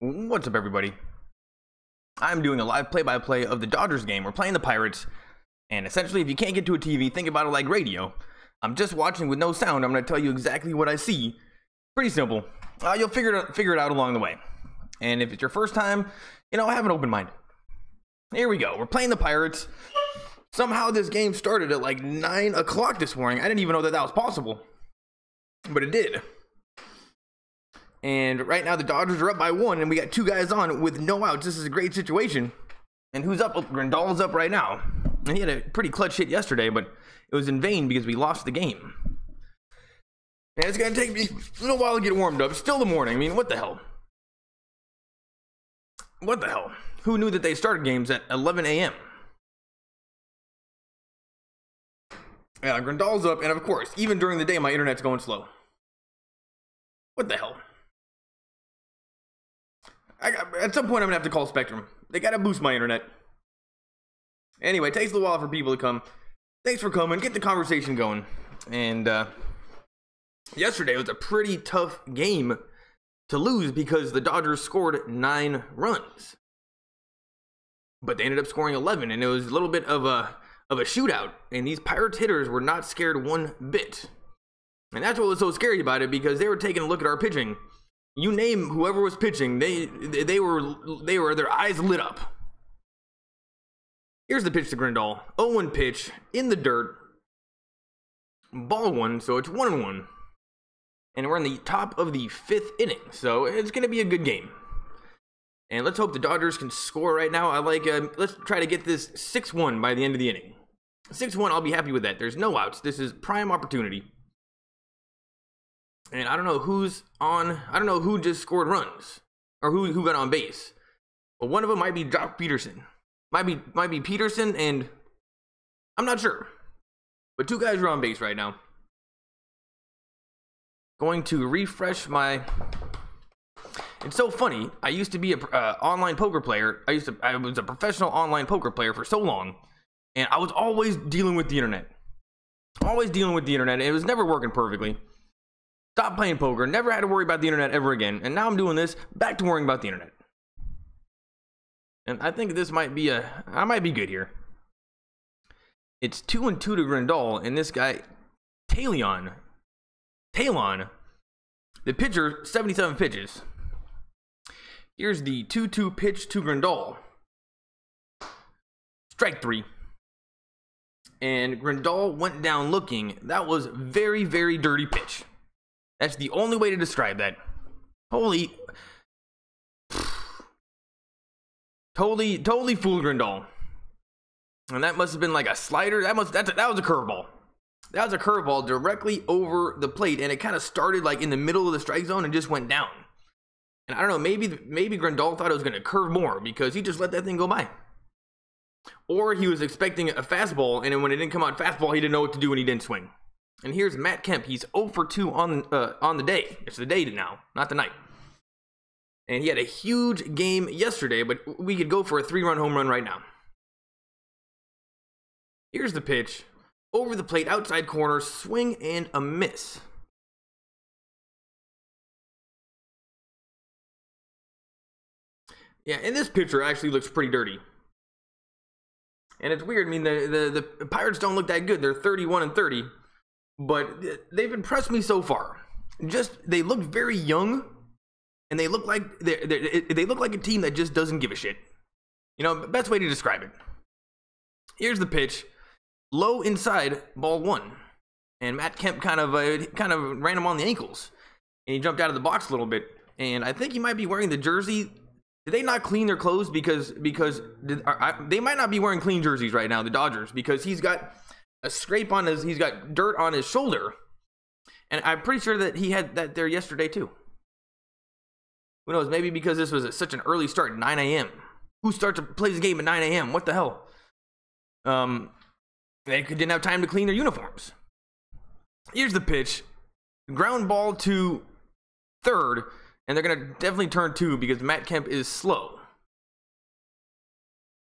What's up, everybody? I'm doing a live play-by-play of the Dodgers game. We're playing the Pirates, and essentially, if you can't get to a TV, think about it like radio. I'm just watching with no sound. I'm going to tell you exactly what I see. Pretty simple. You'll figure it out along the way. And if it's your first time, have an open mind. Here we go. We're playing the Pirates. Somehow this game started at like 9 o'clock this morning. I didn't even know that was possible, but it did. And right now the Dodgers are up by 1, and we got 2 guys on with no outs. This is a great situation. And who's up? Oh, Grandal's up right now. And he had a pretty clutch hit yesterday, but it was in vain because we lost the game. And it's going to take me a little while to get warmed up. It's still the morning. I mean, what the hell? What the hell? Who knew that they started games at 11 a.m.? Yeah, Grandal's up, and of course, even during the day, my internet's going slow. What the hell? At some point, I'm going to have to call Spectrum. They got to boost my internet. Anyway, it takes a little while for people to come. Thanks for coming. Get the conversation going. And yesterday was a pretty tough game to lose because the Dodgers scored 9 runs. But they ended up scoring 11, and it was a little bit of a shootout. And these Pirates hitters were not scared one bit. And that's what was so scary about it, because they were taking a look at our pitching. You name whoever was pitching, they were their eyes lit up. Here's the pitch to Grandal. 0-1 pitch in the dirt. Ball 1, so it's 1-1. And we're in the top of the 5th inning, so it's going to be a good game. And let's hope the Dodgers can score right now. Let's try to get this 6-1 by the end of the inning. 6-1, I'll be happy with that. There's no outs. This is prime opportunity. And I don't know who's on. I don't know who just scored runs or who got on base. But one of them might be Jock Peterson. Might be Peterson, and I'm not sure. But 2 guys are on base right now. Going to refresh my. It's so funny. I used to be a online poker player. I was a professional online poker player for so long, and I was always dealing with the internet. Always dealing with the internet, and it was never working perfectly. Stopped playing poker, never had to worry about the internet ever again, and now I'm doing this, back to worrying about the internet. And I think this might be I might be good here. It's 2-2 to Grandal, and this guy, Talon, the pitcher, 77 pitches. Here's the 2-2 pitch to Grandal. Strike 3. And Grandal went down looking. That was very, very dirty pitch. That's the only way to describe that. Totally fooled Grandal. And that must have been like a slider. That was a curveball. That was a curveball directly over the plate, and it kind of started like in the middle of the strike zone and just went down. And I don't know, maybe Grandal thought it was going to curve more because he just let that thing go by. Or he was expecting a fastball, and then when it didn't come out fastball, he didn't know what to do and he didn't swing. And here's Matt Kemp. He's 0 for 2 on the day. It's the day now, not the night. And he had a huge game yesterday, but we could go for a 3-run home run right now. Here's the pitch. Over the plate, outside corner, swing and a miss. Yeah, and this pitcher actually looks pretty dirty. And it's weird. I mean, the Pirates don't look that good. They're 31-30. But they've impressed me so far. They look very young, and they look like they look like a team that just doesn't give a shit. Best way to describe it. Here's the pitch, low inside, ball 1, and Matt Kemp kind of ran him on the ankles, and he jumped out of the box a little bit. And I think he might be wearing the jersey. Did they not clean their clothes because they might not be wearing clean jerseys right now, the Dodgers, because he's got a scrape on he's got dirt on his shoulder, and I'm pretty sure that he had that there yesterday too. Who knows? Maybe because this was such an early start, 9 a.m. Who starts to play this game at 9 a.m.? What the hell? They didn't have time to clean their uniforms. Here's the pitch, ground ball to third, and they're gonna definitely turn 2 because Matt Kemp is slow.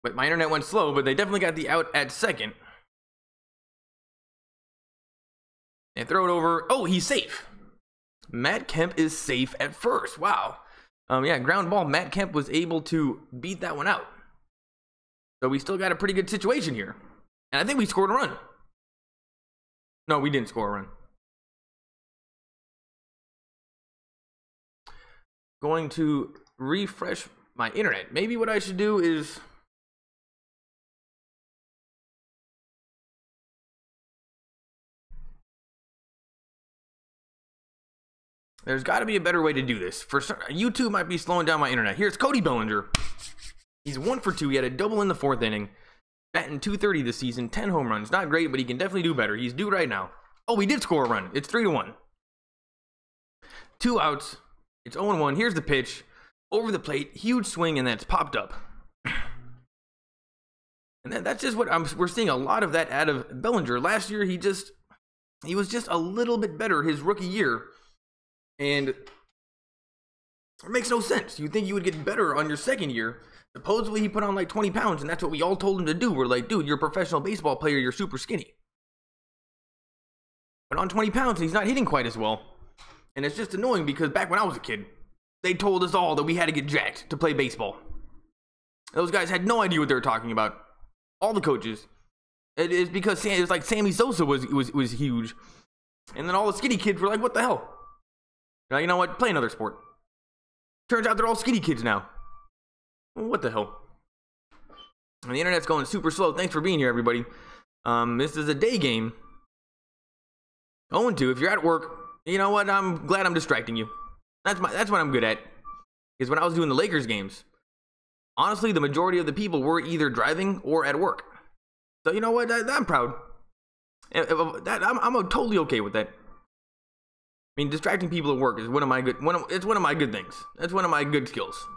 But my internet went slow, but they definitely got the out at second. And throw it over. Oh, he's safe. Matt Kemp is safe at first. Wow. Yeah, ground ball. Matt Kemp was able to beat that one out. So we still got a pretty good situation here. And I think we scored a run. No, we didn't score a run. Going to refresh my internet. Maybe what I should do is... There's got to be a better way to do this. YouTube might be slowing down my internet. Here's Cody Bellinger. He's 1 for 2. He had a double in the 4th inning. Batting .230 this season. 10 home runs. Not great, but he can definitely do better. He's due right now. Oh, we did score a run. It's 3-1. 2 outs. It's 0-1. Here's the pitch. Over the plate. Huge swing, and that's popped up. And that's just what we're seeing a lot of that out of Bellinger. Last year, he was just a little bit better his rookie year. And it makes no sense. You think you would get better on your second year. Supposedly he put on like 20 pounds, and that's what we all told him to do. We're like, dude, you're a professional baseball player. You're super skinny. But on 20 pounds, he's not hitting quite as well. And it's just annoying because back when I was a kid, they told us all that we had to get jacked to play baseball. Those guys had no idea what they were talking about. All the coaches. It is because it was like Sammy Sosa was huge. And then all the skinny kids were like, what the hell? You know what? Play another sport. Turns out they're all skinny kids now. What the hell? And the internet's going super slow. Thanks for being here, everybody. This is a day game. 0-2. If you're at work, you know what? I'm glad I'm distracting you. That's what I'm good at. Is when I was doing the Lakers games. Honestly, the majority of the people were either driving or at work. So you know what? I'm proud. I'm totally okay with that. I mean, distracting people at work is one of my good things. That's one of my good skills.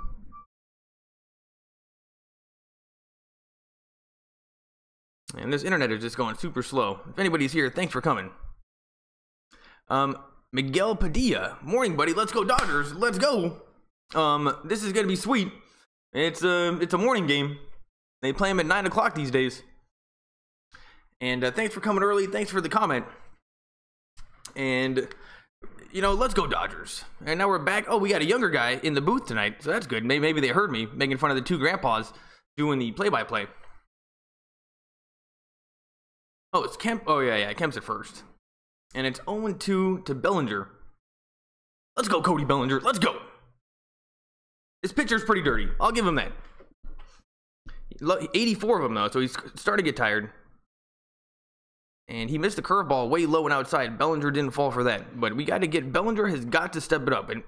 And this internet is just going super slow. If anybody's here, thanks for coming. Miguel Padilla, morning, buddy. Let's go Dodgers. Let's go. This is gonna be sweet. It's a morning game. They play them at 9 o'clock these days. And thanks for coming early. Thanks for the comment. And you know, let's go Dodgers. And now we're back. Oh, we got a younger guy in the booth tonight, so that's good. Maybe they heard me making fun of the 2 grandpas doing the play-by-play. Oh, it's Kemp. Oh, yeah, Kemp's at first. And it's 0-2 to Bellinger. Let's go, Cody Bellinger. Let's go. This pitcher's pretty dirty. I'll give him that. 84 of them, though, so he's starting to get tired. And he missed the curveball way low and outside. Bellinger didn't fall for that. But Bellinger has got to step it up. And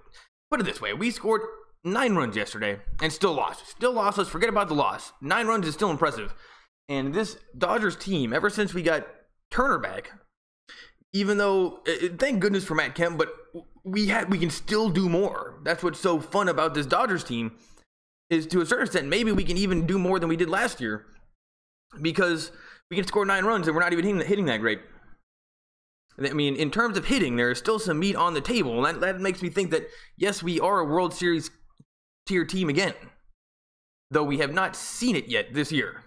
put it this way, we scored 9 runs yesterday and still lost. Still lost. Let's forget about the loss. 9 runs is still impressive. And this Dodgers team, ever since we got Turner back, even though, thank goodness for Matt Kemp, but we can still do more. That's what's so fun about this Dodgers team, is to a certain extent, maybe we can even do more than we did last year. Because we can score 9 runs and we're not even hitting that great. I mean, in terms of hitting, there is still some meat on the table. And that makes me think that, yes, we are a World Series tier team again. Though we have not seen it yet this year.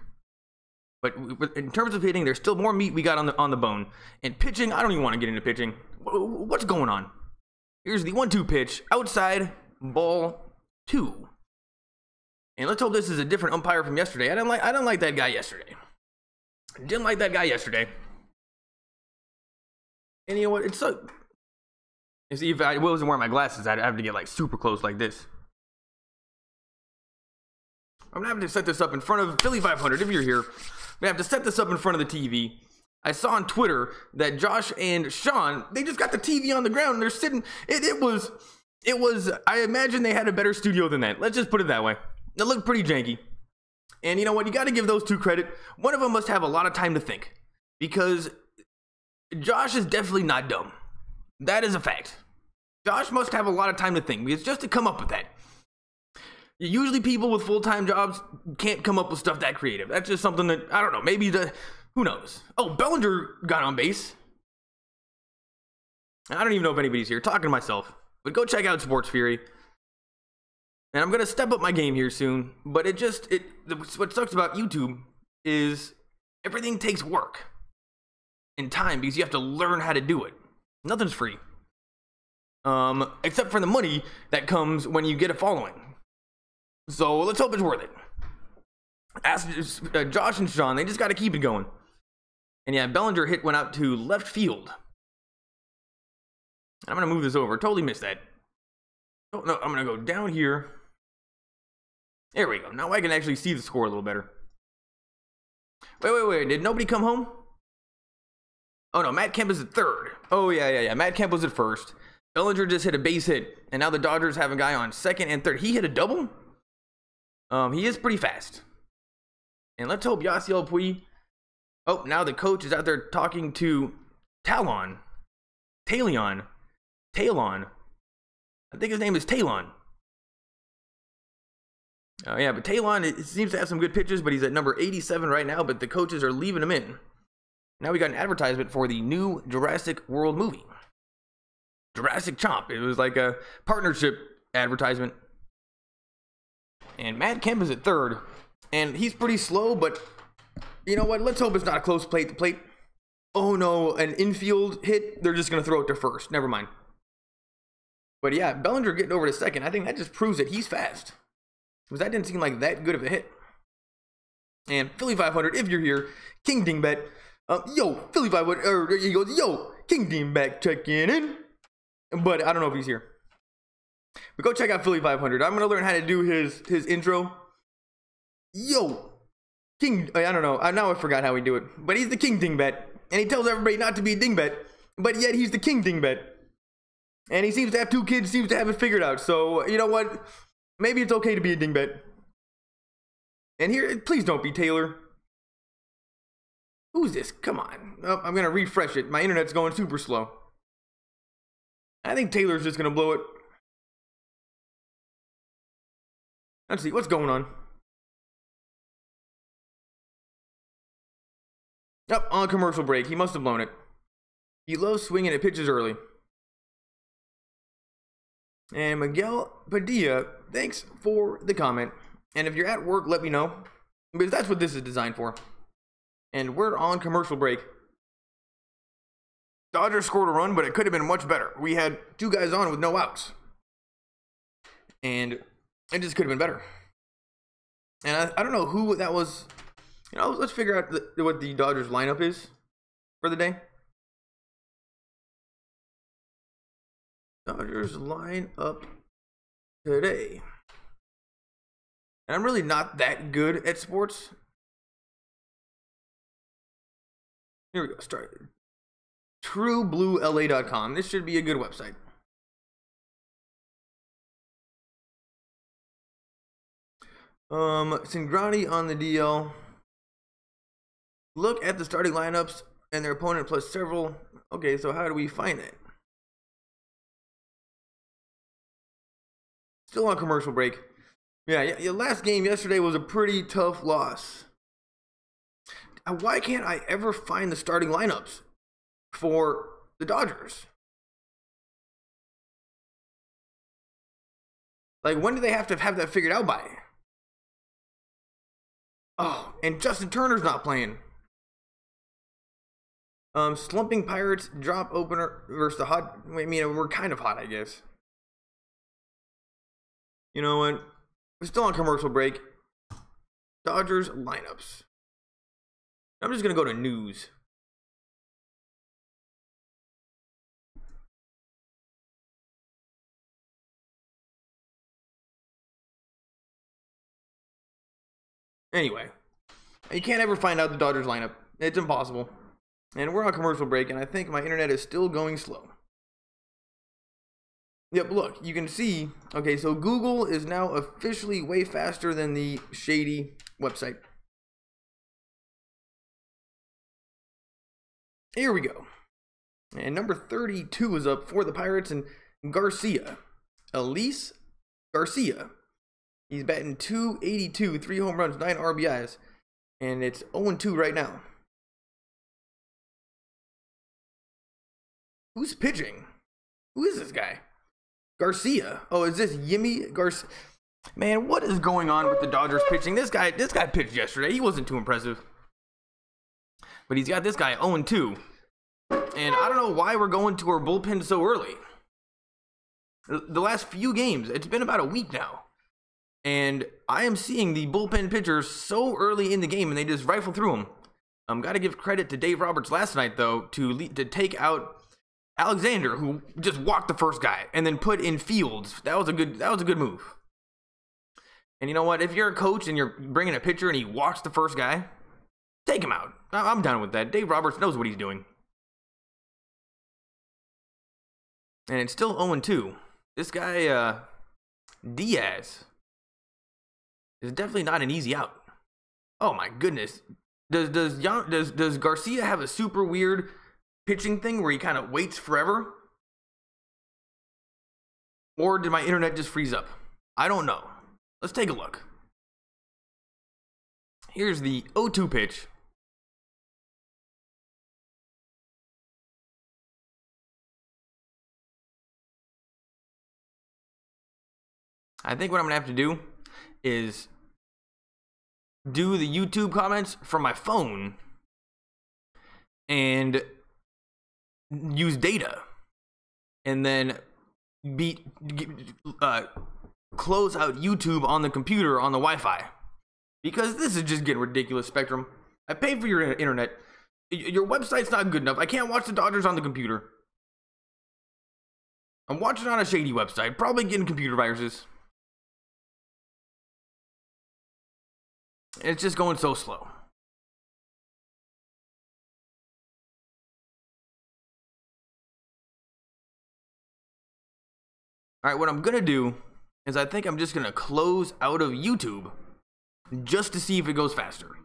But in terms of hitting, there's still more meat we got on the bone. And pitching, I don't even want to get into pitching. What's going on? Here's the 1-2 pitch. Outside, ball 2. And let's hope this is a different umpire from yesterday. I didn't like that guy yesterday. Didn't like that guy yesterday. And you know what? It's so... You see, if I wasn't wearing my glasses, I'd have to get like super close like this. I'm gonna have to set this up in front of Philly 500 if you're here. We have to set this up in front of the TV. I saw on Twitter that Josh and Sean, they just got the TV on the ground and they're sitting. It was. I imagine they had a better studio than that. Let's just put it that way. It looked pretty janky. And you know what? You got to give those 2 credit. One of them must have a lot of time to think, because Josh is definitely not dumb. That is a fact. Josh must have a lot of time to think, because just to come up with that. Usually people with full-time jobs can't come up with stuff that creative. That's just something that, I don't know, maybe who knows? Oh, Bellinger got on base. I don't even know if anybody's here. Talking to myself. But go check out Sports Fury. And I'm going to step up my game here soon. But what sucks about YouTube is everything takes work and time, because you have to learn how to do it. Nothing's free. except for the money that comes when you get a following. So let's hope it's worth it. Ask Josh and Sean, they just got to keep it going. And yeah, Bellinger hit went out to left field. I'm going to move this over. Totally missed that. Oh, no, I'm going to go down here. There we go. Now I can actually see the score a little better. Wait. Did nobody come home? Oh, no. Matt Kemp is at third. Oh, yeah. Matt Kemp was at first. Bellinger just hit a base hit. And now the Dodgers have a guy on second and third. He hit a double? He is pretty fast. And let's hope Yasiel Puig. Oh, now the coach is out there talking to Talon. I think his name is Talon. Oh, yeah, but Talon, it seems to have some good pitches, but he's at number 87 right now, but the coaches are leaving him in. Now we got an advertisement for the new Jurassic World movie. Jurassic Chomp. It was like a partnership advertisement. And Matt Kemp is at third, and he's pretty slow, but you know what? Let's hope it's not a close plate to plate. Oh, no, an infield hit. They're just going to throw it to first. Never mind. But yeah, Bellinger getting over to second. I think that just proves that he's fast. Because that didn't seem like that good of a hit. And Philly 500, if you're here, King Dingbat. Yo, Philly 500, he goes, yo, King Dingbat checking in. But I don't know if he's here. But go check out Philly 500. I'm going to learn how to do his intro. Yo, King, I don't know. Now I forgot how we do it. But he's the King Dingbat. And he tells everybody not to be Dingbat. But yet he's the King Dingbat. And he seems to have 2 kids, seems to have it figured out. So, you know what? Maybe it's okay to be a dingbat. And here, please don't be Taylor. Who's this? Come on. Oh, I'm going to refresh it. My internet's going super slow. I think Taylor's just going to blow it. Let's see. What's going on? Up on commercial break. He must have blown it. He loves swinging at pitches early. And Miguel Padilla, thanks for the comment. And if you're at work, let me know. Because that's what this is designed for. And we're on commercial break. Dodgers scored a run, but it could have been much better. We had 2 guys on with no outs. And it just could have been better. And I don't know who that was. You know, let's figure out what the Dodgers lineup is for the day. Dodgers line up today. And I'm really not that good at sports. Here we go. Start. TrueBlueLA.com. This should be a good website. Singrani on the DL. Look at the starting lineups and their opponent plus several. Okay, so how do we find it? Still on commercial break. Yeah, your last game yesterday was a pretty tough loss. Why can't I ever find the starting lineups for the Dodgers? Like, when do they have to have that figured out by? Oh, and Justin Turner's not playing. Slumping Pirates drop opener versus the hot. I mean, we're kind of hot, I guess. You know what? We're still on commercial break. Dodgers lineups. I'm just going to go to news. Anyway, you can't ever find out the Dodgers lineup. It's impossible. And we're on commercial break, and I think my internet is still going slow. Yep, look, you can see, okay, so Google is now officially way faster than the shady website. Here we go. And number 32 is up for the Pirates, and Garcia. Elise Garcia. He's batting .282, 3 home runs, 9 RBIs, and it's 0-2 right now. Who's pitching? Who is this guy? Garcia. Oh, is this Yimmy Garcia? Man, what is going on with the Dodgers pitching? This guy pitched yesterday. He wasn't too impressive. But he's got this guy 0-2. And I don't know why we're going to our bullpen so early. The last few games, it's been about a week now. And I am seeing the bullpen pitchers so early in the game, and they just rifle through them. Got to give credit to Dave Roberts last night, though, to take out Alexander, who just walked the first guy, and then put in Fields. That was a good move. And you know what? If you're a coach and you're bringing a pitcher and he walks the first guy, take him out. I'm done with that. Dave Roberts knows what he's doing. And it's still 0-2. This guy, Diaz, is definitely not an easy out. Oh my goodness. Does Garcia have a super weird pitching thing where he kind of waits forever? Or did my internet just freeze up? I don't know. Let's take a look. Here's the 0-2 pitch. I think what I'm gonna have to do is do the YouTube comments from my phone and use data, and then close out YouTube on the computer on the Wi-Fi, because this is just getting ridiculous. Spectrum, I pay for your internet. Your website's not good enough. I can't watch the Dodgers on the computer. I'm watching on a shady website, probably getting computer viruses. It's just going so slow. All right, what I'm gonna do is I think I'm just gonna close out of YouTube just to see if it goes faster.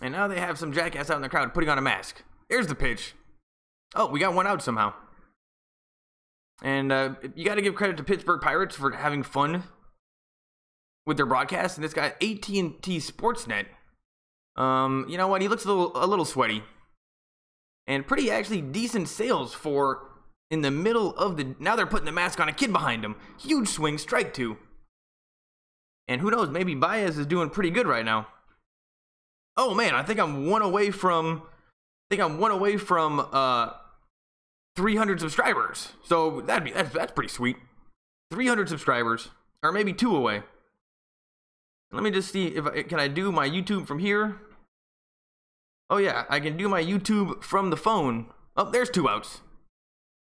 And now they have some jackass out in the crowd putting on a mask. Here's the pitch. Oh, we got one out somehow. And you got to give credit to Pittsburgh Pirates for having fun with their broadcast. And this guy, AT&T Sportsnet, you know what? He looks a little sweaty. And pretty actually decent sales for in the middle of the... Now they're putting the mask on a kid behind him. Huge swing, strike two. And who knows, maybe Baez is doing pretty good right now. Oh man, I think I'm one away from... 300 subscribers. So that's pretty sweet. 300 subscribers, or maybe 2 away. Let me just see if can I do my YouTube from here. Oh yeah, I can do my YouTube from the phone. Oh, there's 2 outs.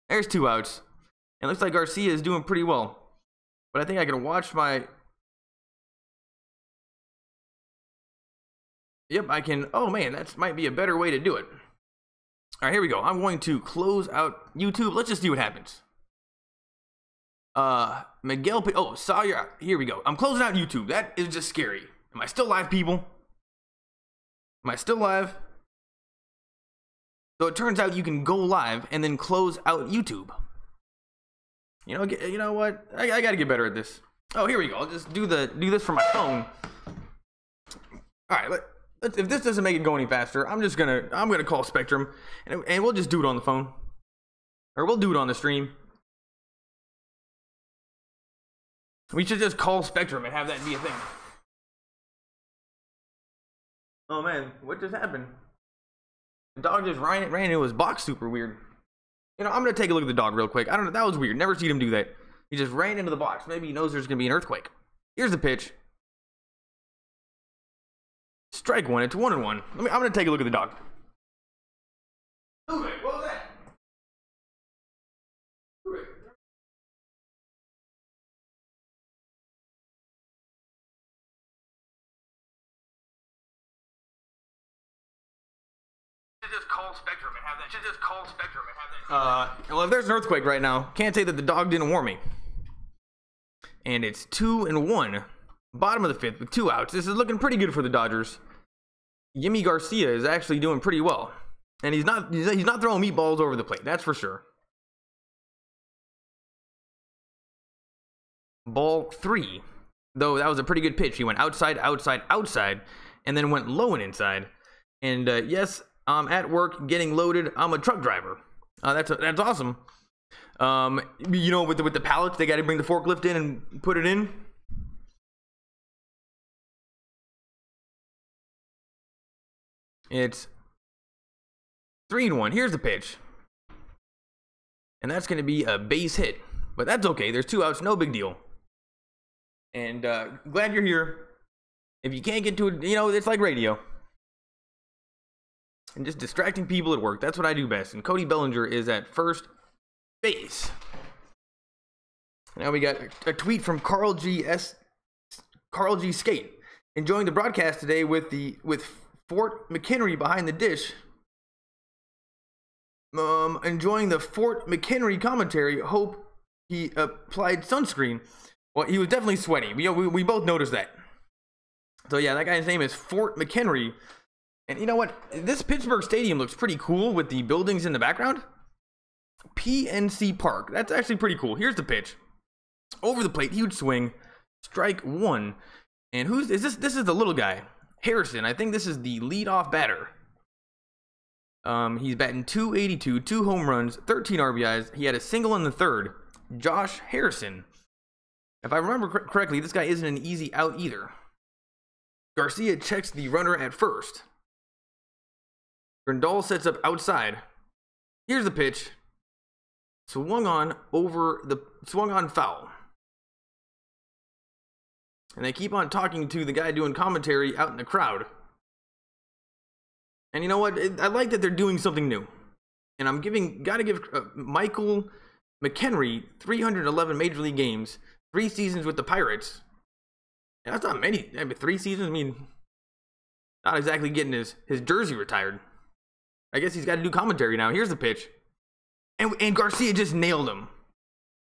There's 2 outs. It looks like Garcia is doing pretty well. But I think I can watch my... Yep, I can... Oh man, that might be a better way to do it. All right, here we go. I'm going to close out YouTube. Let's just see what happens. Miguel... Oh, Sawyer. Here we go. I'm closing out YouTube. That is just scary. Am I still live, people? Am I still live? So it turns out you can go live and then close out YouTube. You know what? I got to get better at this. Oh, here we go. I'll just do this from my phone. All right, if this doesn't make it go any faster, I'm gonna call Spectrum, and we'll just do it on the phone, or we'll do it on the stream. We should just call Spectrum and have that be a thing. Oh man, what just happened? The dog just ran into his box, super weird. You know, I'm gonna take a look at the dog real quick. I don't know, that was weird. Never seen him do that. He just ran into the box. Maybe he knows there's gonna be an earthquake. Here's the pitch. Strike one. It's 1-1. I'm gonna take a look at the dog. Okay, what was that? Okay. Just call Spectrum and have that. Just call Spectrum and have that. Well, if there's an earthquake right now, can't say that the dog didn't warn me. And it's 2-1. Bottom of the 5th with 2 outs. This is looking pretty good for the Dodgers. Yimi Garcia is actually doing pretty well. And he's not throwing meatballs over the plate, that's for sure. Ball 3. Though that was a pretty good pitch. He went outside, outside, outside, and then went low and inside. And yes, I'm at work getting loaded. I'm a truck driver. That's awesome. You know, with the pallets, they got to bring the forklift in and put it in. It's 3-1. Here's the pitch. And that's going to be a base hit. But that's okay. There's 2 outs. No big deal. And glad you're here. If you can't get to it, you know, it's like radio. And just distracting people at work. That's what I do best. And Cody Bellinger is at first base. Now we got a tweet from Carl G. Skate. Enjoying the broadcast today with Fort McHenry behind the dish. Enjoying the Fort McHenry commentary. Hope he applied sunscreen. Well, he was definitely sweaty. We both noticed that. So yeah, that guy's name is Fort McHenry. And you know what? This Pittsburgh stadium looks pretty cool with the buildings in the background. PNC Park. That's actually pretty cool. Here's the pitch. Over the plate, huge swing. Strike 1. And who's is this? This is the little guy. Harrison. I think this is the leadoff batter. He's batting .282, 2 home runs, 13 RBIs. He had a single in the third. Josh Harrison. If I remember correctly, this guy isn't an easy out either. Garcia checks the runner at first. Grandal sets up outside. Here's the pitch. Swung on foul. And they keep on talking to the guy doing commentary out in the crowd. And you know what? I like that they're doing something new. And I'm gotta give Michael McHenry 311 Major League games, 3 seasons with the Pirates. And that's not many. I mean, 3 seasons. I mean, not exactly getting his jersey retired. I guess he's got to do commentary now. Here's the pitch, and Garcia just nailed him.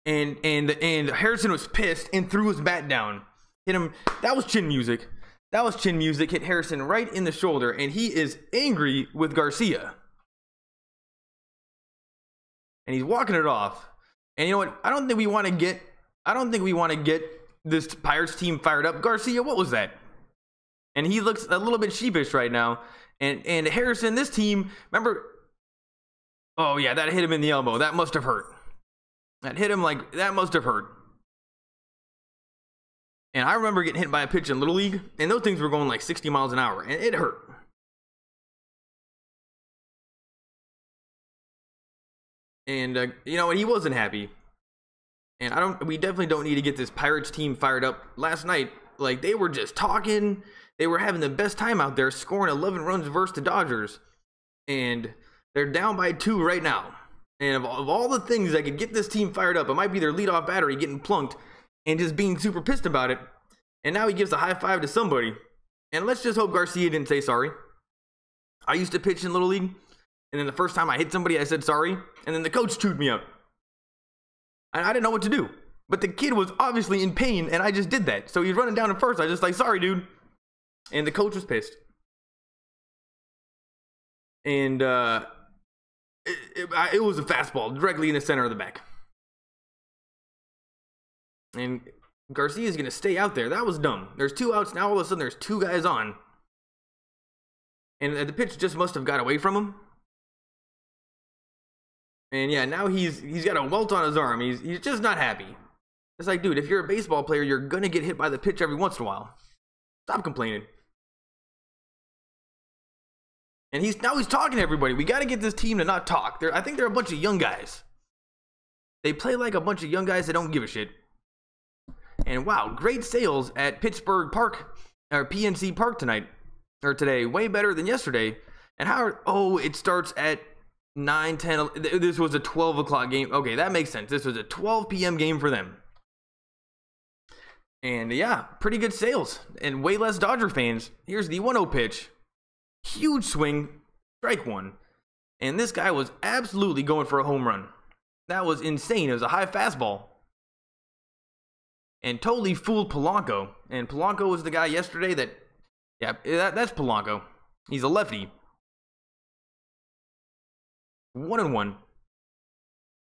And Harrison was pissed and threw his bat down, hit him. That was chin music. That was chin music. Hit Harrison right in the shoulder, and he is angry with Garcia. And he's walking it off. And you know what? I don't think we want to get this Pirates team fired up. Garcia, what was that? And he looks a little bit sheepish right now. And Harrison, this team, remember? Oh yeah, that hit him in the elbow. That must have hurt. That must have hurt. And I remember getting hit by a pitch in Little League, and those things were going like 60 miles an hour, and it hurt. And you know, he wasn't happy. And we definitely don't need to get this Pirates team fired up. Last night, like, they were just talking. They were having the best time out there, scoring 11 runs versus the Dodgers. And they're down by 2 right now. And of all the things that could get this team fired up, it might be their leadoff battery getting plunked and just being super pissed about it. And now he gives a high five to somebody. And let's just hope Garcia didn't say sorry. I used to pitch in Little League. And then the first time I hit somebody, I said sorry. And then the coach chewed me out. And I didn't know what to do. But the kid was obviously in pain, and I just did that. So he's running down at first. I just like, sorry, dude. And the coach was pissed. And it was a fastball directly in the center of the back. And Garcia's going to stay out there. That was dumb. There's 2 outs. Now all of a sudden there's 2 guys on. And the pitch just must have got away from him. And yeah, now he's got a welt on his arm. He's just not happy. It's like, dude, if you're a baseball player, you're going to get hit by the pitch every once in a while. Stop complaining. And he's talking to everybody. We got to get this team to not talk. I think they're a bunch of young guys. They play like a bunch of young guys that don't give a shit. And wow, great sales at Pittsburgh Park, or PNC Park today. Way better than yesterday. And it starts at 9, 10, this was a 12 o'clock game. Okay, that makes sense. This was a 12 p.m. game for them. And yeah, pretty good sales. And way less Dodger fans. Here's the 1-0 pitch. Huge swing. Strike 1. And this guy was absolutely going for a home run. That was insane. It was a high fastball. And totally fooled Polanco. And Polanco was the guy yesterday that's Polanco. He's a lefty. 1-1. And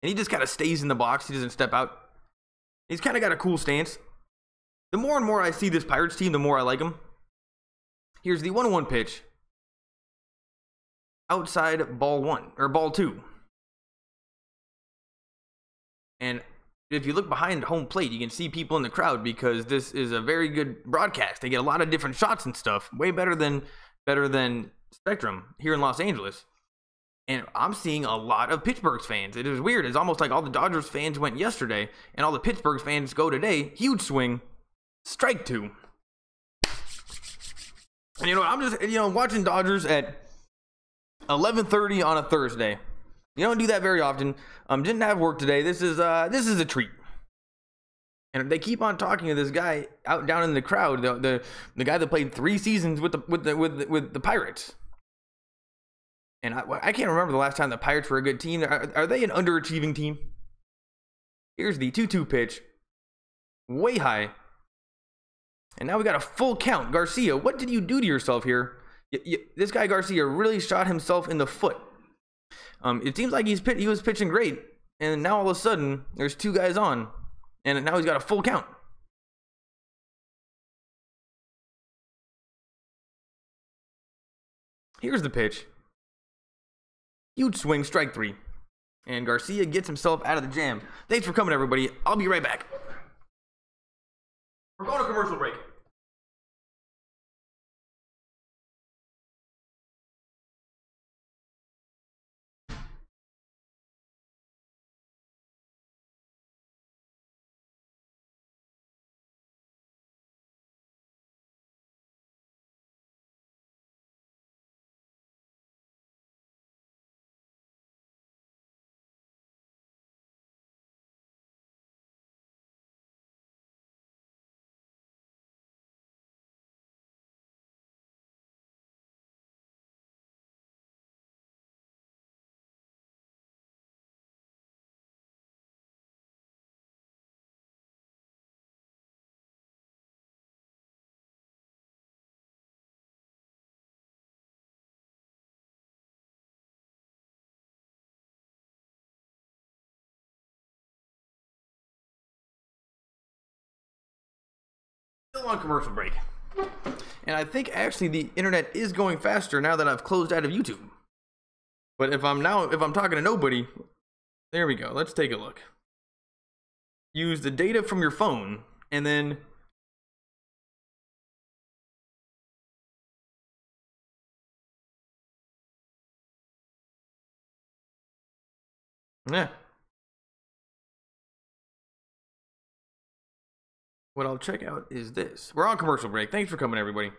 he just kind of stays in the box. He doesn't step out. He's kind of got a cool stance. The more and more I see this Pirates team, the more I like him. Here's the 1-1 pitch. Outside ball 2. And if you look behind home plate, you can see people in the crowd because this is a very good broadcast. They get a lot of different shots and stuff. Way better than Spectrum here in Los Angeles. And I'm seeing a lot of Pittsburgh fans. It is weird. It's almost like all the Dodgers fans went yesterday and all the Pittsburgh fans go today. Huge swing. Strike 2. And you know, I'm just, watching Dodgers at 11:30 on a Thursday. You don't do that very often. Didn't have work today. This is a treat. And they keep on talking to this guy out down in the crowd, the guy that played 3 seasons with the Pirates. And I can't remember the last time the Pirates were a good team. Are they an underachieving team? Here's the 2-2 pitch. Way high. And now we got a full count. Garcia, what did you do to yourself here? This guy Garcia really shot himself in the foot. It seems like he was pitching great. And now all of a sudden, there's 2 guys on. And now he's got a full count. Here's the pitch. Huge swing, strike 3. And Garcia gets himself out of the jam. Thanks for coming, everybody. I'll be right back. We're going to commercial break. Still on commercial break. And I think actually the internet is going faster now that I've closed out of YouTube. But if I'm talking to nobody, there we go. Let's take a look. Use the data from your phone and then yeah. What I'll check out is this. We're on commercial break. Thanks for coming, everybody.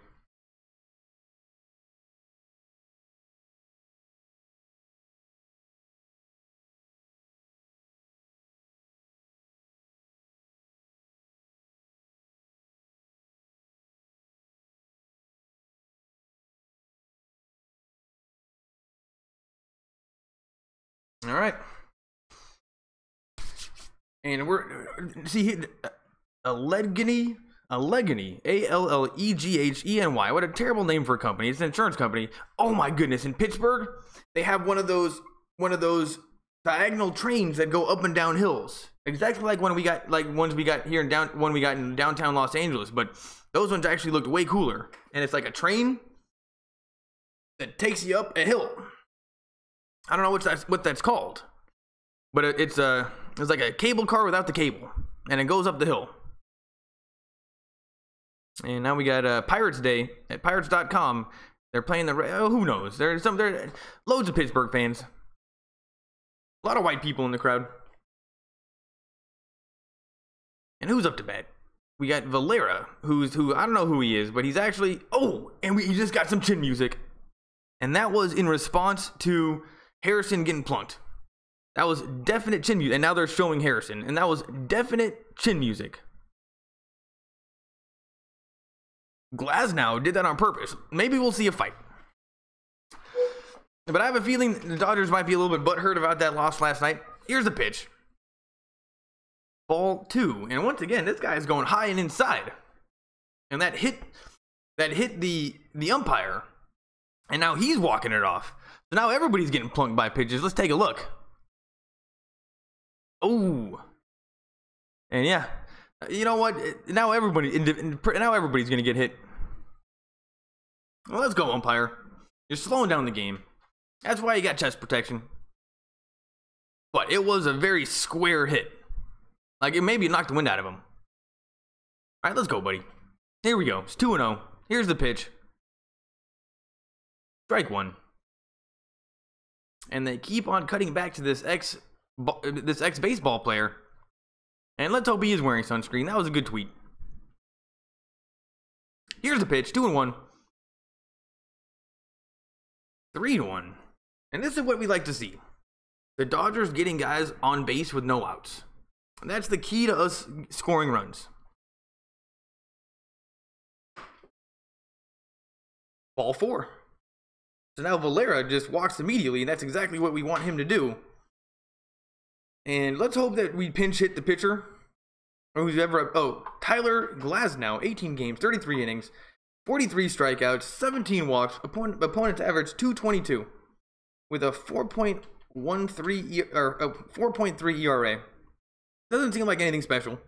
All right. And we're see Allegheny, Allegheny. What a terrible name for a company. It's an insurance company. Oh my goodness! In Pittsburgh, they have one of those diagonal trains that go up and down hills, exactly like ones we got here in downtown Los Angeles. But those ones actually looked way cooler, and it's like a train that takes you up a hill. I don't know what that's called, but it's like a cable car without the cable, and it goes up the hill. And now we got Pirates Day at Pirates.com. They're playing who knows? There's loads of Pittsburgh fans. A lot of white people in the crowd. And who's up to bat? We got Valera, who I don't know who he is, but he's actually he just got some chin music. And that was in response to Harrison getting plunked. That was definite chin music. And now they're showing Harrison. And that was definite chin music. Glasnow did that on purpose. Maybe we'll see a fight. But I have a feeling the Dodgers might be a little bit butthurt about that loss last night. Here's the pitch. Ball 2. And once again, this guy is going high and inside. And that hit the umpire. And now he's walking it off. So now everybody's getting plunked by pitches. Let's take a look. Oh. And yeah. You know what? Now everybody's going to get hit. Well, let's go, umpire. You're slowing down the game. That's why you got chest protection. But it was a very square hit. Like, it maybe knocked the wind out of him. All right, let's go, buddy. Here we go. It's 2-0. Here's the pitch. Strike 1. and they keep on cutting back to this ex baseball player. And let's hope he is wearing sunscreen. That was a good tweet. Here's the pitch, 2-1. 3-1. And this is what we like to see. The Dodgers getting guys on base with no outs. And that's the key to us scoring runs. Ball 4. So now Valera just walks immediately, and that's exactly what we want him to do. And let's hope that we pinch hit the pitcher. Or who's ever... Oh, Tyler Glasnow, 18 games, 33 innings, 43 strikeouts, 17 walks, opponent's average 2.22 with a 4.3 ERA. Doesn't seem like anything special.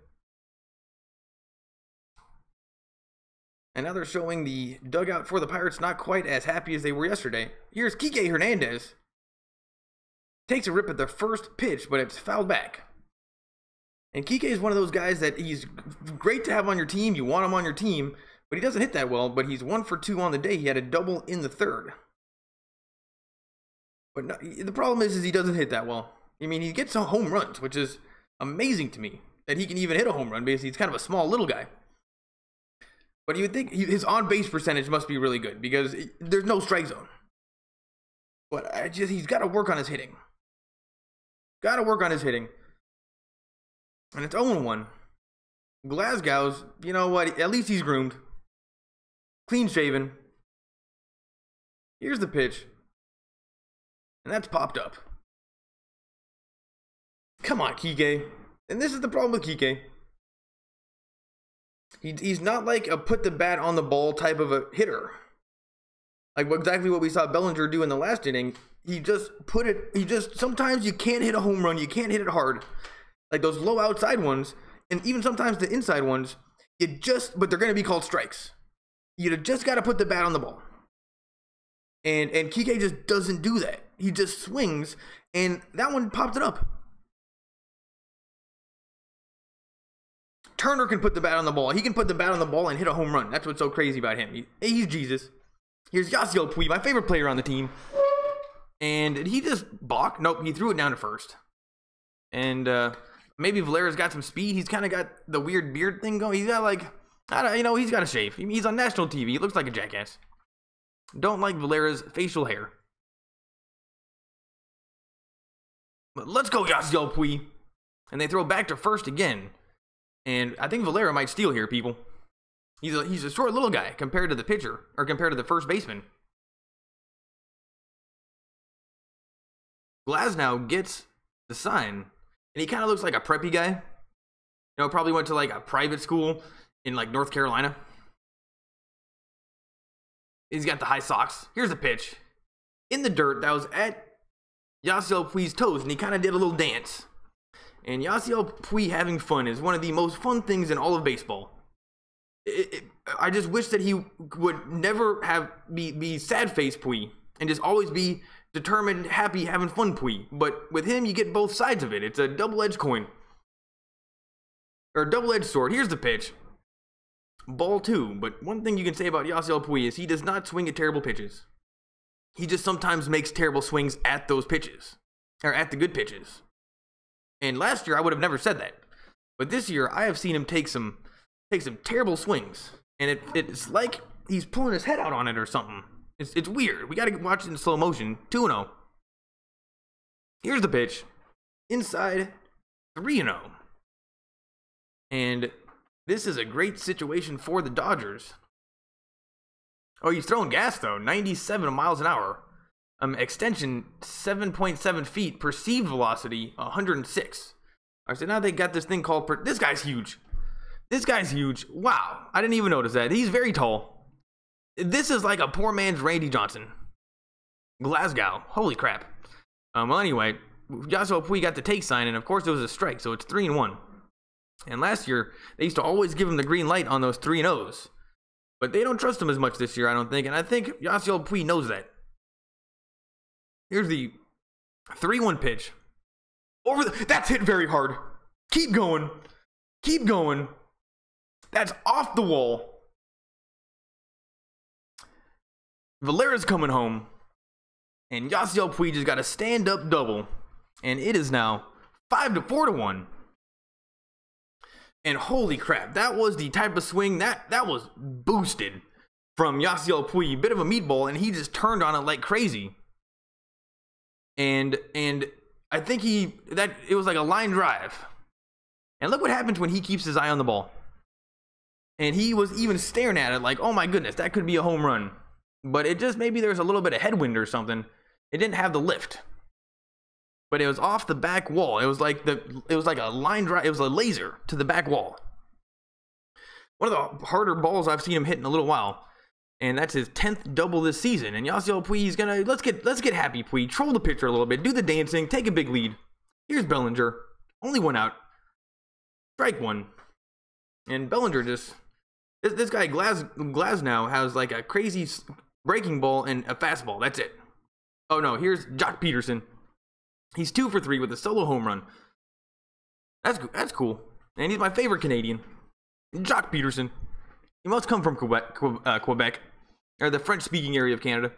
And now they're showing the dugout for the Pirates not quite as happy as they were yesterday. Here's Kike Hernandez. Takes a rip at the first pitch, but it's fouled back. And Kike is one of those guys that he's great to have on your team. You want him on your team, but he doesn't hit that well. But he's 1 for 2 on the day. He had a double in the third. But no, the problem is he doesn't hit that well. I mean, he gets some home runs, which is amazing to me that he can even hit a home run. Basically, he's kind of a small little guy. But you would think his on-base percentage must be really good because there's no strike zone. But he's got to work on his hitting. Got to work on his hitting. And it's 0-1. Glasgow's, you know what? At least he's groomed. Clean shaven. Here's the pitch. And that's popped up. Come on, Kike. And this is the problem with Kike. He's not like a put the bat on the ball type of a hitter. Like exactly what we saw Bellinger do in the last inning. Sometimes you can't hit a home run. You can't hit it hard. Like those low outside ones. And even sometimes the inside ones. But they're going to be called strikes. You just got to put the bat on the ball. And Kike just doesn't do that. He just swings. And that one popped it up. Turner can put the bat on the ball. He can put the bat on the ball and hit a home run. That's what's so crazy about him. He's Jesus. Here's Yasiel Puig, my favorite player on the team. And did he just balk? Nope, he threw it down to first. And maybe Valera's got some speed. He's kind of got the weird beard thing going. He's got like, he's got a shave. He's on national TV. He looks like a jackass. Don't like Valera's facial hair. But let's go, Yasiel Puig. And they throw back to first again. And I think Valera might steal here, people. He's a short little guy compared to the pitcher, or compared to the first baseman. Glasnow gets the sign, and he kind of looks like a preppy guy. You know, probably went to like a private school in like North Carolina. He's got the high socks. Here's the pitch. In the dirt, that was at Yasiel Puig's toes, and he kind of did a little dance. And Yasiel Puig having fun is one of the most fun things in all of baseball. I just wish that he would never be sad-faced Puig and just always be determined, happy, having fun Puig. But with him, you get both sides of it. It's a double-edged coin. Or double-edged sword. Here's the pitch. Ball 2. But one thing you can say about Yasiel Puig is he does not swing at terrible pitches. He just sometimes makes terrible swings at those pitches. Or at the good pitches. And last year, I would have never said that. But this year, I have seen him take some terrible swings. And it's like he's pulling his head out on it or something. It's weird. We got to watch it in slow motion. 2-0. Here's the pitch. Inside, 3-0. And this is a great situation for the Dodgers. Oh, he's throwing gas, though. 97 miles an hour. Extension 7.7 feet, perceived velocity 106. All right, so now they got this thing called this guy's huge. This guy's huge. Wow, I didn't even notice that. He's very tall. This is like a poor man's Randy Johnson. Glasgow. Holy crap. Well, anyway, Yasiel Puig got the take sign, and of course it was a strike, so it's 3-1. And last year they used to always give him the green light on those 3-0s, but they don't trust him as much this year, I don't think, and I think Yasiel Puig knows that. Here's the 3-1 pitch. That's hit very hard. Keep going. Keep going. That's off the wall. Valera's coming home. And Yasiel Puig just got a stand-up double. And it is now 5-4-1. And holy crap, that was the type of swing that was boosted from Yasiel Puig. Bit of a meatball, and he just turned on it like crazy. And I think it was like a line drive. And look what happens when he keeps his eye on the ball. And he was even staring at it like, oh my goodness, that could be a home run. But it just, maybe there's a little bit of headwind or something. It didn't have the lift. But it was off the back wall. It was like a line drive. It was a laser to the back wall. One of the harder balls I've seen him hit in a little while. And that's his 10th double this season. And Yasiel Puig is gonna, let's get happy, Puig. Troll the pitcher a little bit. Do the dancing. Take a big lead. Here's Bellinger. Only one out. Strike one. And Bellinger just, this guy Glasnow has like a crazy breaking ball and a fastball. That's it. Oh no, here's Jock Peterson. He's 2 for 3 with a solo home run. That's cool. And he's my favorite Canadian. Jock Peterson. He must come from Quebec, or the French-speaking area of Canada.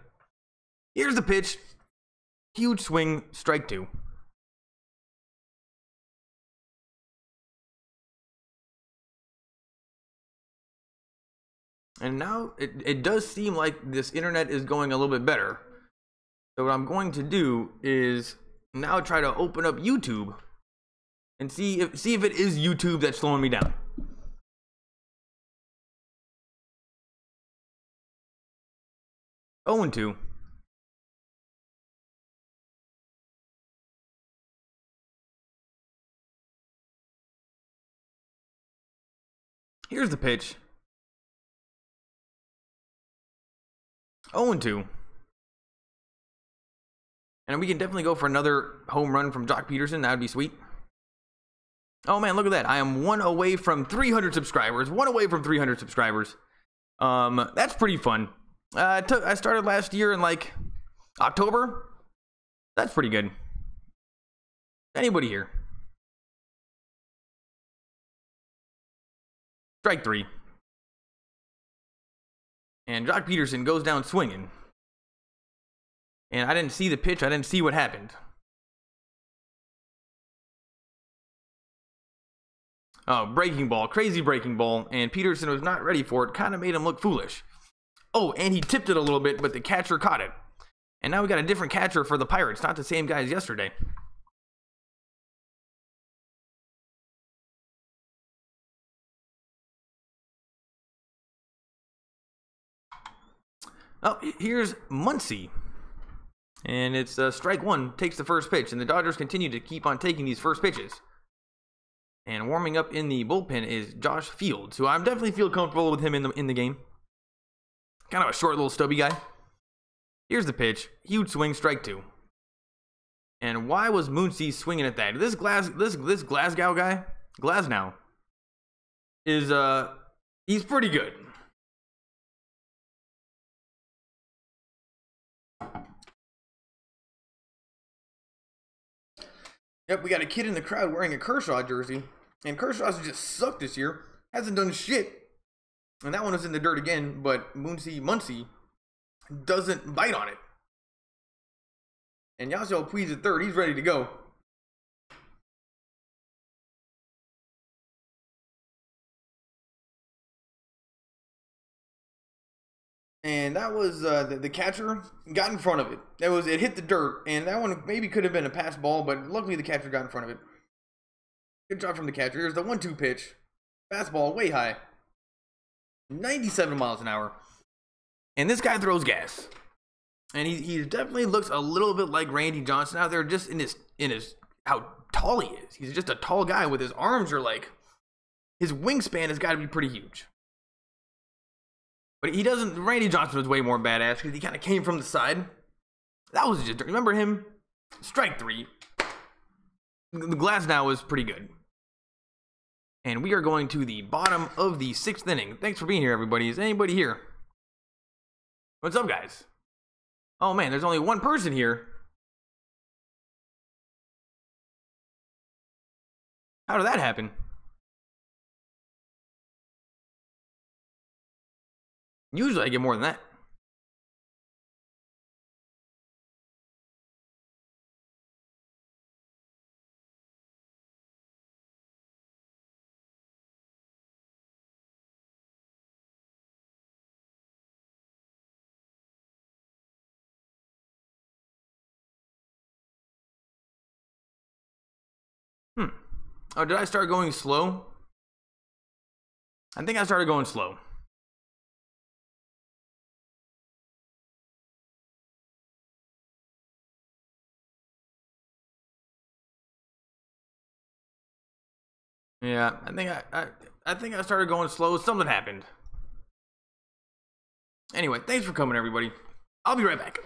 Here's the pitch. Huge swing, strike 2. And now it does seem like this internet is going a little bit better. So what I'm going to do is now try to open up YouTube and see if it is YouTube that's slowing me down. Oh, and 2. Here's the pitch. 0-2. And we can definitely go for another home run from Jock Peterson. That would be sweet. Oh man, look at that. I am 1 away from 300 subscribers. 1 away from 300 subscribers. That's pretty fun. I started last year in like October. That's pretty good. Anybody here? Strike 3. And Jock Peterson goes down swinging. And I didn't see the pitch. I didn't see what happened. Oh, breaking ball. Crazy breaking ball. And Peterson was not ready for it. Kind of made him look foolish. Oh, and he tipped it a little bit, but the catcher caught it. And now we got a different catcher for the Pirates. Not the same guy as yesterday. Oh, here's Muncy. And it's strike 1, takes the first pitch. And the Dodgers continue to keep on taking these first pitches. And warming up in the bullpen is Josh Fields, who I definitely feel comfortable with him in the game. Kind of a short little stubby guy. Here's the pitch. Huge swing, strike 2. And why was Muncy swinging at that? This Glasgow guy, Glasnow, is he's pretty good. Yep, we got a kid in the crowd wearing a Kershaw jersey. And Kershaw's just sucked this year. Hasn't done shit. And that one was in the dirt again, but Muncy doesn't bite on it. And Yasiel Puig's at third. He's ready to go. And that was the catcher got in front of it. It hit the dirt, and that one maybe could have been a pass ball, but luckily the catcher got in front of it. Good job from the catcher. Here's the 1-2 pitch. Fastball way high. 97 miles an hour. And this guy throws gas. And he definitely looks a little bit like Randy Johnson out there, just in his how tall he is. He's just a tall guy with his arms are like, his wingspan has got to be pretty huge. But he doesn't, Randy Johnson was way more badass because he kind of came from the side. That was just, remember him? Strike 3. The Glasnow was pretty good. And we are going to the bottom of the 6th inning. Thanks for being here, everybody. Is anybody here? What's up, guys? Oh, man, there's only one person here. How did that happen? Usually I get more than that. Oh, did I start going slow? I think I started going slow. Yeah, I think I started going slow. Something happened. Anyway, thanks for coming, everybody. I'll be right back.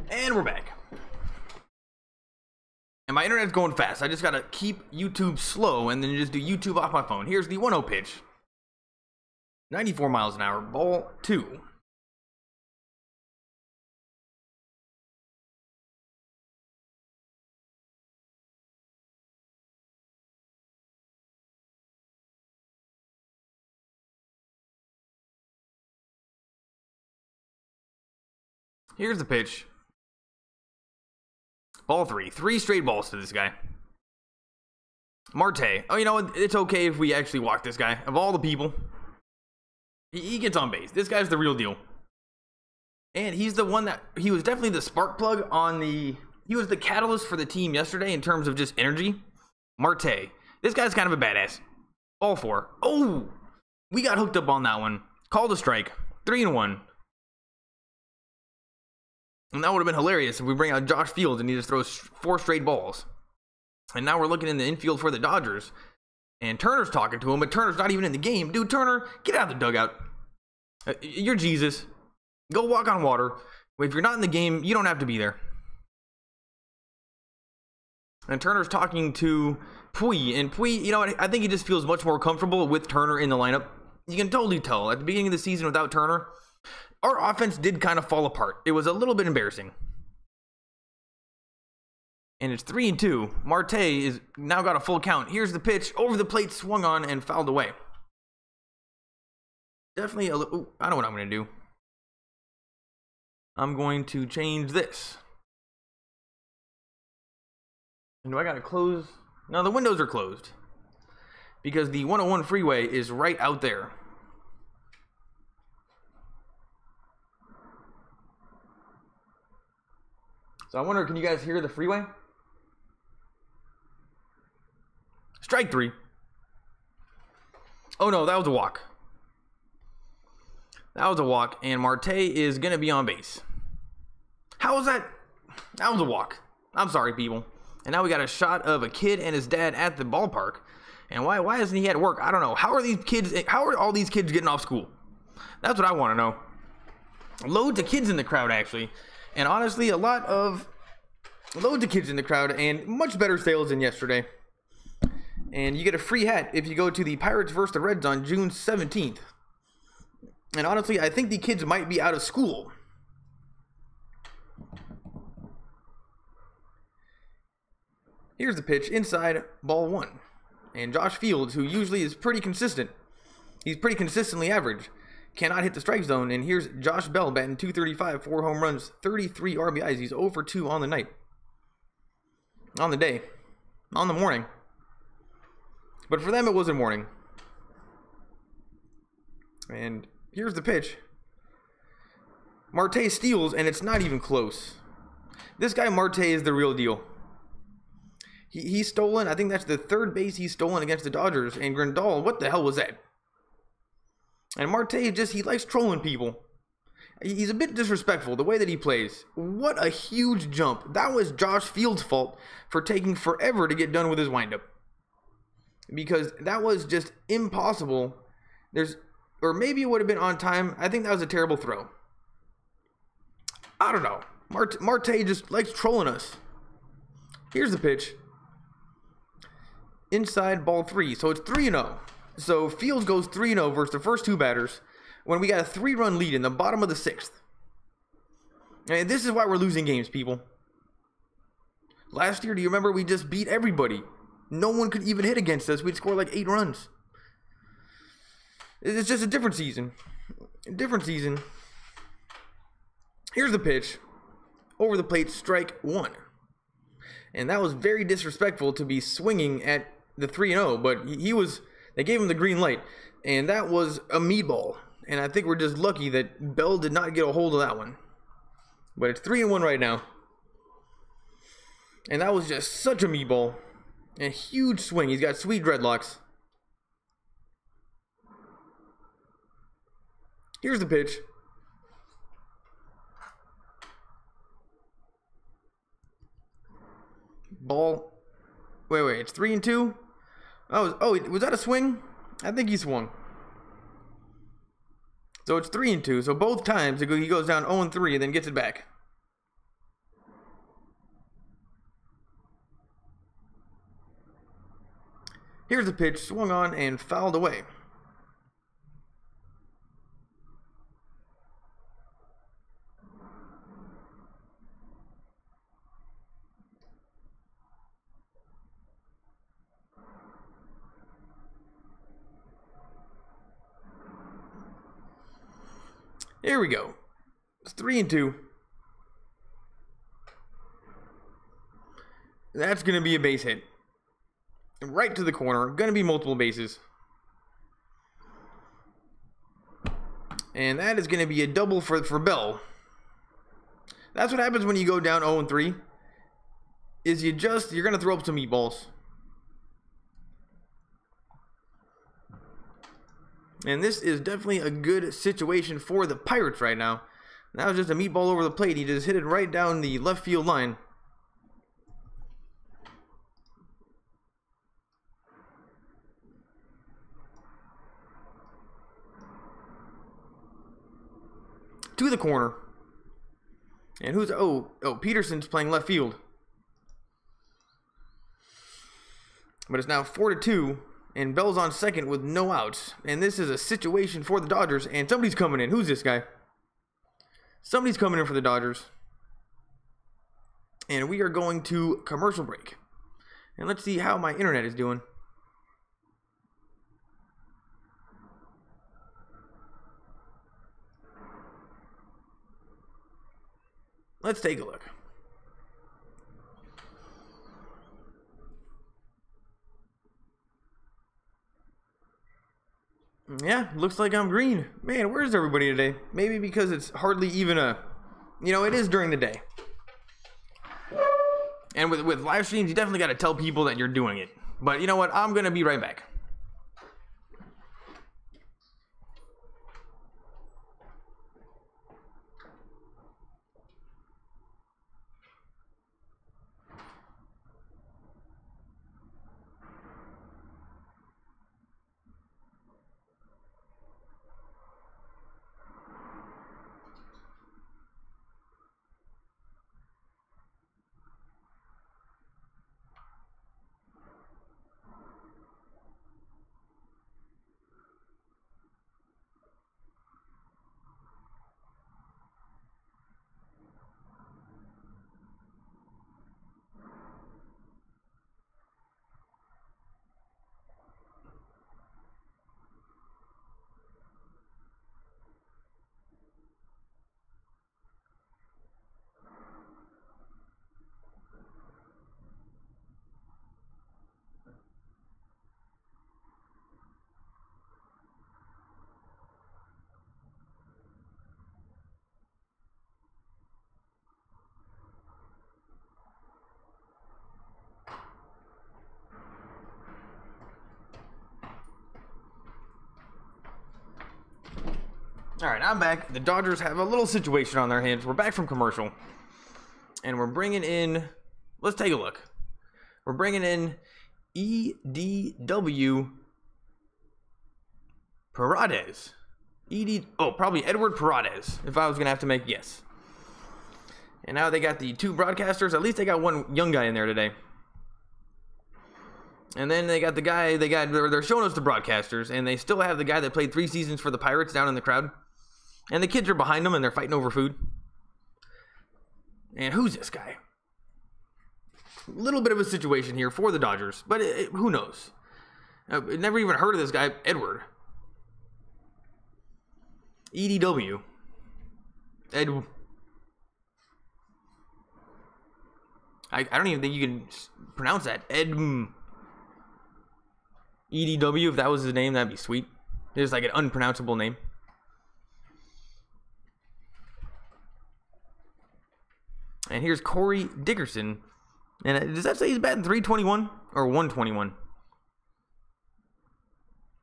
And we're back. And my internet's going fast. I just gotta keep YouTube slow and then just do YouTube off my phone. Here's the 1-0 pitch. 94 miles an hour, ball 2. Here's the pitch. Ball 3. 3 straight balls to this guy. Marte. Oh, you know what? It's okay if we actually walk this guy. Of all the people, he gets on base. This guy's the real deal. And he's the one that, he was definitely the spark plug on the, he was the catalyst for the team yesterday in terms of just energy. Marte. This guy's kind of a badass. Ball 4. Oh, we got hooked up on that one. Called a strike. 3-1. And that would have been hilarious if we bring out Josh Fields and he just throws 4 straight balls. And now we're looking in the infield for the Dodgers. And Turner's talking to him, but Turner's not even in the game. Dude, Turner, get out of the dugout. You're Jesus. Go walk on water. If you're not in the game, you don't have to be there. And Turner's talking to Pui. And Pui, you know what? I think he just feels much more comfortable with Turner in the lineup. You can totally tell. At the beginning of the season without Turner, our offense did kind of fall apart. It was a little bit embarrassing. And it's 3-2. Marte is now got a full count. Here's the pitch. Over the plate, swung on and fouled away. Definitely a little... I know what I'm going to do. I'm going to change this. And do I got to close? No, the windows are closed. Because the 101 freeway is right out there. So I wonder, can you guys hear the freeway? Strike 3. Oh no, that was a walk. That was a walk, and Marte is going to be on base. How was that? That was a walk. I'm sorry, people. And now we got a shot of a kid and his dad at the ballpark. And why isn't he at work? I don't know. How are all these kids getting off school? That's what I want to know. Loads of kids in the crowd, actually. And honestly, loads of kids in the crowd and much better sales than yesterday. And you get a free hat if you go to the Pirates vs. the Reds on June 17th. And honestly, I think the kids might be out of school. Here's the pitch, inside, ball 1. And Josh Fields, who usually is pretty consistent, he's pretty consistently average, cannot hit the strike zone. And here's Josh Bell batting .235, 4 home runs, 33 RBIs. He's 0 for 2 on the night. On the day. On the morning. But for them, it wasn't morning. And here's the pitch. Marte steals, and it's not even close. This guy Marte is the real deal. He's stolen. I think that's the 3rd base he's stolen against the Dodgers. And Grandal, what the hell was that? And Marte he likes trolling people. He's a bit disrespectful, the way that he plays. What a huge jump. That was Josh Fields' fault for taking forever to get done with his windup. Because that was just impossible. Or maybe it would have been on time. I think that was a terrible throw. I don't know. Marte just likes trolling us. Here's the pitch. Inside, ball 3. So it's 3-0. So Fields goes 3-0 versus the first 2 batters when we got a 3-run lead in the bottom of the 6th. And this is why we're losing games, people. Last year, do you remember we just beat everybody? No one could even hit against us. We'd score like 8 runs. It's just a different season. Different season. Here's the pitch. Over the plate, strike 1. And that was very disrespectful to be swinging at the 3-0, but they gave him the green light, and that was a meatball. And I think we're just lucky that Bell did not get a hold of that one. But it's 3-1 right now. And that was just such a meatball. A huge swing. He's got sweet dreadlocks. Here's the pitch. Ball. Wait, it's 3-2. Oh, was that a swing? I think he swung. So it's 3-2. So both times he goes down 0-3 and then gets it back. Here's the pitch, swung on and fouled away. Here we go. It's 3-2. That's going to be a base hit. Right to the corner. Going to be multiple bases. And that is going to be a double for Bell. That's what happens when you go down 0-3. Is you're going to throw up some meatballs. And this is definitely a good situation for the Pirates right now. That was just a meatball over the plate. He just hit it right down the left field line. To the corner. And who's... Oh, Peterson's playing left field. But it's now 4-2. And Bell's on second with no outs. And this is a situation for the Dodgers. And somebody's coming in. Who's this guy? Somebody's coming in for the Dodgers. And we are going to commercial break. And let's see how my internet is doing. Let's take a look. Yeah, looks like I'm green. Man, where's everybody today? Maybe because it's hardly even a... You know, it is during the day. And with live streams, you definitely got to tell people that you're doing it. But you know what? I'm going to be right back. All right, I'm back. The Dodgers have a little situation on their hands. We're back from commercial, and we're bringing in. Let's take a look. We're bringing in EDW Paredes. Probably Edward Paredes. If I was gonna have to make yes. And now they got the two broadcasters. At least they got one young guy in there today. And then they got the guy. They're showing us the broadcasters, and they still have the guy that played 3 seasons for the Pirates down in the crowd. And the kids are behind them, and they're fighting over food. And who's this guy? A little bit of a situation here for the Dodgers, but who knows? Never even heard of this guy, Edward. EDW. I don't even think you can pronounce that. EDW, if that was his name, that'd be sweet. It's like an unpronounceable name. And here's Corey Dickerson. And does that say he's batting 321 or 121?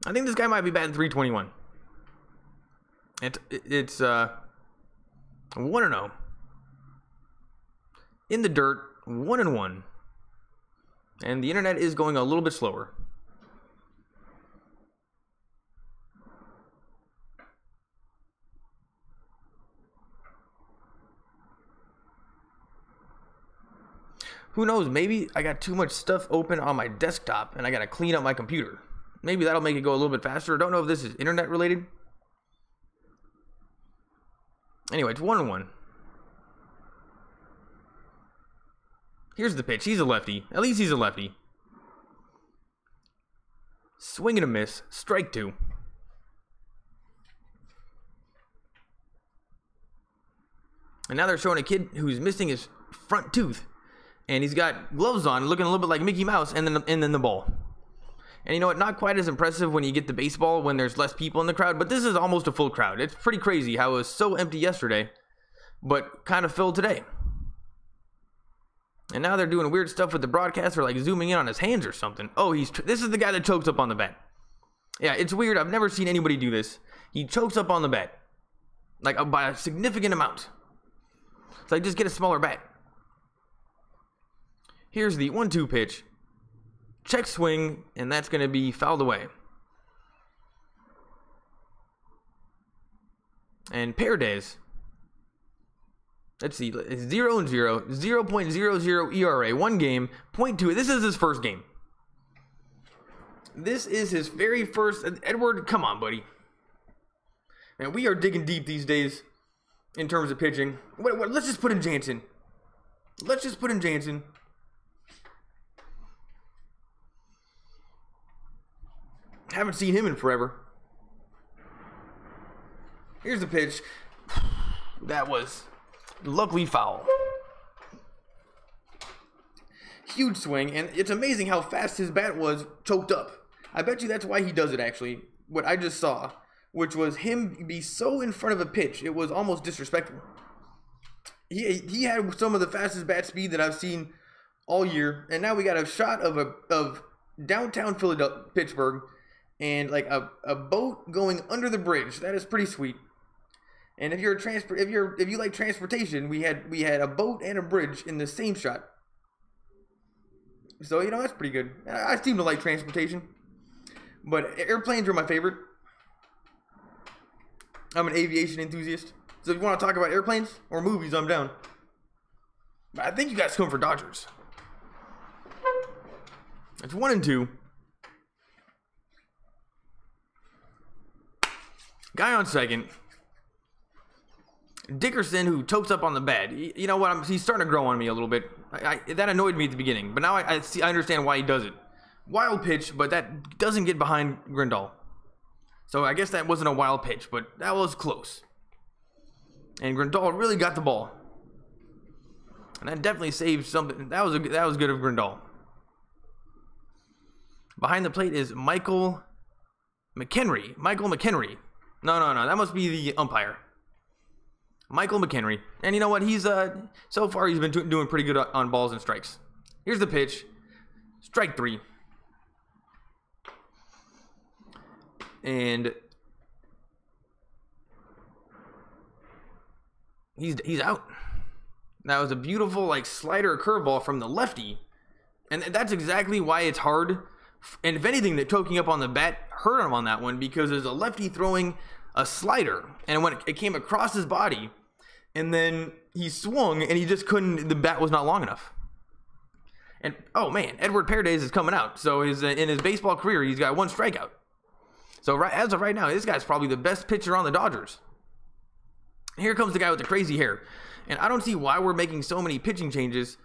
I think this guy might be batting 321. It's 1-0. In the dirt, 1-1. And the internet is going a little bit slower. Who knows, maybe I got too much stuff open on my desktop and I gotta clean up my computer. Maybe that'll make it go a little bit faster. I don't know if this is internet related. Anyway, it's 1-1. Here's the pitch. He's a lefty. At least he's a lefty. Swing and a miss. Strike 2. And now they're showing a kid who's missing his front tooth. And he's got gloves on, looking a little bit like Mickey Mouse, and then the ball. And you know what? Not quite as impressive when you get the baseball when there's less people in the crowd, but this is almost a full crowd. It's pretty crazy how it was so empty yesterday, but kind of filled today. And now they're doing weird stuff with the broadcaster, like zooming in on his hands or something. Oh, this is the guy that chokes up on the bat. Yeah, it's weird. I've never seen anybody do this. He chokes up on the bat, like by a significant amount. It's like, just get a smaller bat. Here's the 1-2 pitch. Check swing, and that's going to be fouled away. And Paredes. Let's see. 0-0. 0.00 ERA. 1 game. 0.2. This is his first game. This is his very first. Edward, come on, buddy. And we are digging deep these days in terms of pitching. Let's just put in Jansen. Let's just put in Jansen. Haven't seen him in forever. Here's the pitch. That was luckily foul. Huge swing, and it's amazing how fast his bat was choked up. I bet you that's why he does it, actually. What I just saw, which was him be so in front of a pitch, it was almost disrespectful. He had some of the fastest bat speed that I've seen all year, and now we got a shot of downtown Philadelphia, Pittsburgh, and like a boat going under the bridge. That is pretty sweet. And if you like transportation, we had a boat and a bridge in the same shot. So, you know, that's pretty good. I seem to like transportation, but airplanes are my favorite. I'm an aviation enthusiast. So if you want to talk about airplanes or movies, I'm down. But I think you guys come for Dodgers. It's 1-2. Guy on second. Dickerson, who chokes up on the bat. You know what? He's starting to grow on me a little bit. That annoyed me at the beginning, but now I understand why he does it. Wild pitch, but that doesn't get behind Grindal. So I guess that wasn't a wild pitch, but that was close. And Grindal really got the ball, and that definitely saved something. That was good of Grindal. Behind the plate is Michael McHenry. No, that must be the umpire. Michael McHenry. And you know what? He's so far he's been doing pretty good on balls and strikes. Here's the pitch. Strike 3. And He's out. That was a beautiful like slider curveball from the lefty, and that's exactly why it's hard. And if anything, that choking up on the bat hurt him on that one, because there's a lefty throwing a slider, and when it came across his body, and then he swung, and he just couldn't. The bat was not long enough. And oh man, Edward Paredes is coming out. So in his baseball career, he's got 1 strikeout. So as of right now, this guy's probably the best pitcher on the Dodgers. Here comes the guy with the crazy hair. And I don't see why we're making so many pitching changes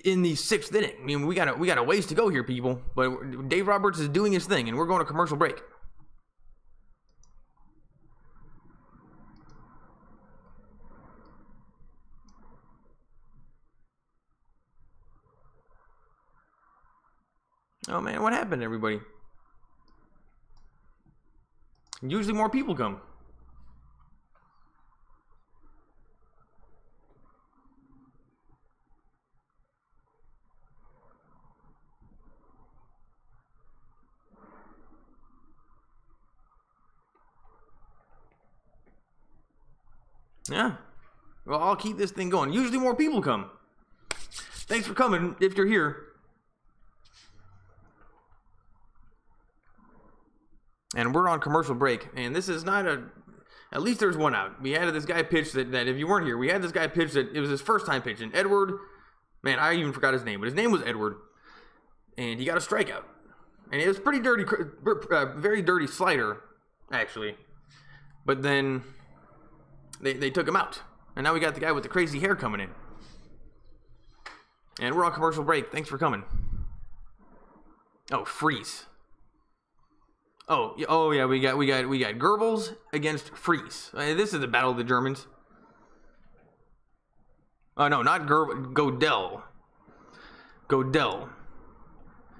in the 6th inning. I mean, we got a ways to go here, people. But Dave Roberts is doing his thing, and we're going to commercial break. Oh man, what happened, everybody? Usually more people come. Yeah. Well, I'll keep this thing going. Usually more people come. Thanks for coming if you're here. And we're on commercial break. And this is not a... At least there's one out. We had this guy pitch that if you weren't here, we had this guy pitch that it was his first time pitching. Edward... Man, I even forgot his name. But his name was Edward. And he got a strikeout. And it was pretty dirty... very dirty slider, actually. But then... They took him out. And now we got the guy with the crazy hair coming in. And we're on commercial break. Thanks for coming. Oh, Freeze. Oh yeah, we got Goebbels against Freeze. This is the battle of the Germans. Oh no, not Godell. Godell.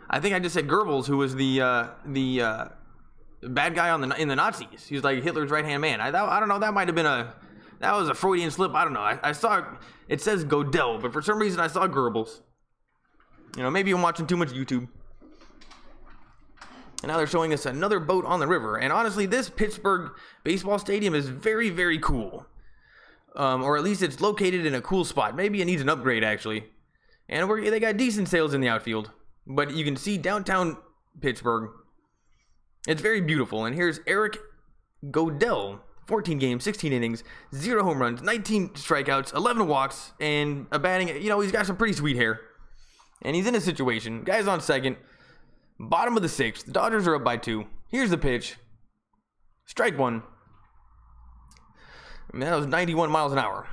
I think I just said Goebbels, who was the bad guy in the Nazis. He was like Hitler's right-hand man. I don't know, that might have been that was a Freudian slip. I don't know. I saw it says Godell, but for some reason I saw Goebbels. You know, maybe I'm watching too much YouTube. And now they're showing us another boat on the river. And honestly, this Pittsburgh baseball stadium is very, very cool. Or at least it's located in a cool spot. Maybe it needs an upgrade, actually. And they got decent sales in the outfield. But you can see downtown Pittsburgh. It's very beautiful. And here's Eric Godell. 14 games, 16 innings, 0 home runs, 19 strikeouts, 11 walks, and a batting... You know, he's got some pretty sweet hair. And he's in a situation. Guy's on second. Bottom of the 6th. The Dodgers are up by 2. Here's the pitch. Strike 1. I mean, that was 91 miles an hour.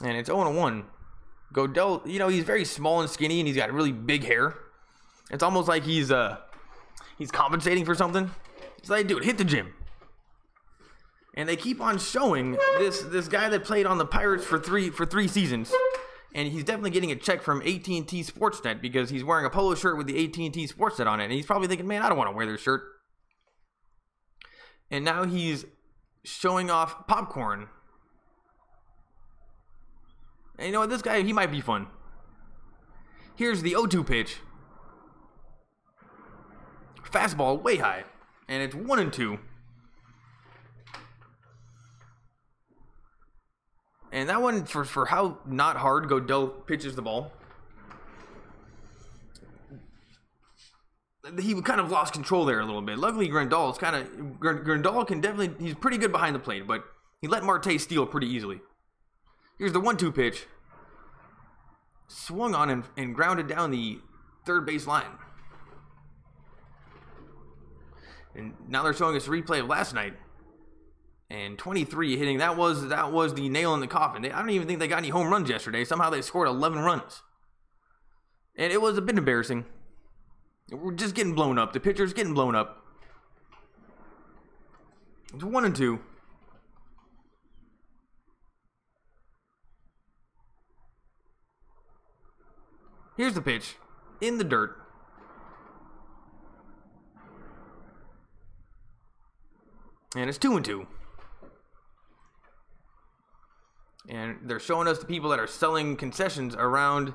And it's 0-1. Godell, you know, he's very small and skinny, and he's got really big hair. It's almost like he's compensating for something. It's like, dude, hit the gym. And they keep on showing this guy that played on the Pirates for three seasons, and he's definitely getting a check from AT&T Sportsnet because he's wearing a polo shirt with the AT&T Sportsnet on it, and he's probably thinking, man, I don't want to wear this shirt. And now he's showing off popcorn. And you know what, this guy, he might be fun. Here's the 0-2 pitch. Fastball way high. And it's 1-2. And that one, for how not hard Godell pitches the ball, he kind of lost control there a little bit. Luckily, Grandal can definitely, he's pretty good behind the plate, but he let Marte steal pretty easily. Here's the 1-2 pitch. Swung on and grounded down the third base line. And now they're showing us a replay of last night. And 23 hitting, that was the nail in the coffin. I don't even think they got any home runs yesterday. Somehow they scored 11 runs. And it was a bit embarrassing. We're just getting blown up. The pitcher's getting blown up. It's 1-2. Here's the pitch. In the dirt. And it's 2-2. And they're showing us the people that are selling concessions around.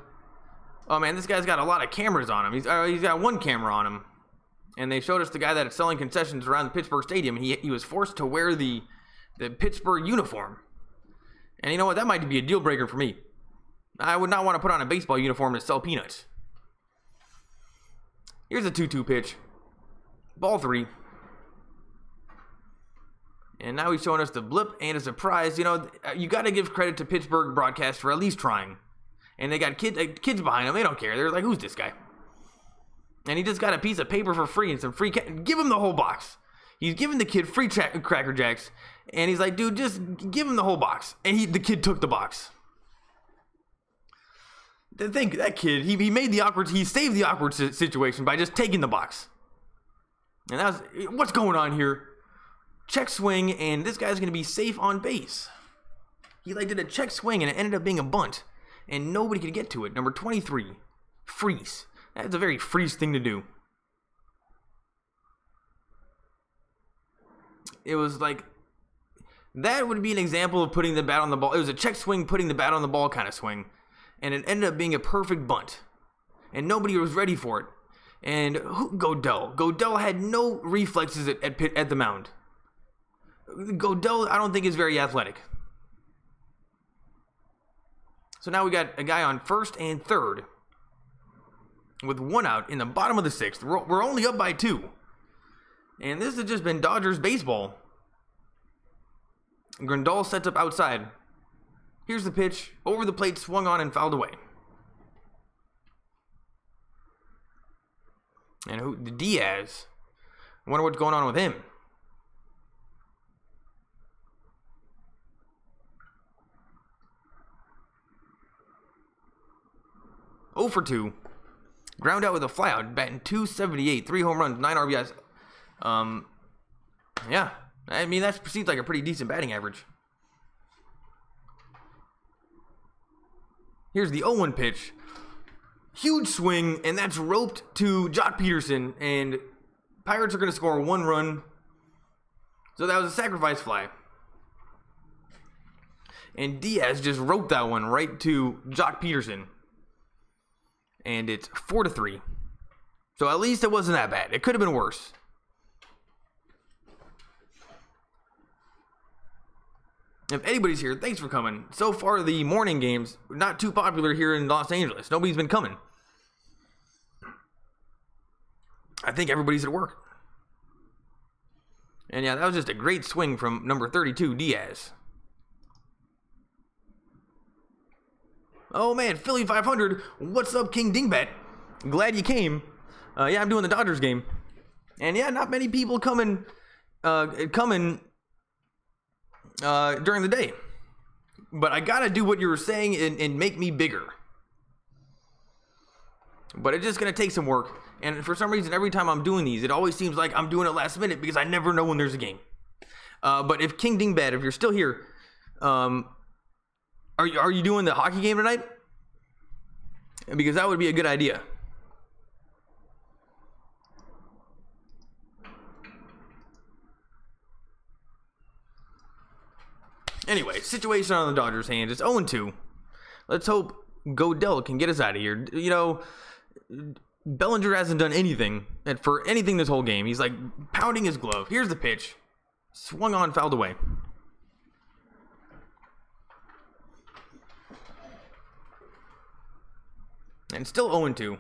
Oh man, this guy's got a lot of cameras on him. He's got one camera on him. And they showed us the guy that's selling concessions around the Pittsburgh Stadium. And he was forced to wear the Pittsburgh uniform. And you know what? That might be a deal breaker for me. I would not want to put on a baseball uniform to sell peanuts. Here's a 2-2 pitch. Ball 3. And now he's showing us the blip and a surprise. You know, you got to give credit to Pittsburgh broadcast for at least trying. And they got kids behind him. They don't care. They're like, who's this guy? And he just got a piece of paper for free and some free give him the whole box. He's giving the kid free Cracker Jacks. And he's like, dude, just give him the whole box. And the kid took the box. Think that kid, he saved the awkward situation by just taking the box. And that was, what's going on here? Check swing, and this guy's going to be safe on base. He did a check swing, and it ended up being a bunt. And nobody could get to it. Number 23, freeze. That's a very freeze thing to do. It was like, that would be an example of putting the bat on the ball. It was a check swing, putting the bat on the ball kind of swing. And it ended up being a perfect bunt. And nobody was ready for it. And Godell had no reflexes at the mound. Godell, I don't think, is very athletic. So now we got a guy on first and third with 1 out in the bottom of the 6th. We're only up by 2. And this has just been Dodgers baseball. Grandal sets up outside. Here's the pitch. Over the plate, swung on and fouled away. And Diaz. I wonder what's going on with him. Oh for 2. Ground out with a flyout. Batting .278. 3 home runs. 9 RBIs. Yeah. I mean, that seems like a pretty decent batting average. Here's the 0-1 pitch. Huge swing, and that's roped to Jock Peterson, and Pirates are going to score 1 run. So that was a sacrifice fly. And Diaz just roped that one right to Jock Peterson. And it's 4-3. So at least it wasn't that bad. It could have been worse. If anybody's here, thanks for coming. So far, the morning games, not too popular here in Los Angeles. Nobody's been coming. I think everybody's at work. And yeah, that was just a great swing from number 32, Diaz. Oh man, Philly 500. What's up, King Dingbat? Glad you came. Yeah, I'm doing the Dodgers game. And yeah, not many people coming during the day. But I gotta do what you were saying and make me bigger. But it's just gonna take some work. And for some reason, every time I'm doing these, it always seems like I'm doing it last minute because I never know when there's a game. But if King Dingbat, if you're still here, are you doing the hockey game tonight? Because that would be a good idea. Anyway, situation on the Dodgers' hands. It's 0-2. Let's hope Godell can get us out of here. You know, Bellinger hasn't done anything for anything this whole game. He's like pounding his glove. Here's the pitch. Swung on, fouled away. And still 0-2.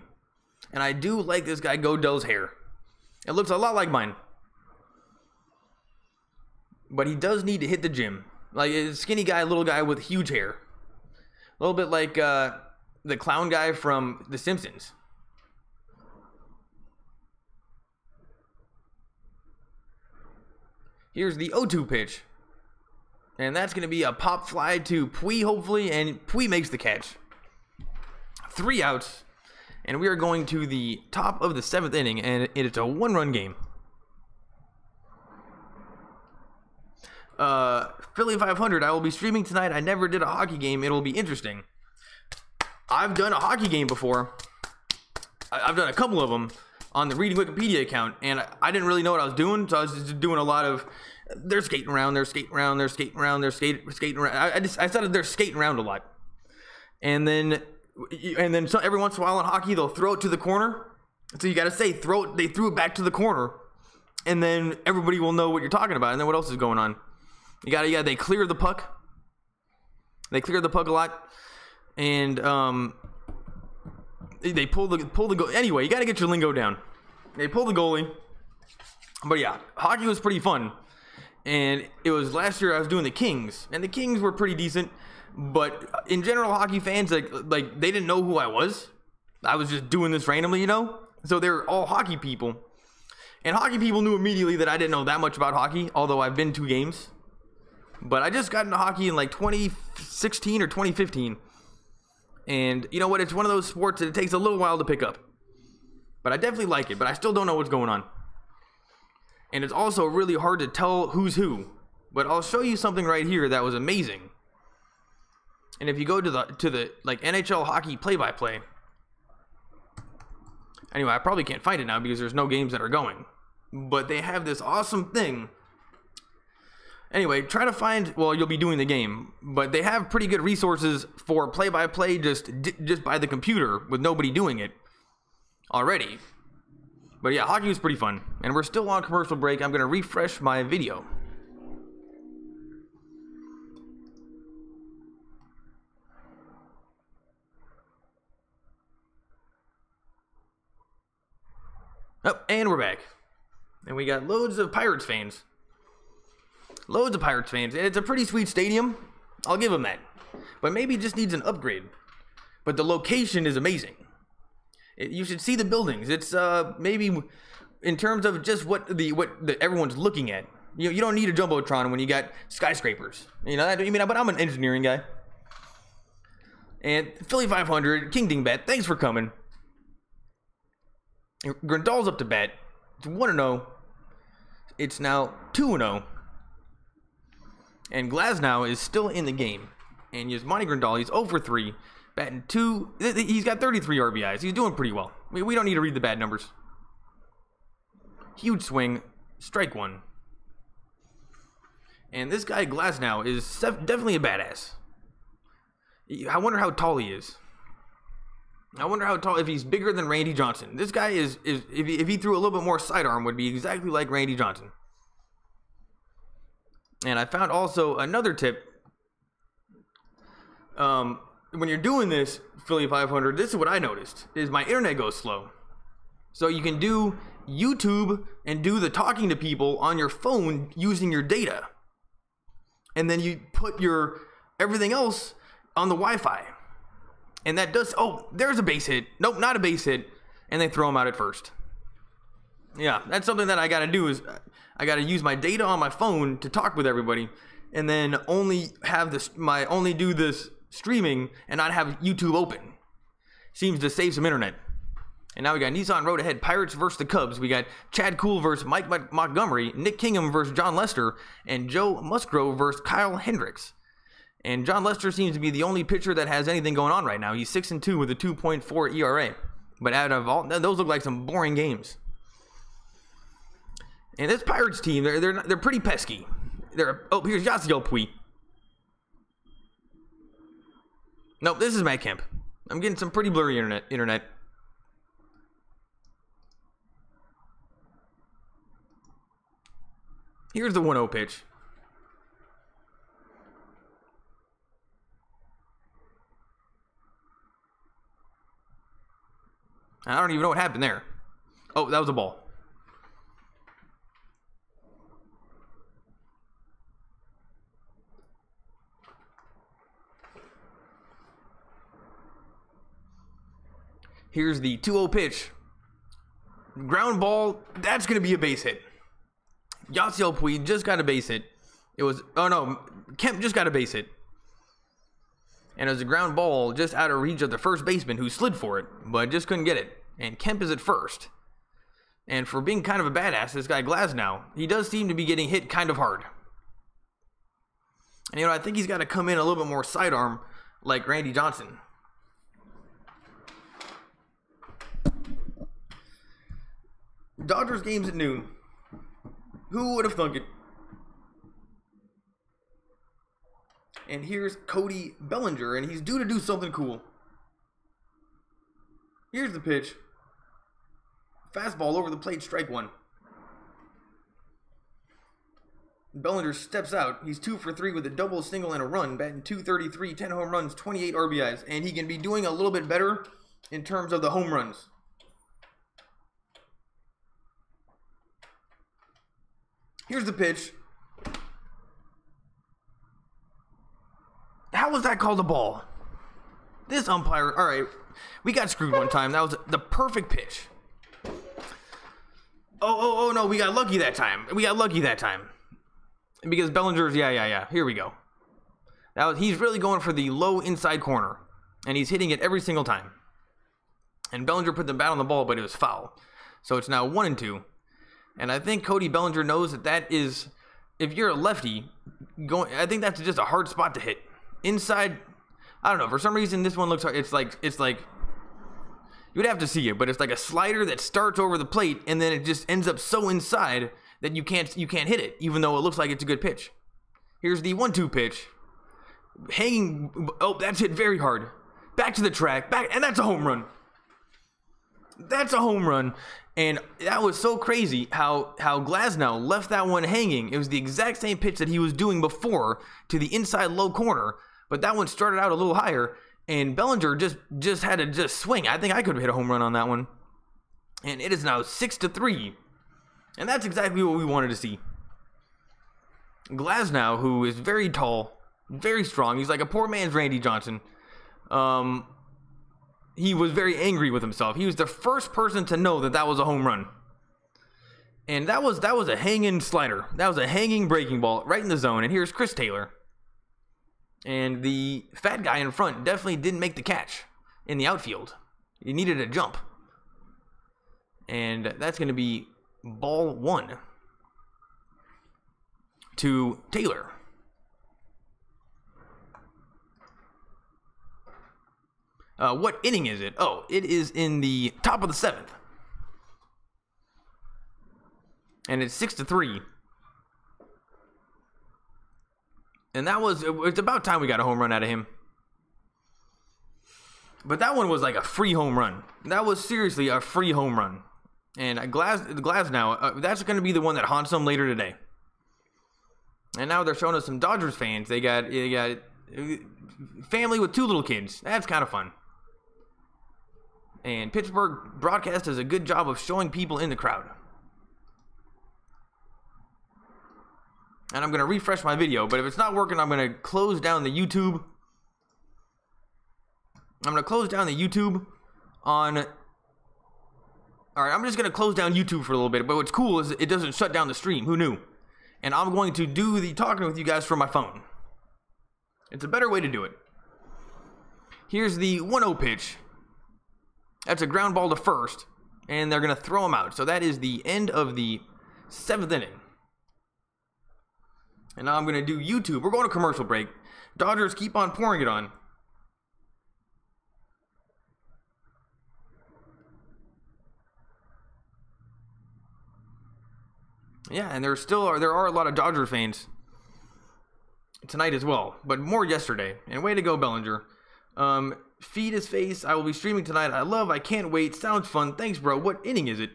And I do like this guy Godell's hair. It looks a lot like mine. But he does need to hit the gym. Like a skinny guy, little guy with huge hair. A little bit like the clown guy from The Simpsons. Here's the 0-2 pitch. And that's going to be a pop fly to Pui, hopefully. And Pui makes the catch. 3 outs. And we are going to the top of the 7th inning. And it's a 1-run game. Philly 500, I will be streaming tonight. I never did a hockey game. It'll be interesting. I've done a hockey game before. I've done a couple of them on the Reading Wikipedia account, and I didn't really know what I was doing, so I was just doing a lot of they're skating around, they're skating around, they're skating around, they're skating around. I said they're skating around a lot, and then so every once in a while in hockey they'll throw it to the corner, so you got to say throw it. They threw it back to the corner, and then everybody will know what you're talking about. And then what else is going on? They clear the puck. They clear the puck a lot, and they pull the goal. Anyway, you got to get your lingo down. They pull the goalie. But yeah, hockey was pretty fun. And it was last year I was doing the Kings, and the Kings were pretty decent. But in general, hockey fans, like they didn't know who I was. I was just doing this randomly, you know? So they were all hockey people. And hockey people knew immediately that I didn't know that much about hockey, although I've been to games. But I just got into hockey in like 2016 or 2015. And you know what? It's one of those sports that it takes a little while to pick up. But I definitely like it, but I still don't know what's going on. And it's also really hard to tell who's who. But I'll show you something right here that was amazing. And if you go to the like NHL hockey play-by-play. Anyway, I probably can't find it now because there's no games that are going. But they have this awesome thing. Anyway, try to find, well, you'll be doing the game, but they have pretty good resources for play-by-play just by the computer with nobody doing it already. But yeah, hockey was pretty fun, and we're still on commercial break. I'm going to refresh my video. Oh, and we're back. And we got loads of Pirates fans. Loads of Pirates fans. And it's a pretty sweet stadium. I'll give them that. But maybe it just needs an upgrade. But the location is amazing. You should see the buildings. It's maybe in terms of just what everyone's looking at. You don't need a jumbotron when you got skyscrapers. You know, but I'm an engineering guy. And Philly 500, King Dingbat, thanks for coming. Grandal's up to bat. It's 1-0. It's now 2-0. And Glasnow is still in the game. And Yasmani Grandal, he's 0 for 3. Batting 2. He's got 33 RBIs. He's doing pretty well. We don't need to read the bad numbers. Huge swing. Strike 1. And this guy Glasnow is definitely a badass. I wonder how tall he is. I wonder how tall, if he's bigger than Randy Johnson. This guy is if he threw a little bit more sidearm, would be exactly like Randy Johnson. And I found also another tip. When you're doing this, Philly 500, this is what I noticed, is my internet goes slow. So you can do YouTube and do the talking to people on your phone using your data. And then you put your everything else on the Wi-Fi. And that does, oh, there's a base hit. Nope, not a base hit. And they throw him out at first. Yeah, that's something that I got to do is I got to use my data on my phone to talk with everybody. And then only have only do this streaming and not have YouTube open. Seems to save some internet. And now we got Nissan Road ahead, Pirates versus the Cubs. We got Chad Kuhl versus Mike Montgomery, Nick Kingham versus John Lester, and Joe Musgrove versus Kyle Hendricks. And John Lester seems to be the only pitcher that has anything going on right now. He's 6-2 with a 2.4 ERA. But out of all, those look like some boring games. And this Pirates team, they're pretty pesky. Here's Yasiel Puig. Nope, this is Matt Kemp. I'm getting some pretty blurry internet. Here's the 1-0 pitch. I don't even know what happened there. Oh, that was a ball. Here's the 2-0 pitch. Ground ball. That's going to be a base hit. Yasiel Puig just got a base hit. Kemp just got a base hit. And it was a ground ball just out of reach of the first baseman who slid for it, but just couldn't get it. And Kemp is at first. And for being kind of a badass, this guy Glasnow, he does seem to be getting hit kind of hard. And I think he's got to come in a little bit more sidearm like Randy Johnson. Dodgers game's at noon. Who would have thunk it? And here's Cody Bellinger, and he's due to do something cool. Here's the pitch. Fastball over the plate, strike one. Bellinger steps out. He's 2 for 3 with a double, single, and a run. Batting .233, 10 home runs, 28 RBIs. And he can be doing a little bit better in terms of the home runs. Here's the pitch. How was that called a ball? This umpire, all right, we got screwed one time. That was the perfect pitch. Oh, no, we got lucky that time. Because Bellinger's, yeah. Here we go. He's really going for the low inside corner. And he's hitting it every single time. And Bellinger put the bat on the ball, but it was foul. So it's now 1-2. And I think Cody Bellinger knows that is, if you're a lefty, I think that's just a hard spot to hit. Inside, I don't know, for some reason this one looks hard. It's like you would have to see it, but it's like a slider that starts over the plate and then it just ends up so inside that you can't hit it, even though it looks like it's a good pitch. Here's the 1-2 pitch. Hanging, oh, that's hit very hard. Back to the track, and that's a home run. That's a home run. And that was so crazy how Glasnow left that one hanging. It was the exact same pitch that he was doing before to the inside low corner, but that one started out a little higher, and Bellinger just had to just swing. I think I could have hit a home run on that one. And it is now 6-3. And that's exactly what we wanted to see. Glasnow, who is very tall, very strong. He's like a poor man's Randy Johnson. He was very angry with himself. He was the first person to know that was a home run. And that was a hanging slider. That was a hanging breaking ball right in the zone. And here's Chris Taylor. And the fat guy in front definitely didn't make the catch in the outfield. He needed a jump. And that's going to be ball 1 to Taylor. What inning is it? Oh, it is in the top of the 7th. And it's 6-3. And it's about time we got a home run out of him. But that one was like a free home run. That was seriously a free home run. And Glasnow, that's going to be the one that haunts them later today. And now they're showing us some Dodgers fans. They got family with 2 little kids. That's kind of fun. And Pittsburgh broadcast does a good job of showing people in the crowd. And I'm going to refresh my video, but if it's not working, I'm going to close down the YouTube. I'm going to close down the YouTube on... Alright, I'm just going to close down YouTube for a little bit, but what's cool is it doesn't shut down the stream. Who knew? And I'm going to do the talking with you guys from my phone. It's a better way to do it. Here's the 1-0 pitch. That's a ground ball to first, and they're going to throw him out. So that is the end of the 7th inning. And now I'm going to do YouTube. We're going to commercial break. Dodgers keep on pouring it on. Yeah, and there are a lot of Dodger fans tonight as well, but more yesterday. And way to go, Bellinger. Feed his face. I will be streaming tonight. I can't wait. Sounds fun. Thanks, bro. What inning is it?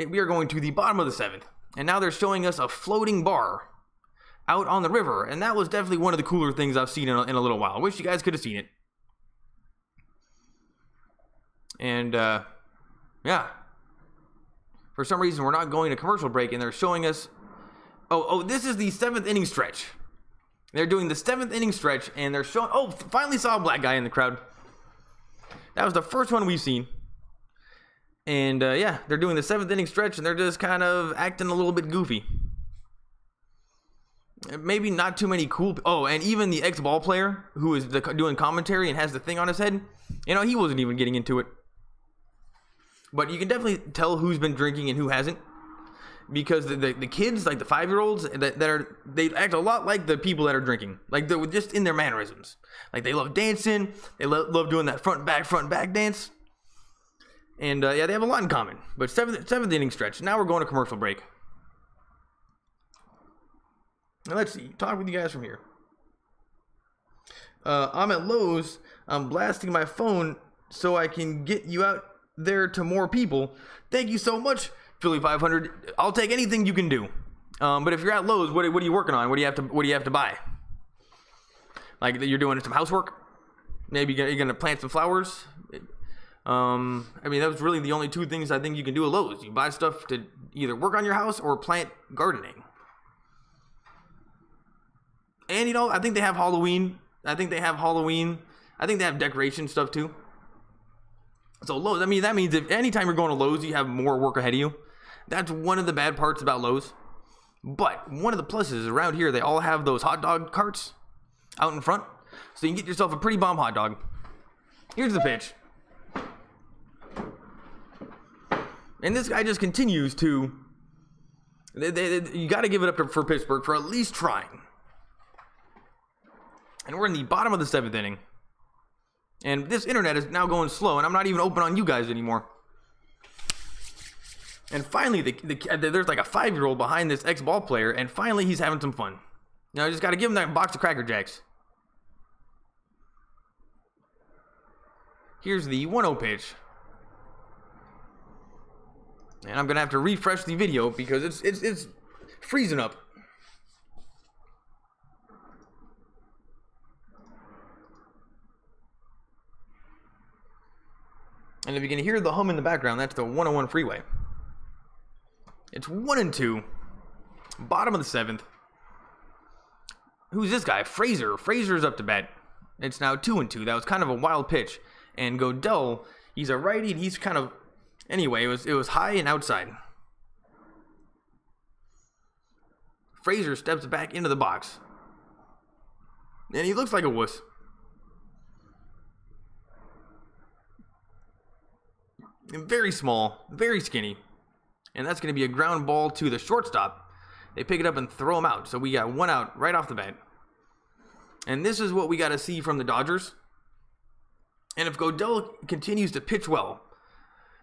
We are going to the bottom of the 7th. And now they're showing us a floating bar out on the river. And that was definitely one of the cooler things I've seen in a little while. I wish you guys could have seen it. And, yeah. For some reason, we're not going to commercial break, and they're showing us... Oh, this is the 7th inning stretch. They're doing the 7th inning stretch, and they're showing... Oh, finally saw a black guy in the crowd. That was the first one we've seen. And, yeah, they're doing the 7th inning stretch, and they're just kind of acting a little bit goofy. Maybe not too many cool... Oh, and even the ex-ball player who is doing commentary and has the thing on his head, he wasn't even getting into it. But you can definitely tell who's been drinking and who hasn't. Because the kids, like the 5-year-olds, they act a lot like the people that are drinking. Like, they're just in their mannerisms. Like, they love dancing. They love doing that front back dance. And yeah, they have a lot in common. But seventh inning stretch. Now we're going to commercial break. Now let's see. Talk with you guys from here. I'm at Lowe's. I'm blasting my phone so I can get you out there to more people. Thank you so much, Philly 500. I'll take anything you can do. But if you're at Lowe's, what are you working on? What do you have to buy? Like, you're doing some housework? Maybe you're gonna plant some flowers? I mean, that was really the only two things I think you can do at Lowe's. You buy stuff to either work on your house or plant gardening. And, you know, I think they have Halloween. I think they have decoration stuff too. So Lowe's, I mean, that means if anytime you're going to Lowe's, you have more work ahead of you. That's one of the bad parts about Lowe's. But one of the pluses is around here, they all have those hot dog carts out in front. So you can get yourself a pretty bomb hot dog. Here's the pitch. And this guy just continues to... you got to give it up for Pittsburgh for at least trying. And we're in the bottom of the 7th inning. And this internet is now going slow, and I'm not even open on you guys anymore. And finally, there's like a 5-year-old behind this ex-ball player, and finally he's having some fun. Now I just got to give him that box of Cracker Jacks. Here's the 1-0 pitch. And I'm going to have to refresh the video because it's freezing up. And if you can hear the hum in the background, that's the 101 freeway. It's 1-2. Bottom of the 7th. Who's this guy? Frazier. Frazier's up to bat. It's now 2-2. That was kind of a wild pitch. And Godell, he's a righty, and he's kind of... Anyway, it was high and outside. Frazier steps back into the box. And he looks like a wuss. Very small, very skinny. And that's going to be a ground ball to the shortstop. They pick it up and throw him out. So we got 1 out right off the bat. And this is what we got to see from the Dodgers. And if Godell continues to pitch well,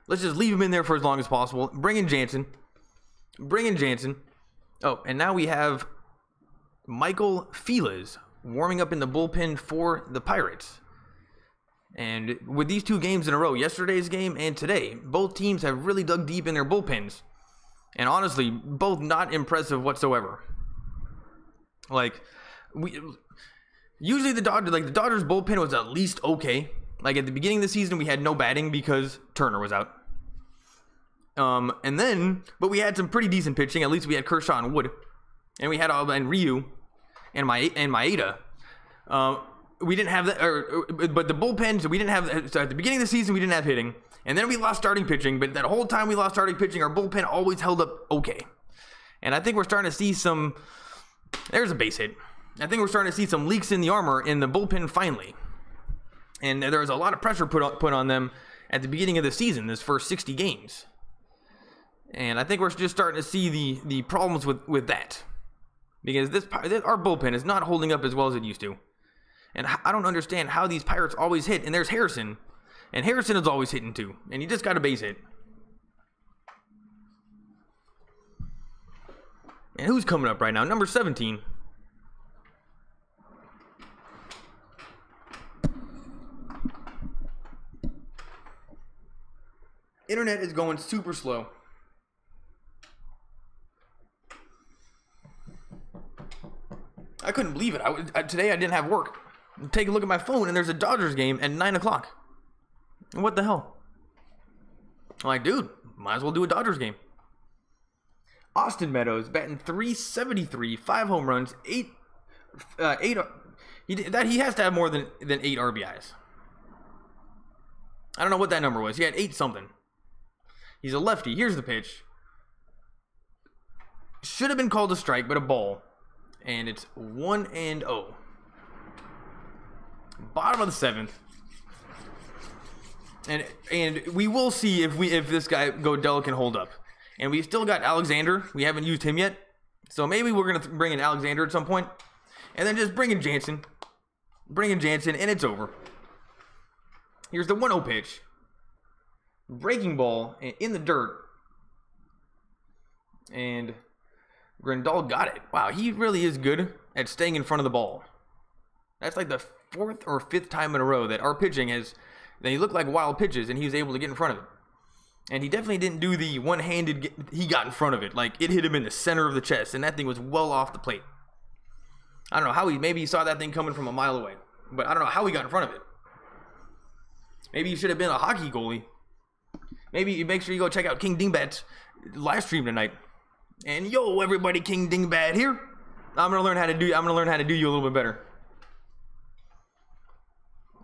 let's just leave him in there for as long as possible. Bring in Jansen. Oh, and now we have Michael Feelers warming up in the bullpen for the Pirates. And with these 2 games in a row, yesterday's game and today, both teams have really dug deep in their bullpens. And honestly, both not impressive whatsoever. Like, usually the Dodgers bullpen was at least okay. Like at the beginning of the season, we had no batting because Turner was out. But we had some pretty decent pitching. At least we had Kershaw and Wood. And we had Ryu and Maeda. We didn't have that, but the bullpen, so we didn't have, so at the beginning of the season, we didn't have hitting, and then we lost starting pitching, but that whole time we lost starting pitching, our bullpen always held up okay. And I think we're starting to see some, there's a base hit. I think we're starting to see some leaks in the armor in the bullpen finally. And there was a lot of pressure put on them at the beginning of the season, this first 60 games. And I think we're just starting to see the problems with that. Because our bullpen is not holding up as well as it used to. And I don't understand how these Pirates always hit. And there's Harrison. And Harrison is always hitting too. And he just got a base hit. And who's coming up right now? Number 17. Internet is going super slow. I couldn't believe it. Today I didn't have work. Take a look at my phone and there's a Dodgers game at 9 o'clock. What the hell? I'm like, dude, might as well do a Dodgers game. Austin Meadows batting .373, 5 home runs, 8. He has to have more than 8 RBIs. I don't know what that number was. He had 8 something. He's a lefty. Here's the pitch. Should have been called a strike, but a ball. And it's 1-0. Bottom of the 7th. And we will see if this guy Godell can hold up. And we still got Alexander. We haven't used him yet. So maybe we're going to bring in Alexander at some point. And then just bring in Jansen. And it's over. Here's the 1-0 pitch. breaking ball in the dirt, and Grandal got it. Wow, he really is good at staying in front of the ball. That's like the 4th or 5th time in a row that our pitching has, they look like wild pitches, and he was able to get in front of it. And he definitely didn't do the one-handed, he got in front of it. Like, it hit him in the center of the chest, and that thing was well off the plate. I don't know how maybe he saw that thing coming from a mile away. But I don't know how he got in front of it. Maybe he should have been a hockey goalie. Maybe make sure you go check out King Dingbat's live stream tonight. And yo, everybody, King Dingbat here. I'm gonna learn how to do you a little bit better.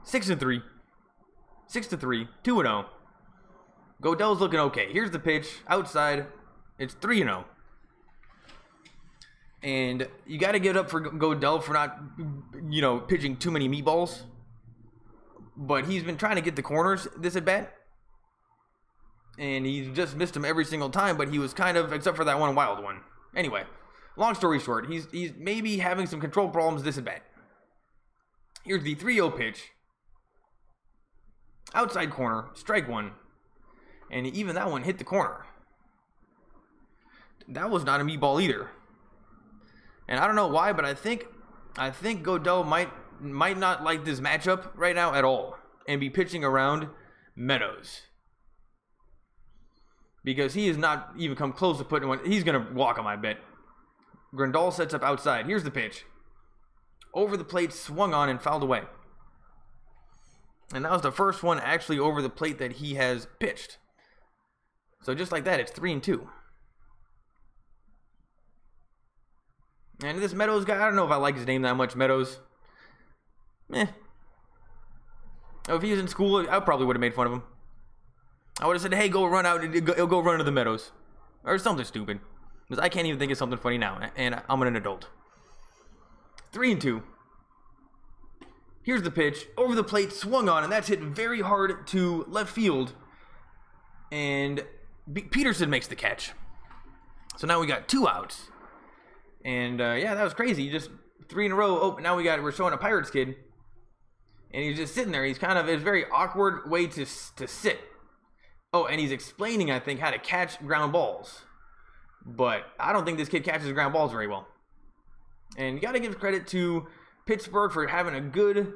6-3. 6-3. 2-0. Godell's looking okay. Here's the pitch. Outside. It's 3-0. And you got to give it up for Godell for not, pitching too many meatballs. But he's been trying to get the corners this at bat. And he's just missed them every single time. But he was kind of, except for that one wild one. Anyway, long story short, he's maybe having some control problems this at bat. Here's the 3-0 pitch. Outside corner, strike one. And even that one hit the corner. That was not a meatball either. And I don't know why, but I think Godell might not like this matchup right now at all and be pitching around Meadows. Because he has not even come close to putting one. He's going to walk him, I bet. Grandal sets up outside. Here's the pitch. Over the plate, swung on and fouled away. And that was the first one actually over the plate that he has pitched. So just like that, it's 3-2. And this Meadows guy, I don't know if I like his name that much, Meadows. Oh, if he was in school, I probably would have made fun of him. I would have said, hey, go run out, go run to the Meadows. Or something stupid. Because I can't even think of something funny now, and I'm an adult. 3-2. Here's the pitch. Over the plate, swung on, and that's hit very hard to left field. And Peterson makes the catch. So now we got 2 outs. And yeah, that was crazy. Just 3 in a row. Oh, now we're showing a Pirates kid. And he's just sitting there. He's kind of, it's a very awkward way to sit. Oh, and he's explaining, I think, how to catch ground balls. But I don't think this kid catches ground balls very well. And you got to give credit to Pittsburgh for having a good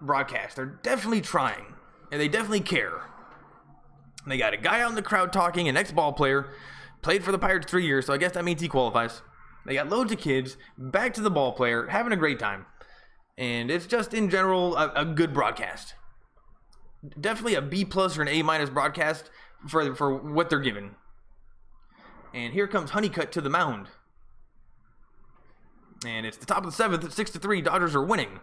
broadcast. They're definitely trying. And they definitely care. They got a guy out in the crowd talking, an ex-ball player. Played for the Pirates 3 years, so I guess that means he qualifies. They got loads of kids, back to the ball player, having a great time. And it's just, in general, a good broadcast. Definitely a B+ or an A- broadcast for what they're given. And here comes Honeycutt to the mound. And it's the top of the 7th, 6-3, Dodgers are winning.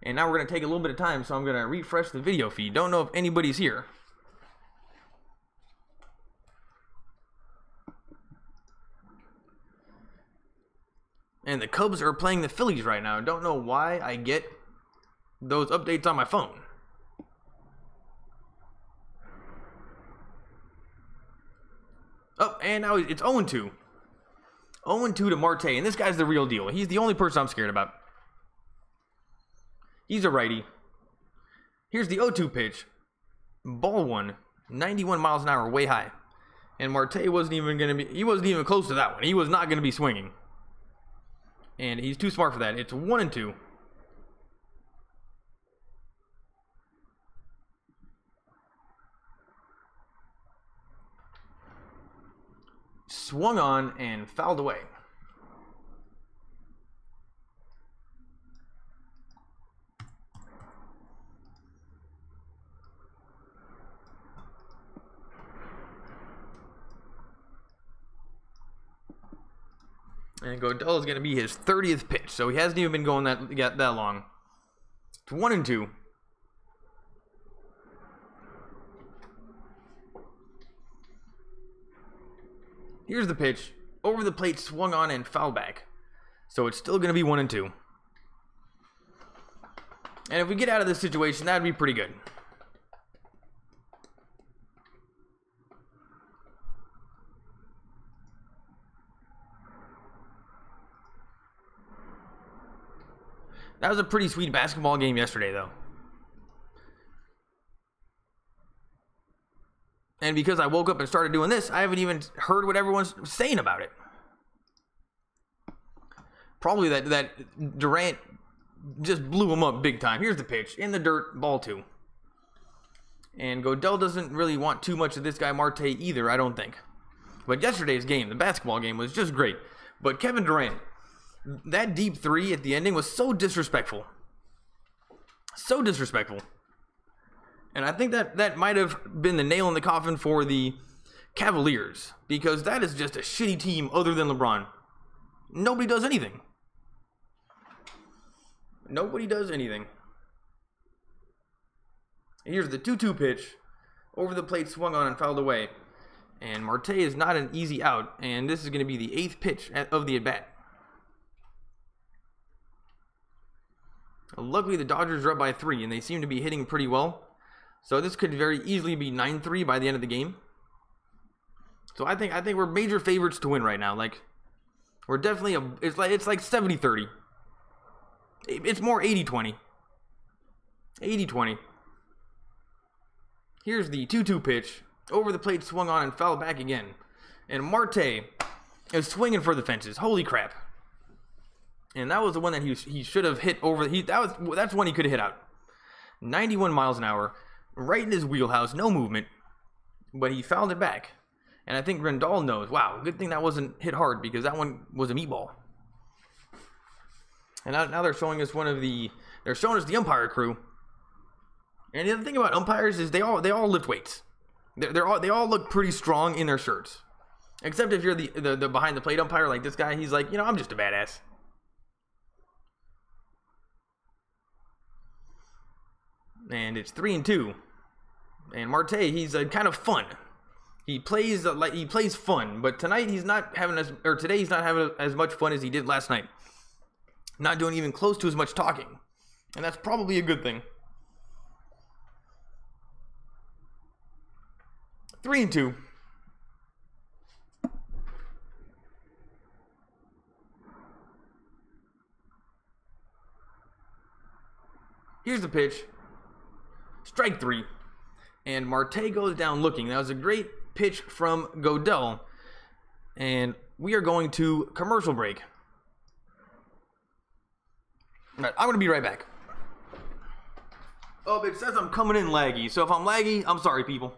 And now we're going to take a little bit of time, so I'm going to refresh the video feed. Don't know if anybody's here. And the Cubs are playing the Phillies right now. Don't know why I get those updates on my phone. Oh, and now it's 0-2. 0-2 to Marte, and this guy's the real deal. He's the only person I'm scared about. He's a righty. Here's the 0-2 pitch. Ball one. 91 miles an hour, way high. And Marte wasn't even close to that one. He was not going to be swinging. And he's too smart for that. It's 1-2. Swung on and fouled away. And Godell is going to be his 30th pitch, so he hasn't even been going that long. It's 1-2. Here's the pitch. Over the plate, swung on and fouled back. So it's still going to be 1-2. And if we get out of this situation, that would be pretty good. That was a pretty sweet basketball game yesterday, though. And because I woke up and started doing this, I haven't even heard what everyone's saying about it. Probably that Durant just blew him up big time. Here's the pitch. In the dirt, ball 2. And Godell doesn't really want too much of this guy Marte either, I don't think. But yesterday's game, the basketball game, was just great. But Kevin Durant, that deep 3 at the ending was so disrespectful. So disrespectful. And I think that might have been the nail in the coffin for the Cavaliers. Because that is just a shitty team other than LeBron. Nobody does anything. Nobody does anything. Here's the 2-2 pitch. Over the plate, swung on and fouled away. And Marte is not an easy out. And this is going to be the 8th pitch of the at-bat. Luckily, the Dodgers are up by 3, and they seem to be hitting pretty well. So this could very easily be 9-3 by the end of the game. So I think we're major favorites to win right now. Like, we're definitely it's like 70-30. It's more 80-20. 80-20. Here's the 2-2 pitch. Over the plate, swung on and fouled back again. And Marte is swinging for the fences. Holy crap. And that was the one that he should have hit over. That's one he could have hit out. 91 miles an hour. Right in his wheelhouse. No movement. But he fouled it back. And I think Grandal knows. Wow, good thing that wasn't hit hard because that one was a meatball. And now they're showing us they're showing us the umpire crew. And the other thing about umpires is they all lift weights. They all look pretty strong in their shirts. Except if you're the behind the plate umpire like this guy, he's like, I'm just a badass. And it's 3-2. And Marte, he's kind of fun. He plays fun, but today he's not having as much fun as he did last night. Not doing even close to as much talking. And that's probably a good thing. 3-2. Here's the pitch. Strike 3. And Marte goes down looking. That was a great pitch from Godell. And we are going to commercial break. All right, I'm going to be right back. Oh, it says I'm coming in laggy. So if I'm laggy, I'm sorry, people.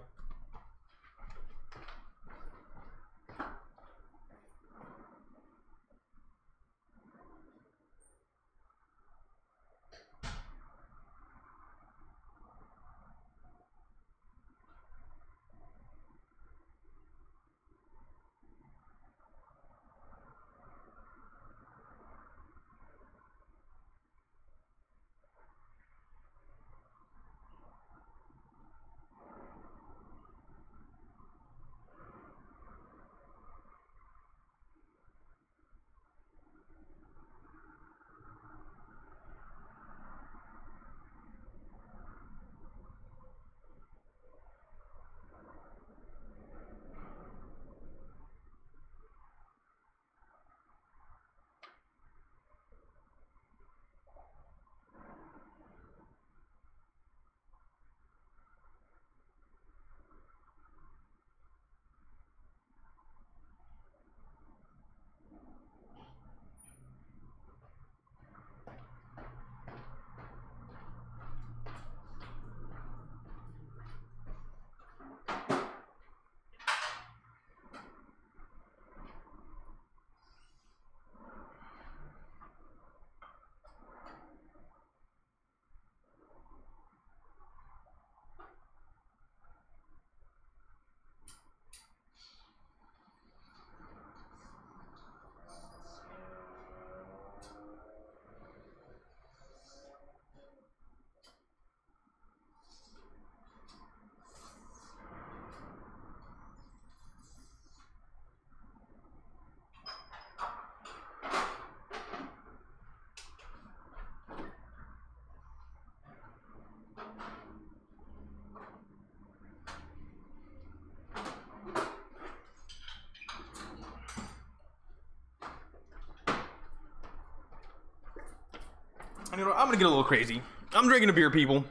I'm going to get a little crazy. I'm drinking a beer, people.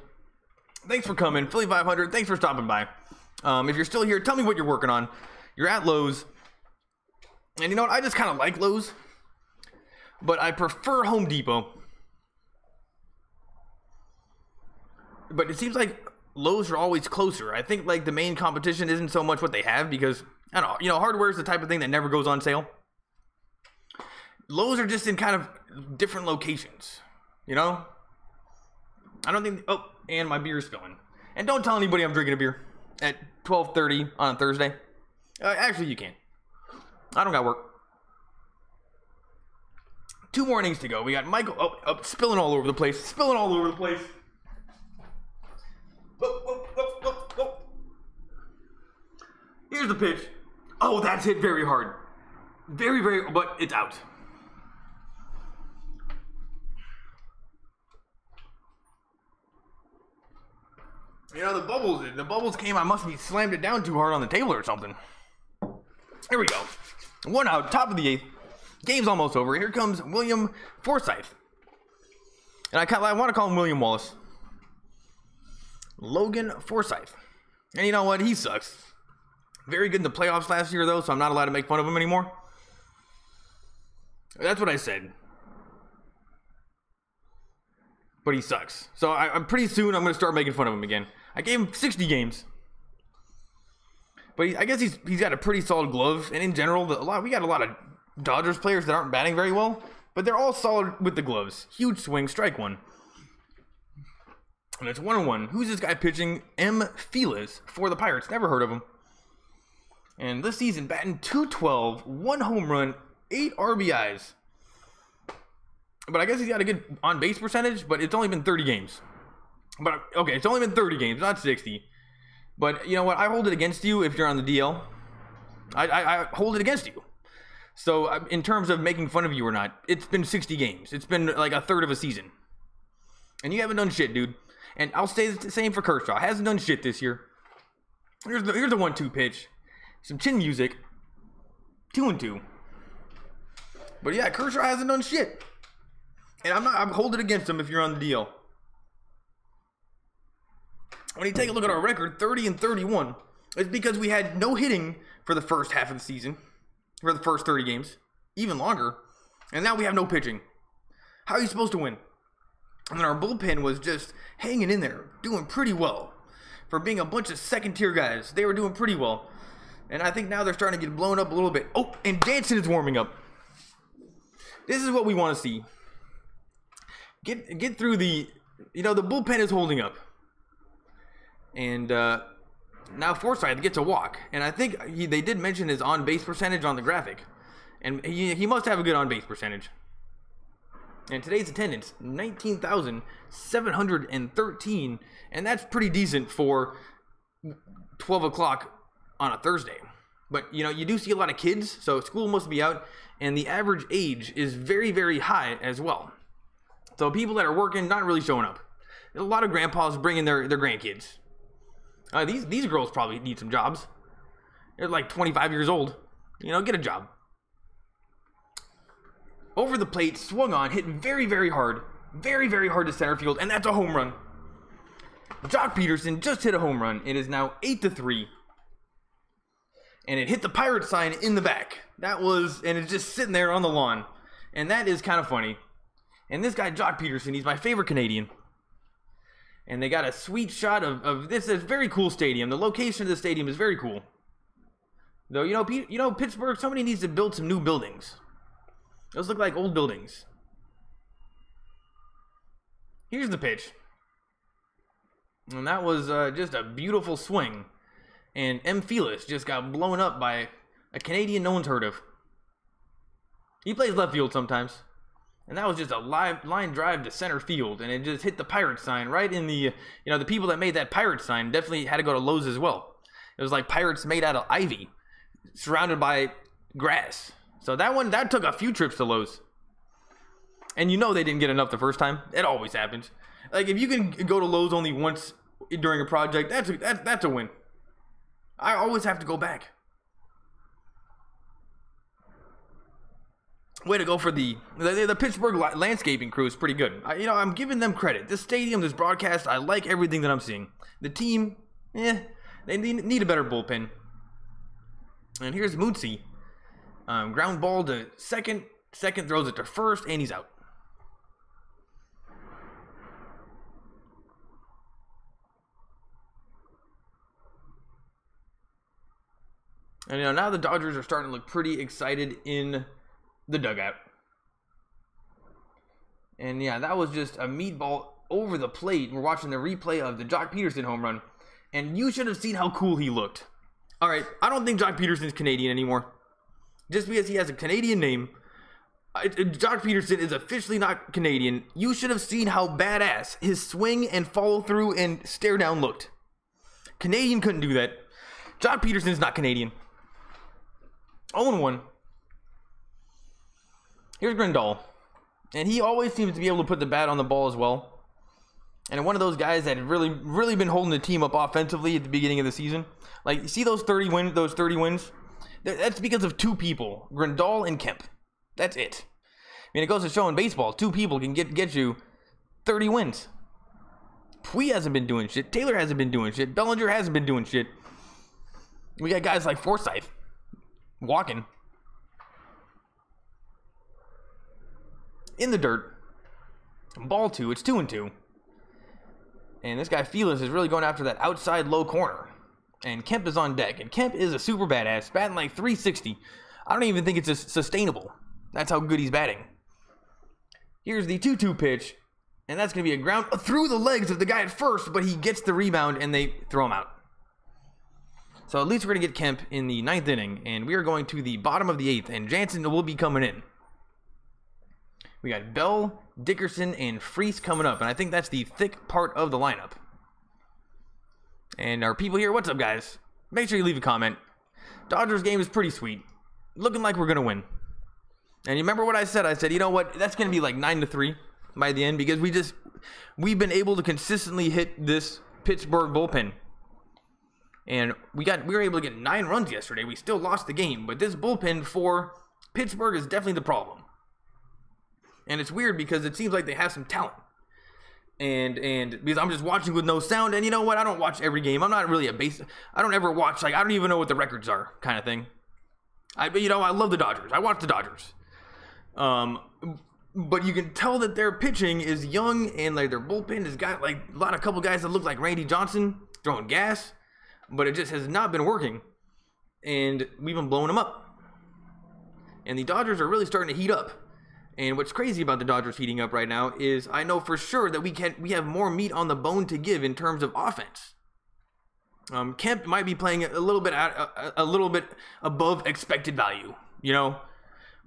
Thanks for coming. Philly 500, thanks for stopping by. If you're still here, tell me what you're working on. You're at Lowe's. And you know what? I just kind of like Lowe's. But I prefer Home Depot. But it seems like Lowe's are always closer. I think like the main competition isn't so much what they have because, I don't know, you know, hardware is the type of thing that never goes on sale. Lowe's are just in kind of different locations, you know? I don't think, oh, and my beer's spilling. And don't tell anybody I'm drinking a beer at 12:30 on a Thursday. Actually, you can. I don't got work. 2 more innings to go. We got Michael, spilling all over the place. Spilling all over the place. Whoa. Here's the pitch. Oh, that's hit very hard. Very, but it's out. You know, the bubbles came, I must have slammed it down too hard on the table or something. Here we go. 1 out, top of the 8th. Game's almost over. Here comes William Forsythe. And I want to call him William Wallace. Logan Forsythe. And you know what? He sucks. Very good in the playoffs last year, though, so I'm not allowed to make fun of him anymore. That's what I said. But he sucks. So I'm pretty soon I'm going to start making fun of him again. I gave him 60 games. But I guess he's got a pretty solid glove. And in general, we got a lot of Dodgers players that aren't batting very well. But they're all solid with the gloves. Huge swing, strike 1. And it's 1-1. Who's this guy pitching? M. Feliz for the Pirates. Never heard of him. And this season, batting .212, 1 home run, 8 RBIs. But I guess he's got a good on-base percentage, but it's only been 30 games. But, okay, it's only been 30 games, not 60. But, you know what? I hold it against you if you're on the DL. I hold it against you. So, in terms of making fun of you or not, it's been 60 games. It's been like a third of a season. And you haven't done shit, dude. And I'll say the same for Kershaw. Hasn't done shit this year. Here's the 1-2 pitch. Some chin music. 2-2. But yeah, Kershaw hasn't done shit. And I'm holding it against him if you're on the DL. When you take a look at our record, 30-31, it's because we had no hitting for the first half of the season. For the first 30 games. Even longer. And now we have no pitching. How are you supposed to win? And then our bullpen was just hanging in there. Doing pretty well. For being a bunch of second-tier guys. They were doing pretty well. And I think now they're starting to get blown up a little bit. Oh, and Jansen is warming up. This is what we want to see. Get through the... You know, the bullpen is holding up. And now Forsythe gets a walk. And I think they did mention his on-base percentage on the graphic. And he must have a good on-base percentage. And today's attendance, 19,713. And that's pretty decent for 12 o'clock on a Thursday. But, you know, you do see a lot of kids. So school must be out. And the average age is very, very high as well. So people that are working, not really showing up. A lot of grandpas bringing their grandkids. These girls probably need some jobs. They're like 25 years old. You know, get a job. Over the plate, swung on, hit very, very hard. Very, very hard to center field, and that's a home run. Jock Peterson just hit a home run. It is now 8-3. And it hit the Pirate sign in the back. And it's just sitting there on the lawn. And that is kind of funny. And this guy, Jock Peterson, he's my favorite Canadian. And they got a sweet shot of this. Is a very cool stadium. The location of the stadium is very cool. Though, you know, Pittsburgh, somebody needs to build some new buildings. Those look like old buildings. Here's the pitch. And that was just a beautiful swing. And M. Feliz just got blown up by a Canadian no one's heard of. He plays left field sometimes. And that was just a line drive to center field. And it just hit the Pirate sign right in the... You know, the people that made that Pirate sign definitely had to go to Lowe's as well. It was like Pirates made out of ivy. Surrounded by grass. So that took a few trips to Lowe's. And you know they didn't get enough the first time. It always happens. Like, if you can go to Lowe's only once during a project, that's a win. I always have to go back. Way to go for the Pittsburgh landscaping crew is pretty good. I'm giving them credit. This stadium, this broadcast, I like everything that I'm seeing. The team, They need a better bullpen. And here's Mootsy. Ground ball to second. Second throws it to first, and he's out. And now the Dodgers are starting to look pretty excited in the dugout. And yeah, that was just a meatball over the plate. We're watching the replay of the Jock Peterson home run. And you should have seen how cool he looked. All right, I don't think Jock Peterson's Canadian anymore. Just because he has a Canadian name, Jock Peterson is officially not Canadian. You should have seen how badass his swing and follow through and stare down looked. Canadian couldn't do that. Jock Peterson's not Canadian. 0-1. Here's Grandal. And he always seems to be able to put the bat on the ball as well. And one of those guys that had really been holding the team up offensively at the beginning of the season. Like, you see those 30 wins? That's because of two people, Grandal and Kemp. That's it. I mean, it goes to show in baseball, two people can get you 30 wins. Pui hasn't been doing shit. Taylor hasn't been doing shit. Bellinger hasn't been doing shit. We got guys like Forsythe walking in the dirt. Ball 2. It's 2-2. And this guy Felix is really going after that outside low corner. And Kemp is on deck. And Kemp is a super badass, batting like 360. I don't even think it's sustainable. That's how good he's batting. Here's the 2-2 pitch. And that's going to be a ground through the legs of the guy at first, but he gets the rebound and they throw him out. So at least we're going to get Kemp in the 9th inning. And we are going to the bottom of the 8th. And Jansen will be coming in. We got Bell, Dickerson, and Freese coming up. And I think that's the thick part of the lineup. And our people here, what's up, guys? Make sure you leave a comment. Dodgers game is pretty sweet. Looking like we're going to win. And you remember what I said? I said, you know what? That's going to be like 9-3 by the end. Because we've been able to consistently hit this Pittsburgh bullpen. And we were able to get 9 runs yesterday. We still lost the game. But this bullpen for Pittsburgh is definitely the problem. And it's weird because it seems like they have some talent. And because I'm just watching with no sound. And you know what? I don't watch every game. I'm not really I don't ever watch, like, I don't even know what the records are kind of thing. I love the Dodgers. I watch the Dodgers. But you can tell that their pitching is young. And like their bullpen has got like a couple guys that look like Randy Johnson throwing gas. But it just has not been working. And we've been blowing them up. And the Dodgers are really starting to heat up. And what's crazy about the Dodgers heating up right now is I know for sure that we have more meat on the bone to give in terms of offense. Kemp might be playing a little bit above expected value,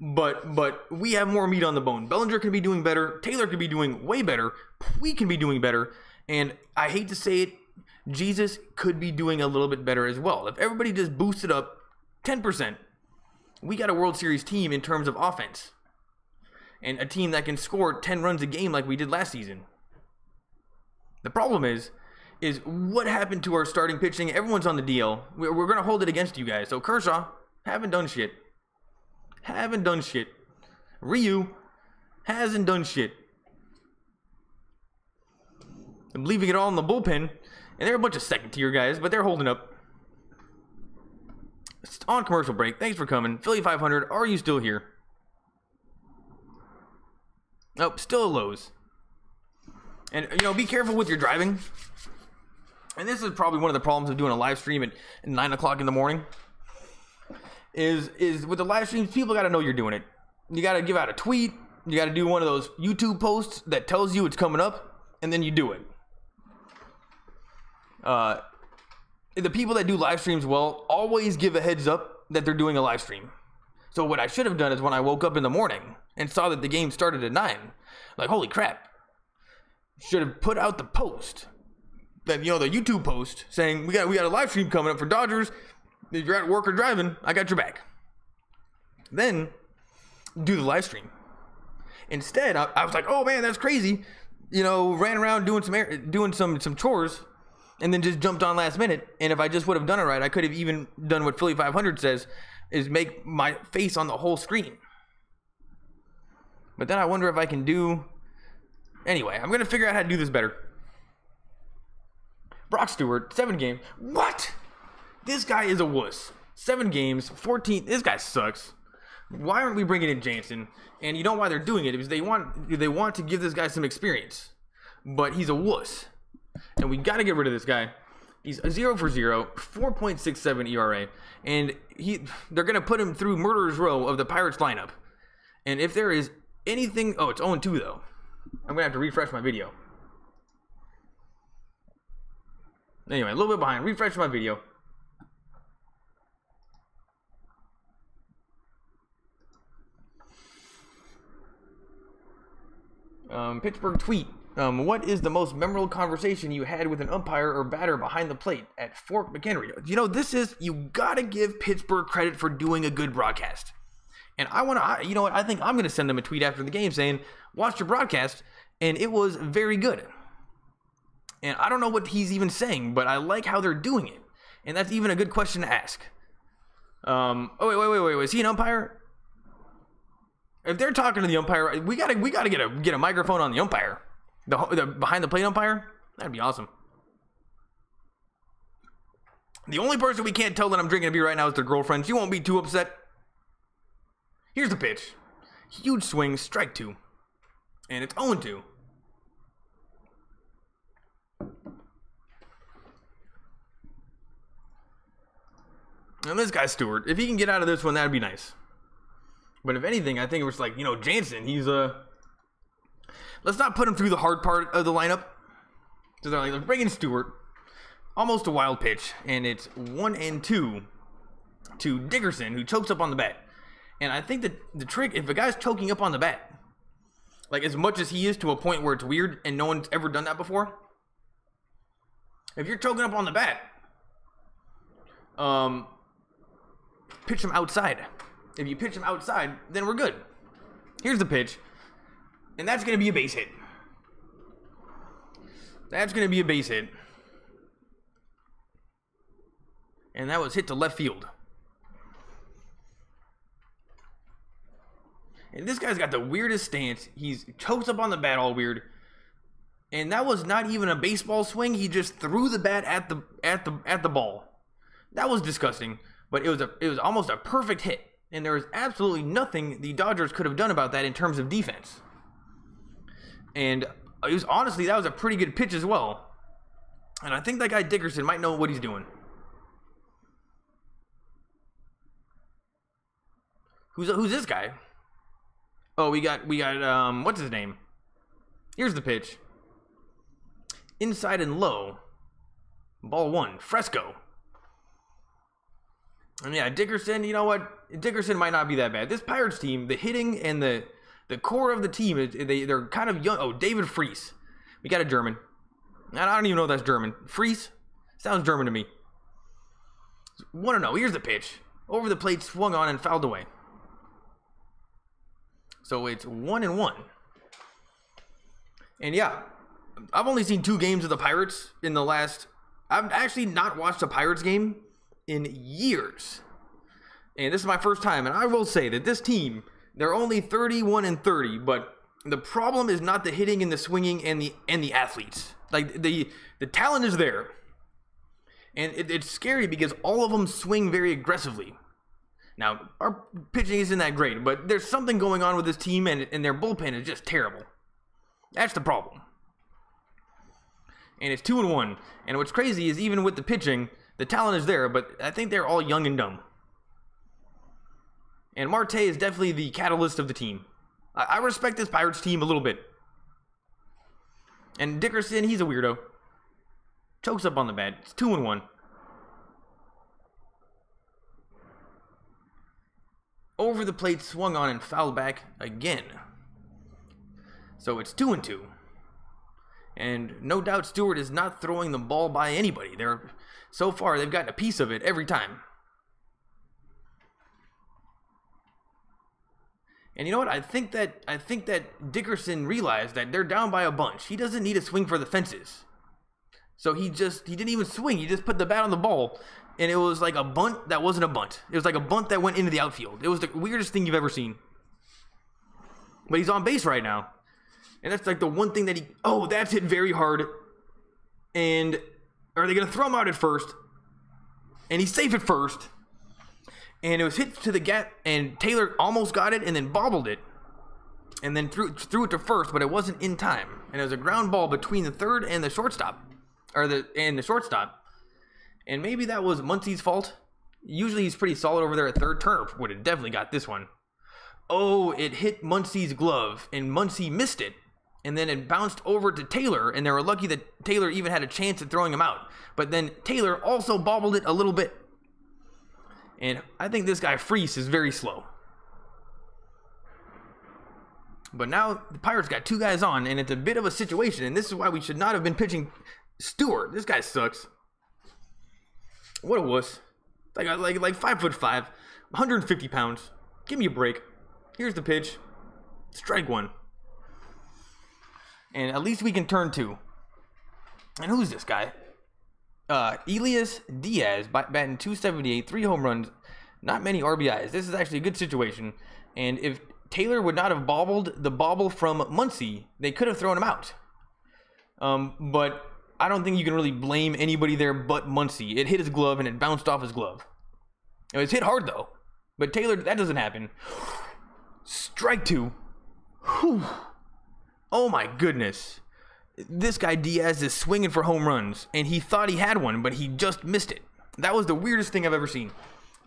but we have more meat on the bone. Bellinger can be doing better. Taylor can be doing way better. We can be doing better. And I hate to say it, Jesus could be doing a little bit better as well. If everybody just boosted up 10%, we got a World Series team in terms of offense. And a team that can score 10 runs a game like we did last season. The problem is what happened to our starting pitching? Everyone's on the DL. We're going to hold it against you guys. So Kershaw, haven't done shit. Ryu hasn't done shit. I'm leaving it all in the bullpen. And they're a bunch of second-tier guys, but they're holding up. It's on commercial break. Thanks for coming. Philly 500, are you still here? Nope, still lows. And, be careful with your driving. And this is probably one of the problems of doing a live stream at 9 o'clock in the morning. Is with the live streams, people got to know you're doing it. You got to give out a tweet. You got to do one of those YouTube posts that tells you it's coming up. And then you do it. The people that do live streams well always give a heads up that they're doing a live stream. So what I should have done is when I woke up in the morning and saw that the game started at 9, like, holy crap, should have put out the post, that the YouTube post saying we got a live stream coming up for Dodgers. If you're at work or driving, I got your back. Then do the live stream. Instead, I was like, oh man, that's crazy. Ran around doing some chores, and then just jumped on last minute. And if I just would have done it right, I could have even done what Philly 500 says, is make my face on the whole screen. But then I wonder if I can do... Anyway, I'm going to figure out how to do this better. Brock Stewart, 7 games. What? This guy is a wuss. 7 games, 14. This guy sucks. Why aren't we bringing in Jansen? And you know why they're doing it? Because they want to give this guy some experience. But he's a wuss. And we got to get rid of this guy. He's 0 for 0, 4.67 ERA. And they're going to put him through murderer's row of the Pirates lineup. And if there is anything... Oh, it's 0-2 though. I'm going to have to refresh my video. Anyway, a little bit behind. Refresh my video. Pittsburgh tweet. What is the most memorable conversation you had with an umpire or batter behind the plate at Fort McHenry? You know, you gotta give Pittsburgh credit for doing a good broadcast. And you know what? I think I'm gonna send them a tweet after the game saying, watch your broadcast, and it was very good. And I don't know what he's even saying, but I like how they're doing it. And that's even a good question to ask. Oh, wait. Is he an umpire? If they're talking to the umpire, we gotta get a microphone on the umpire. The behind the plate umpire? That'd be awesome. The only person we can't tell that I'm drinking a beer right now is their girlfriend. She won't be too upset. Here's the pitch. Huge swing, strike 2. And it's 0-2. And this guy Stewart, if he can get out of this one, that'd be nice. But if anything, I think it was like, Jansen, he's let's not put him through the hard part of the lineup. So they're like, let's bring in Stewart. Almost a wild pitch. And it's 1-2 to Dickerson, who chokes up on the bat. And I think that the trick, if a guy's choking up on the bat, like as much as he is to a point where it's weird and no one's ever done that before. If you're choking up on the bat, pitch him outside. If you pitch him outside, then we're good. Here's the pitch. And that's going to be a base hit. That's going to be a base hit. And that was hit to left field. And this guy's got the weirdest stance. He's chokes up on the bat all weird. And that was not even a baseball swing. He just threw the bat at the ball. That was disgusting. But it was almost a perfect hit. And there was absolutely nothing the Dodgers could have done about that in terms of defense. And it was honestly, that was a pretty good pitch as well. And I think that guy Dickerson might know what he's doing. Who's this guy? Oh, we got what's his name? Here's the pitch. Inside and low. Ball 1. Fresco. And yeah, Dickerson, you know what? Dickerson might not be that bad. This Pirates team, the hitting and the core of the team, they're kind of young. Oh, David Freese. We got a German. I don't even know if that's German. Freese? Sounds German to me. 1-0. Here's the pitch. Over the plate, swung on and fouled away. So it's 1-1. And yeah, I've only seen 2 games of the Pirates in the last... I've actually not watched a Pirates game in years. And this is my first time. And I will say that this team, they're only 31-30, but the problem is not the hitting and the swinging and the athletes. Like the talent is there. And it's scary because all of them swing very aggressively. Now, our pitching isn't that great, but there's something going on with this team, and their bullpen is just terrible. That's the problem. And it's 2-1. And what's crazy is even with the pitching, the talent is there, but I think they're all young and dumb. And Marte is definitely the catalyst of the team. I respect this Pirates team a little bit. And Dickerson, he's a weirdo. Chokes up on the bat. It's 2-1. Over the plate, swung on and fouled back again. So it's 2-2. And no doubt Stewart is not throwing the ball by anybody. So far, they've gotten a piece of it every time. And you know what? I think that Dickerson realized that they're down by a bunch. He doesn't need to swing for the fences. So he didn't even swing. He just put the bat on the ball. And it was like a bunt that wasn't a bunt. It was like a bunt that went into the outfield. It was the weirdest thing you've ever seen. But he's on base right now. And that's like the one thing that that's hit very hard. And are they going to throw him out at first? and he's safe at first. And it was hit to the gap, and Taylor almost got it and then bobbled it. And then threw it to first, but it wasn't in time. And it was a ground ball between the third and the shortstop. And the shortstop. And maybe that was Muncy's fault. Usually he's pretty solid over there at third. Turner would have definitely got this one. Oh, it hit Muncy's glove, and Muncy missed it. And then it bounced over to Taylor, and they were lucky that Taylor even had a chance at throwing him out. But then Taylor also bobbled it a little bit. And I think this guy Freese is very slow. But now the Pirates got two guys on, and it's a bit of a situation. And this is why we should not have been pitching Stewart. This guy sucks. What a wuss. Like 5'5", 150 pounds. Give me a break. Here's the pitch. Strike one. And at least we can turn two. And who's this guy? Elias Diaz, batting .278, 3 home runs, not many RBIs. This is actually a good situation. And if Taylor would not have bobbled the bobble from Muncy, they could have thrown him out. But I don't think you can really blame anybody there but Muncy. It hit his glove and it bounced off his glove. It was hit hard though. But Taylor, that doesn't happen. Strike two. Whew. Oh my goodness. This guy Diaz is swinging for home runs, and he thought he had one, but he just missed it. That was the weirdest thing I've ever seen.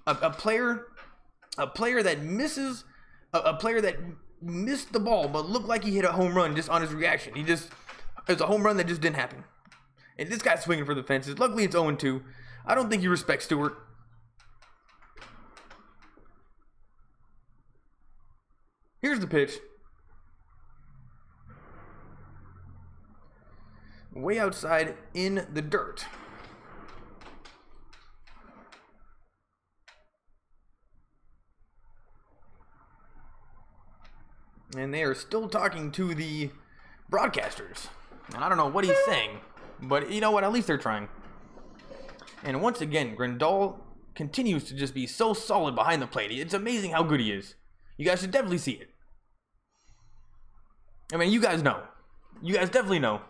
A player that misses, a player that missed the ball, but looked like he hit a home run just on his reaction. It was a home run that just didn't happen. And this guy's swinging for the fences. Luckily, it's 0-2. I don't think he respects Stewart. Here's the pitch. Way outside in the dirt. And they are still talking to the broadcasters. And I don't know what he's saying, but you know what? At least they're trying. And once again, Grandal continues to just be so solid behind the plate. It's amazing how good he is. You guys should definitely see it. I mean, you guys know. You guys definitely know.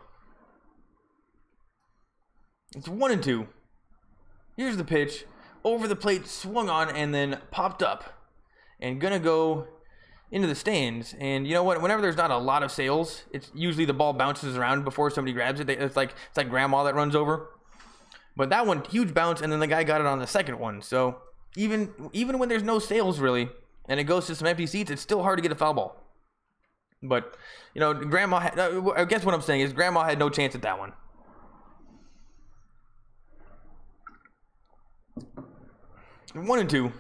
It's 1-2. Here's the pitch. Over the plate, swung on, and then popped up. And gonna go into the stands. And you know what? Whenever there's not a lot of sales, it's usually the ball bounces around before somebody grabs it. It's like grandma that runs over. But that one, huge bounce, and then the guy got it on the second one. So even when there's no sales really, and it goes to some empty seats, it's still hard to get a foul ball. But you know, I guess what I'm saying is grandma had no chance at that one. 1-2.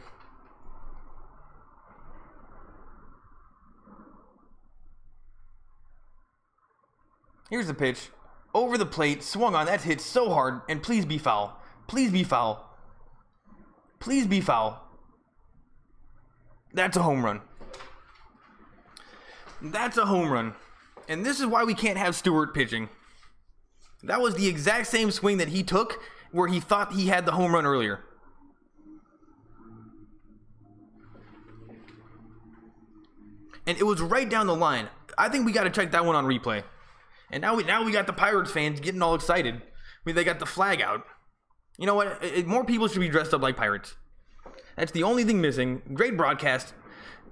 Here's the pitch. Over the plate, swung on. That's hit so hard. And please be foul. Please be foul. Please be foul. That's a home run. That's a home run. And this is why we can't have Stewart pitching. That was the exact same swing that he took where he thought he had the home run earlier. And it was right down the line. I think we got to check that one on replay. And now we got the Pirates fans getting all excited. I mean, they got the flag out. You know what? More people should be dressed up like Pirates. That's the only thing missing. Great broadcast.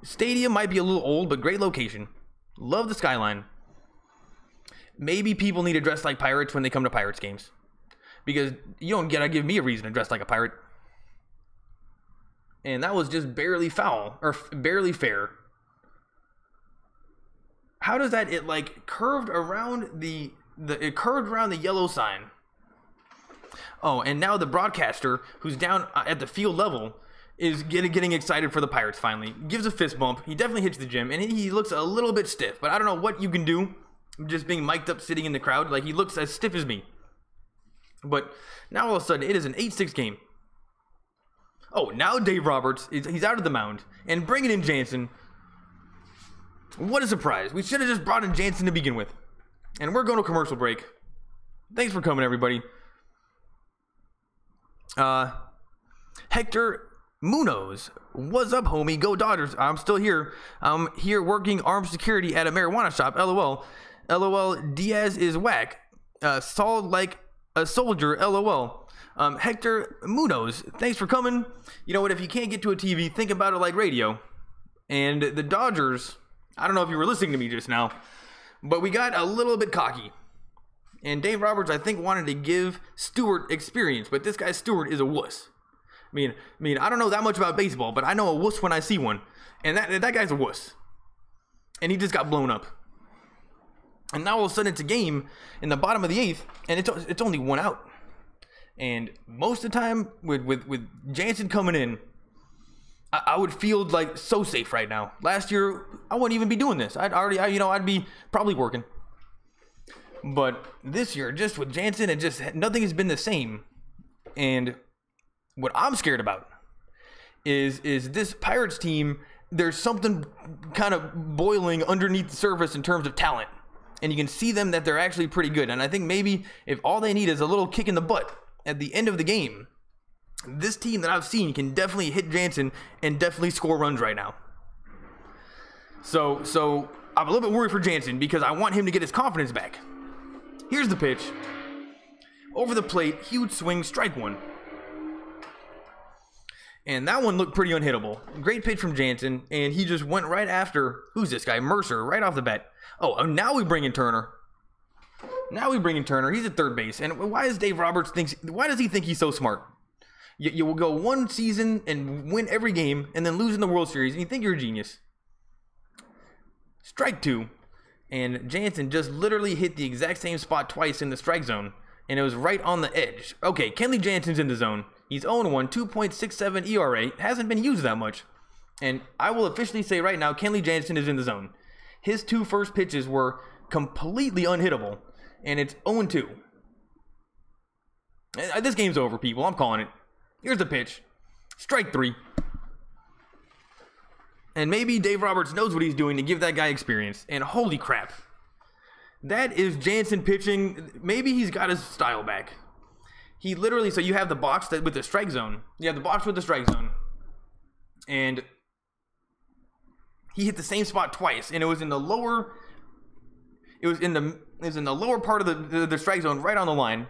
Stadium might be a little old, but great location. Love the skyline. Maybe people need to dress like Pirates when they come to Pirates games. Because you don't get to give me a reason to dress like a Pirate. And that was just barely foul. Or barely fair. How does that, it curved around it curved around the yellow sign. Oh, and now the broadcaster, who's down at the field level, is getting excited for the Pirates finally. Gives a fist bump. He definitely hits the gym, and he looks a little bit stiff. But I don't know what you can do just being mic'd up sitting in the crowd. Like, he looks as stiff as me. But now all of a sudden, it is an 8-6 game. Oh, now Dave Roberts, he's out of the mound. And bringing in Jansen. What a surprise. We should have just brought in Jansen to begin with. And we're going to commercial break. Thanks for coming, everybody. Hector Munoz. What's up, homie? Go Dodgers. I'm still here. I'm here working armed security at a marijuana shop. LOL. LOL. Diaz is whack. Solid like a soldier. LOL. Hector Munoz, thanks for coming. You know what? If you can't get to a TV, think about it like radio. And the Dodgers, I don't know if you were listening to me just now, but we got a little bit cocky. And Dave Roberts, I think, wanted to give Stewart experience, but this guy Stewart is a wuss. I mean, I don't know that much about baseball, but I know a wuss when I see one. And that guy's a wuss. And he just got blown up. And now all of a sudden it's a game in the bottom of the 8th, and it's only 1 out. And most of the time, with Jansen coming in, I would feel like so safe right now. Last year, I wouldn't even be doing this. I'd be probably working. But this year, just with Jansen, nothing has been the same. And what I'm scared about is this Pirates team. There's something kind of boiling underneath the surface in terms of talent. And you can see them that they're actually pretty good. And I think maybe if all they need is a little kick in the butt at the end of the game, this team that I've seen can definitely hit Jansen and definitely score runs right now. So I'm a little bit worried for Jansen because I want him to get his confidence back. Here's the pitch. Over the plate, huge swing, strike 1. And that one looked pretty unhittable. Great pitch from Jansen, and he just went right after, who's this guy? Mercer, right off the bat. Oh, now we bring in Turner. He's at third base. And why does Dave Roberts why does he think he's so smart? You will go one season and win every game and then lose in the World Series, and you think you're a genius. Strike 2. And Jansen just literally hit the exact same spot twice in the strike zone, and it was right on the edge. Okay, Kenley Jansen's in the zone. He's 0-1, 2.67 ERA. Hasn't been used that much. And I will officially say right now, Kenley Jansen is in the zone. His 2 first pitches were completely unhittable, and it's 0-2. This game's over, people. I'm calling it. Here's the pitch. Strike 3. And maybe Dave Roberts knows what he's doing to give that guy experience. And holy crap. That is Jansen pitching. Maybe he's got his style back. He literally, so you have the box with the strike zone. You have the box with the strike zone. And he hit the same spot twice. And it was in the lower, lower part of the strike zone, right on the line.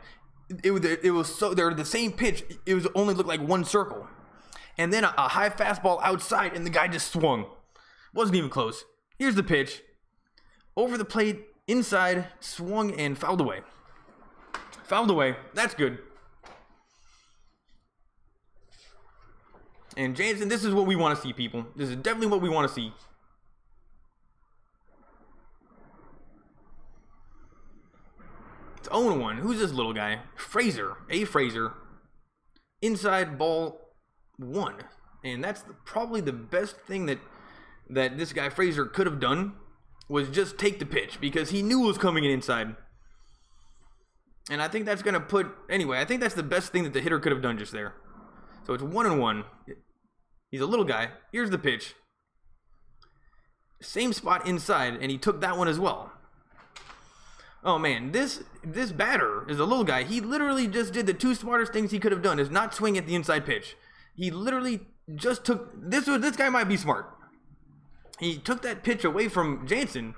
It was so, they're the same pitch. It was only looked like one circle. And then a high fastball outside, and the guy just swung. Wasn't even close. Here's the pitch. Over the plate, inside, swung, and fouled away. That's good. And Jansen, this is what we want to see, people. This is definitely what we want to see. It's 0-1. Who's this little guy? Fraser. Fraser. Inside, ball 1. And that's probably the best thing that this guy Fraser could have done, was just take the pitch, because he knew it was coming in inside. And I think that's going to put... Anyway, I think that's the best thing that the hitter could have done just there. So it's 1-1. He's a little guy. Here's the pitch. Same spot inside, and he took that one as well. Oh, man. This batter is a little guy. He literally just did the 2 smartest things he could have done, is not swing at the inside pitch. He literally just took... This guy might be smart. He took that pitch away from Jansen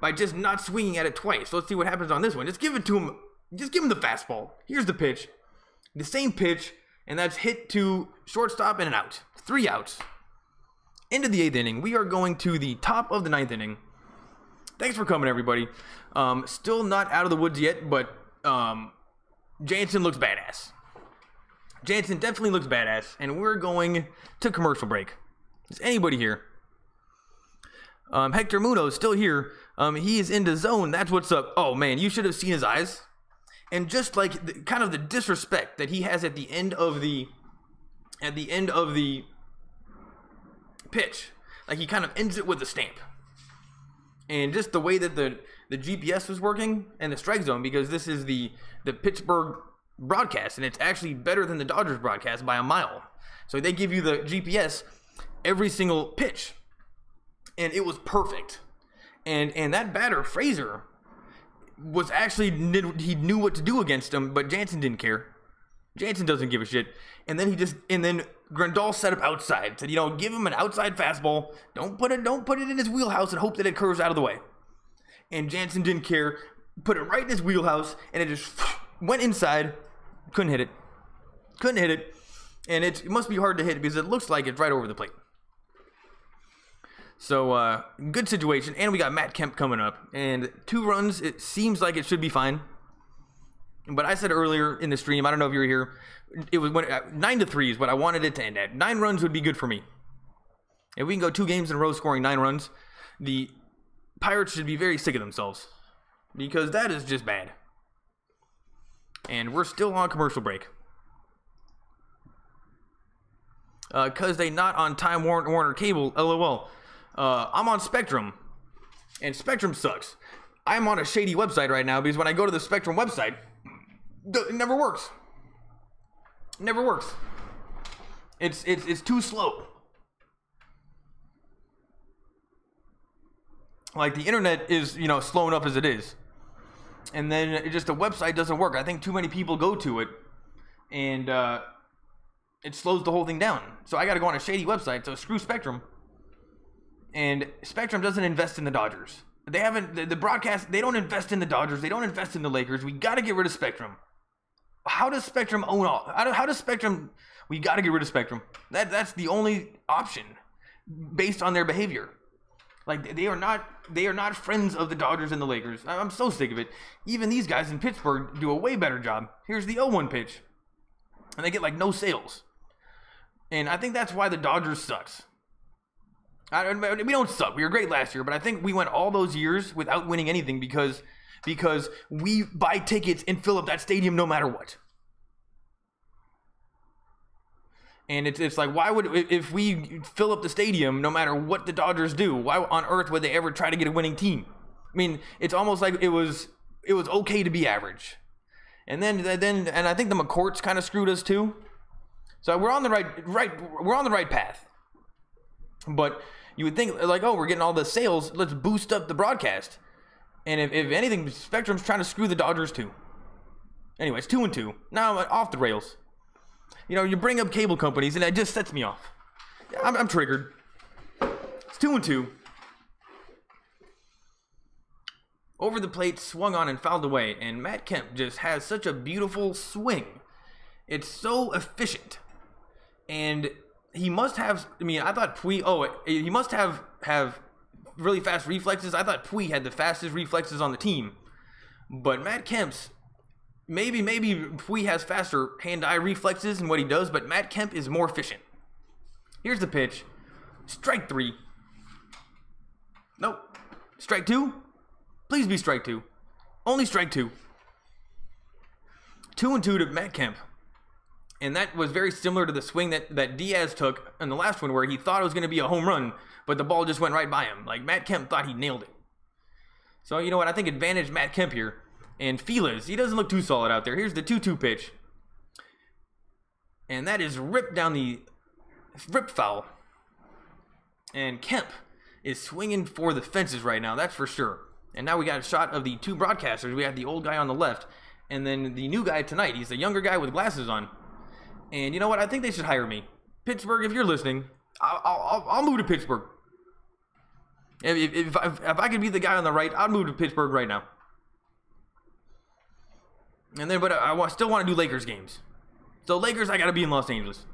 by just not swinging at it twice. So let's see what happens on this one. Just give it to him. Just give him the fastball. Here's the pitch. The same pitch, and that's hit to shortstop and an out. 3 outs. Into the 8th inning. We are going to the top of the 9th inning. Thanks for coming, everybody. Still not out of the woods yet, but Jansen looks badass. Jansen definitely looks badass, and we're going to commercial break. Is anybody here? Hector Munoz still here. He is in the zone. That's what's up. Oh man, you should have seen his eyes, and just like kind of the disrespect that he has at the end of the pitch. Like he kind of ends it with a stamp, and just the way that the GPS was working and the strike zone, because this is the Pittsburgh broadcast, and it's actually better than the Dodgers broadcast by a mile. So they give you the GPS every single pitch, and it was perfect. And that batter Fraser was actually, he knew what to do against him, but Jansen didn't care. Jansen doesn't give a shit. And then Grandal set up outside, said, give him an outside fastball. Don't put it in his wheelhouse and hope that it curves out of the way. And Jansen didn't care. Put it right in his wheelhouse, and it just went inside. Couldn't hit it. Couldn't hit it, and it must be hard to hit because it looks like it's right over the plate. So, good situation, and we got Matt Kemp coming up, and 2 runs, it seems like it should be fine. But I said earlier in the stream, I don't know if you were here, it was 9-3 is what I wanted it to end at. 9 runs would be good for me. If we can go 2 games in a row scoring 9 runs, the Pirates should be very sick of themselves, because that is just bad. And we're still on commercial break. Because they not on Time Warner Cable, LOL. I'm on Spectrum, and Spectrum sucks. I'm on a shady website right now because when I go to the Spectrum website, it never works. It never works. It's too slow. Like, the internet is, you know, slow enough as it is. And then it just, the website doesn't work. I think too many people go to it, and it slows the whole thing down. So I got to go on a shady website, so screw Spectrum. And Spectrum doesn't invest in the Dodgers. They haven't, the broadcast, they don't invest in the Dodgers. They don't invest in the Lakers. We got to get rid of Spectrum. How does Spectrum own all? How does Spectrum, we got to get rid of Spectrum. That's the only option based on their behavior. Like, they are not friends of the Dodgers and the Lakers. I'm so sick of it. Even these guys in Pittsburgh do a way better job. Here's the 0-1 pitch. And they get, like, no sales. And I think that's why the Dodgers sucks. We don't suck. We were great last year, but I think we went all those years without winning anything because we buy tickets and fill up that stadium no matter what. And it's like, why would, if we fill up the stadium no matter what the Dodgers do, why on earth would they ever try to get a winning team? I mean, it's almost like it was okay to be average. And then I think the McCourts kind of screwed us too. So we're on the right path. But you would think, like, oh, we're getting all the sales, let's boost up the broadcast. And if anything, Spectrum's trying to screw the Dodgers too. Anyways, 2-2. Now I'm off the rails. You know, you bring up cable companies, and that just sets me off. I'm triggered. It's 2-2. Over the plate, swung on and fouled away, and Matt Kemp just has such a beautiful swing. It's so efficient. And he must have, I mean, I thought he must have really fast reflexes. I thought Puig had the fastest reflexes on the team. But Matt Kemp's, maybe Puig has faster hand-eye reflexes in what he does, but Matt Kemp is more efficient. Here's the pitch. Strike 3. Nope. Strike 2? Please be strike 2. Only strike 2. 2-2 to Matt Kemp. And that was very similar to the swing that Diaz took in the last one, where he thought it was going to be a home run, but the ball just went right by him. Like, Matt Kemp thought he nailed it. So, you know what? I think advantage Matt Kemp here. And Feelers, he doesn't look too solid out there. Here's the 2-2 pitch. And that is ripped down the rip foul. And Kemp is swinging for the fences right now, that's for sure. And now we got a shot of the 2 broadcasters. We have the old guy on the left, and then the new guy tonight. He's the younger guy with glasses on. And you know what? I think they should hire me. Pittsburgh, if you're listening, I'll move to Pittsburgh. If I could be the guy on the right, I'd move to Pittsburgh right now. And then, but I still want to do Lakers games. So Lakers, I got to be in Los Angeles.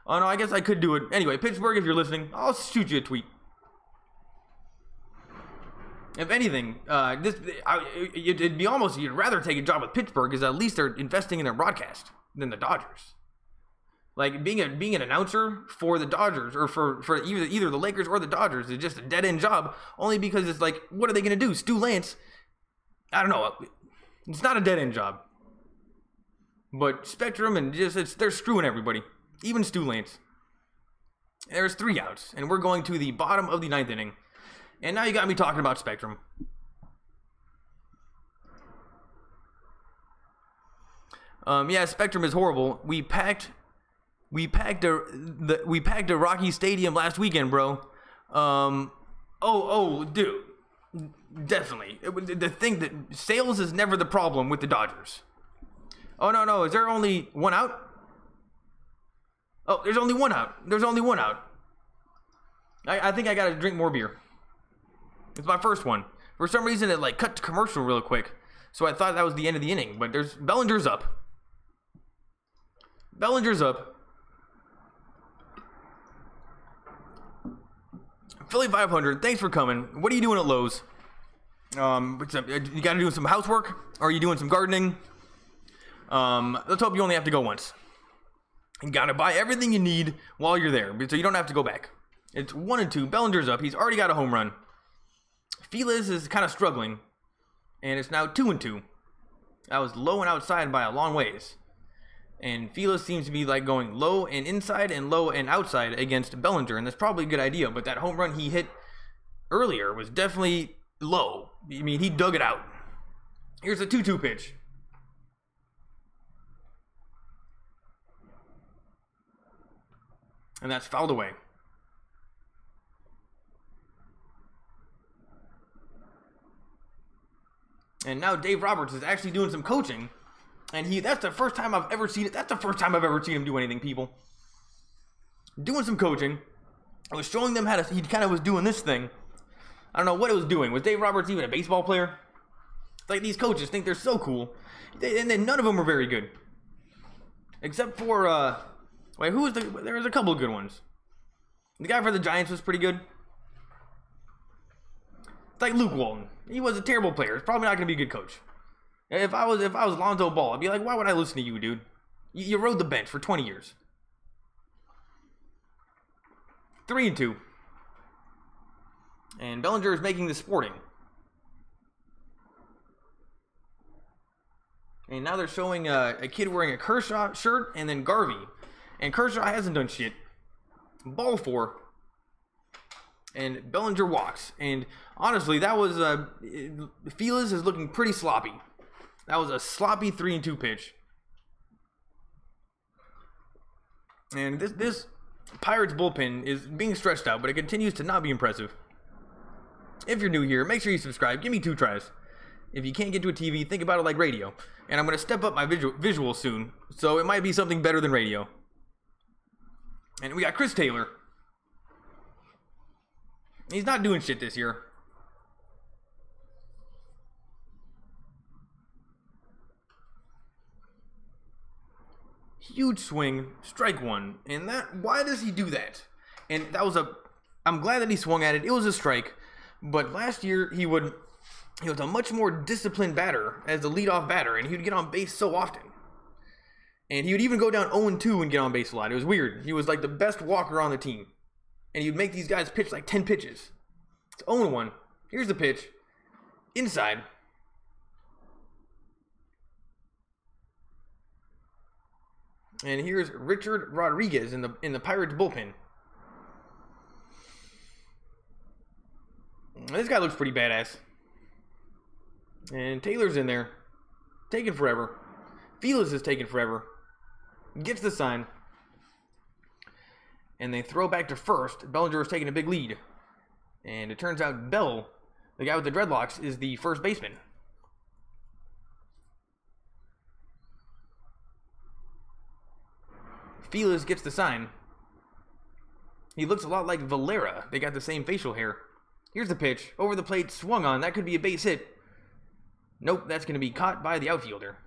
Oh no, I guess I could do it. Anyway, Pittsburgh, if you're listening, I'll shoot you a tweet. If anything, it'd be almost, you'd rather take a job with Pittsburgh, because at least they're investing in their broadcast than the Dodgers. Like, being an announcer for the Dodgers, or for either the Lakers or the Dodgers, is just a dead-end job, only because it's like, what are they going to do? Stu Lance, I don't know, it's not a dead-end job. But Spectrum, and they're screwing everybody, even Stu Lance. There's 3 outs, and we're going to the bottom of the 9th inning. And now you got me talking about Spectrum. Yeah, Spectrum is horrible. We packed a Rocky Stadium last weekend, bro. Dude, definitely. The thing that sales is never the problem with the Dodgers. Oh no, is there only 1 out? Oh, there's only 1 out. There's only 1 out. I think I gotta drink more beer. It's my first one. For some reason, it like cut to commercial real quick, so I thought that was the end of the inning. But Bellinger's up. Bellinger's up. Philly 500, thanks for coming. What are you doing at Lowe's? You gotta do some housework? Or are you doing some gardening? Let's hope you only have to go once. You gotta buy everything you need while you're there, so you don't have to go back. It's 1 and 2. Bellinger's up. He's already got a home run. Felix is kind of struggling, and it's now 2 and 2. That was low and outside by a long ways. And Felix seems to be like going low and inside and low and outside against Bellinger, and that's probably a good idea. But that home run he hit earlier was definitely low. I mean, he dug it out. Here's a 2-2 pitch. And that's fouled away. And now Dave Roberts is actually doing some coaching. And that's the first time I've ever seen it. That's the first time I've ever seen him do anything, people. Doing some coaching. I was showing them how to, he kind of was doing this thing. I don't know what it was doing. Was Dave Roberts even a baseball player? It's like these coaches think they're so cool. And then none of them are very good. Except for, wait, who was there was a couple of good ones. The guy for the Giants was pretty good. It's like Luke Walton. He was a terrible player. He's probably not going to be a good coach. If I was Lonzo Ball, I'd be like, why would I listen to you, dude? You rode the bench for 20 years. 3 and 2. And Bellinger is making the sporting. And now they're showing a kid wearing a Kershaw shirt and then Garvey. And Kershaw hasn't done shit. Ball 4. And Bellinger walks. And honestly, that was Felix is looking pretty sloppy. That was a sloppy 3 and 2 pitch. And this Pirates bullpen is being stretched out, but it continues to not be impressive. If you're new here, make sure you subscribe. Give me 2 tries. If you can't get to a TV, think about it like radio. And I'm going to step up my visual soon, so it might be something better than radio. And we got Chris Taylor. He's not doing shit this year. Huge swing, strike 1. And why does he do that? And that was I'm glad that he swung at it. It was a strike. But last year, he was a much more disciplined batter as the leadoff batter, and he would get on base so often. And he would even go down 0-2 and get on base a lot. It was weird. He was like the best walker on the team. And he would make these guys pitch like 10 pitches. It's 0-1. Here's the pitch. Inside. And here's Richard Rodriguez in the Pirates bullpen. This guy looks pretty badass. And Taylor's in there. Taking forever. Felix is taking forever. Gets the sign. And they throw back to first. Bellinger is taking a big lead. And it turns out Bell, the guy with the dreadlocks, is the first baseman. Felix gets the sign. He looks a lot like Valera. They got the same facial hair. Here's the pitch. Over the plate, swung on. That could be a base hit. Nope, that's going to be caught by the outfielder.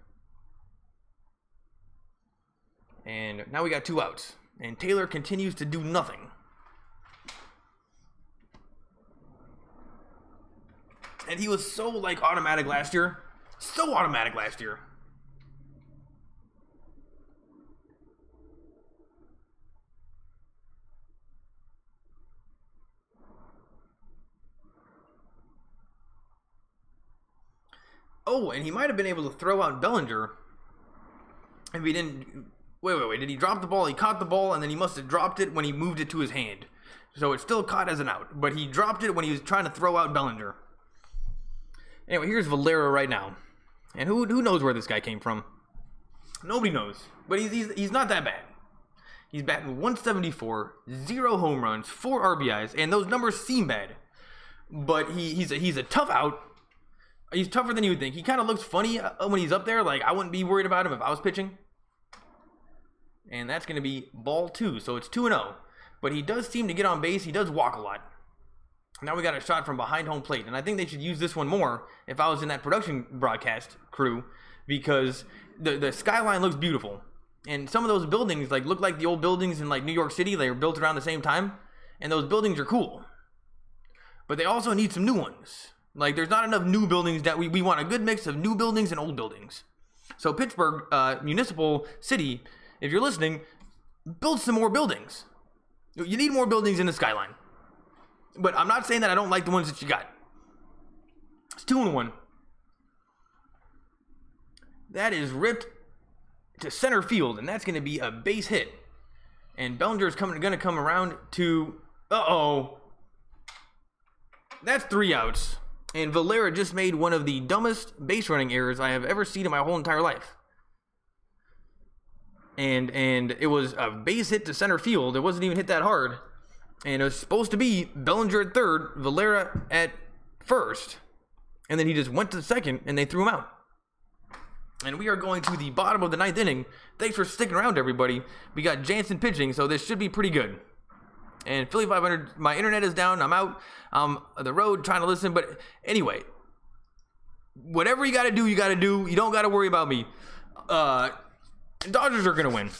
And now we got 2 outs. And Taylor continues to do nothing. And he was so, like, automatic last year. So automatic last year. Oh, and he might have been able to throw out Bellinger if he didn't... Wait. Did he drop the ball? He caught the ball, and then he must have dropped it when he moved it to his hand. So it's still caught as an out. But he dropped it when he was trying to throw out Bellinger. Anyway, here's Valera right now. And who knows where this guy came from? Nobody knows. But he's not that bad. He's batting 174, 0 home runs, 4 RBIs, and those numbers seem bad. But he's a tough out. He's tougher than you would think. He kind of looks funny when he's up there. Like, I wouldn't be worried about him if I was pitching. And that's going to be ball 2. So it's 2-0. But he does seem to get on base. He does walk a lot. Now we got a shot from behind home plate. And I think they should use this one more if I was in that production broadcast crew. Because the skyline looks beautiful. And some of those buildings like look like the old buildings in like New York City. They were built around the same time, and those buildings are cool. But they also need some new ones. Like there's not enough new buildings. That we want a good mix of new buildings and old buildings. So Pittsburgh Municipal City, if you're listening, build some more buildings. You need more buildings in the skyline. But I'm not saying that I don't like the ones that you got. It's 2-1. That is ripped to center field, and that's going to be a base hit. And Bellinger is going to come around to... Uh-oh. That's 3 outs. And Valera just made one of the dumbest base running errors I have ever seen in my whole entire life. And it was a base hit to center field. It wasn't even hit that hard. And it was supposed to be Bellinger at third, Valera at first. And then he just went to second, and they threw him out. And we are going to the bottom of the 9th inning. Thanks for sticking around, everybody. We got Jansen pitching, so this should be pretty good. And Philly 500, my internet is down. I'm out on the road trying to listen. But anyway, whatever you got to do, you got to do. You don't got to worry about me. Dodgers are going to win.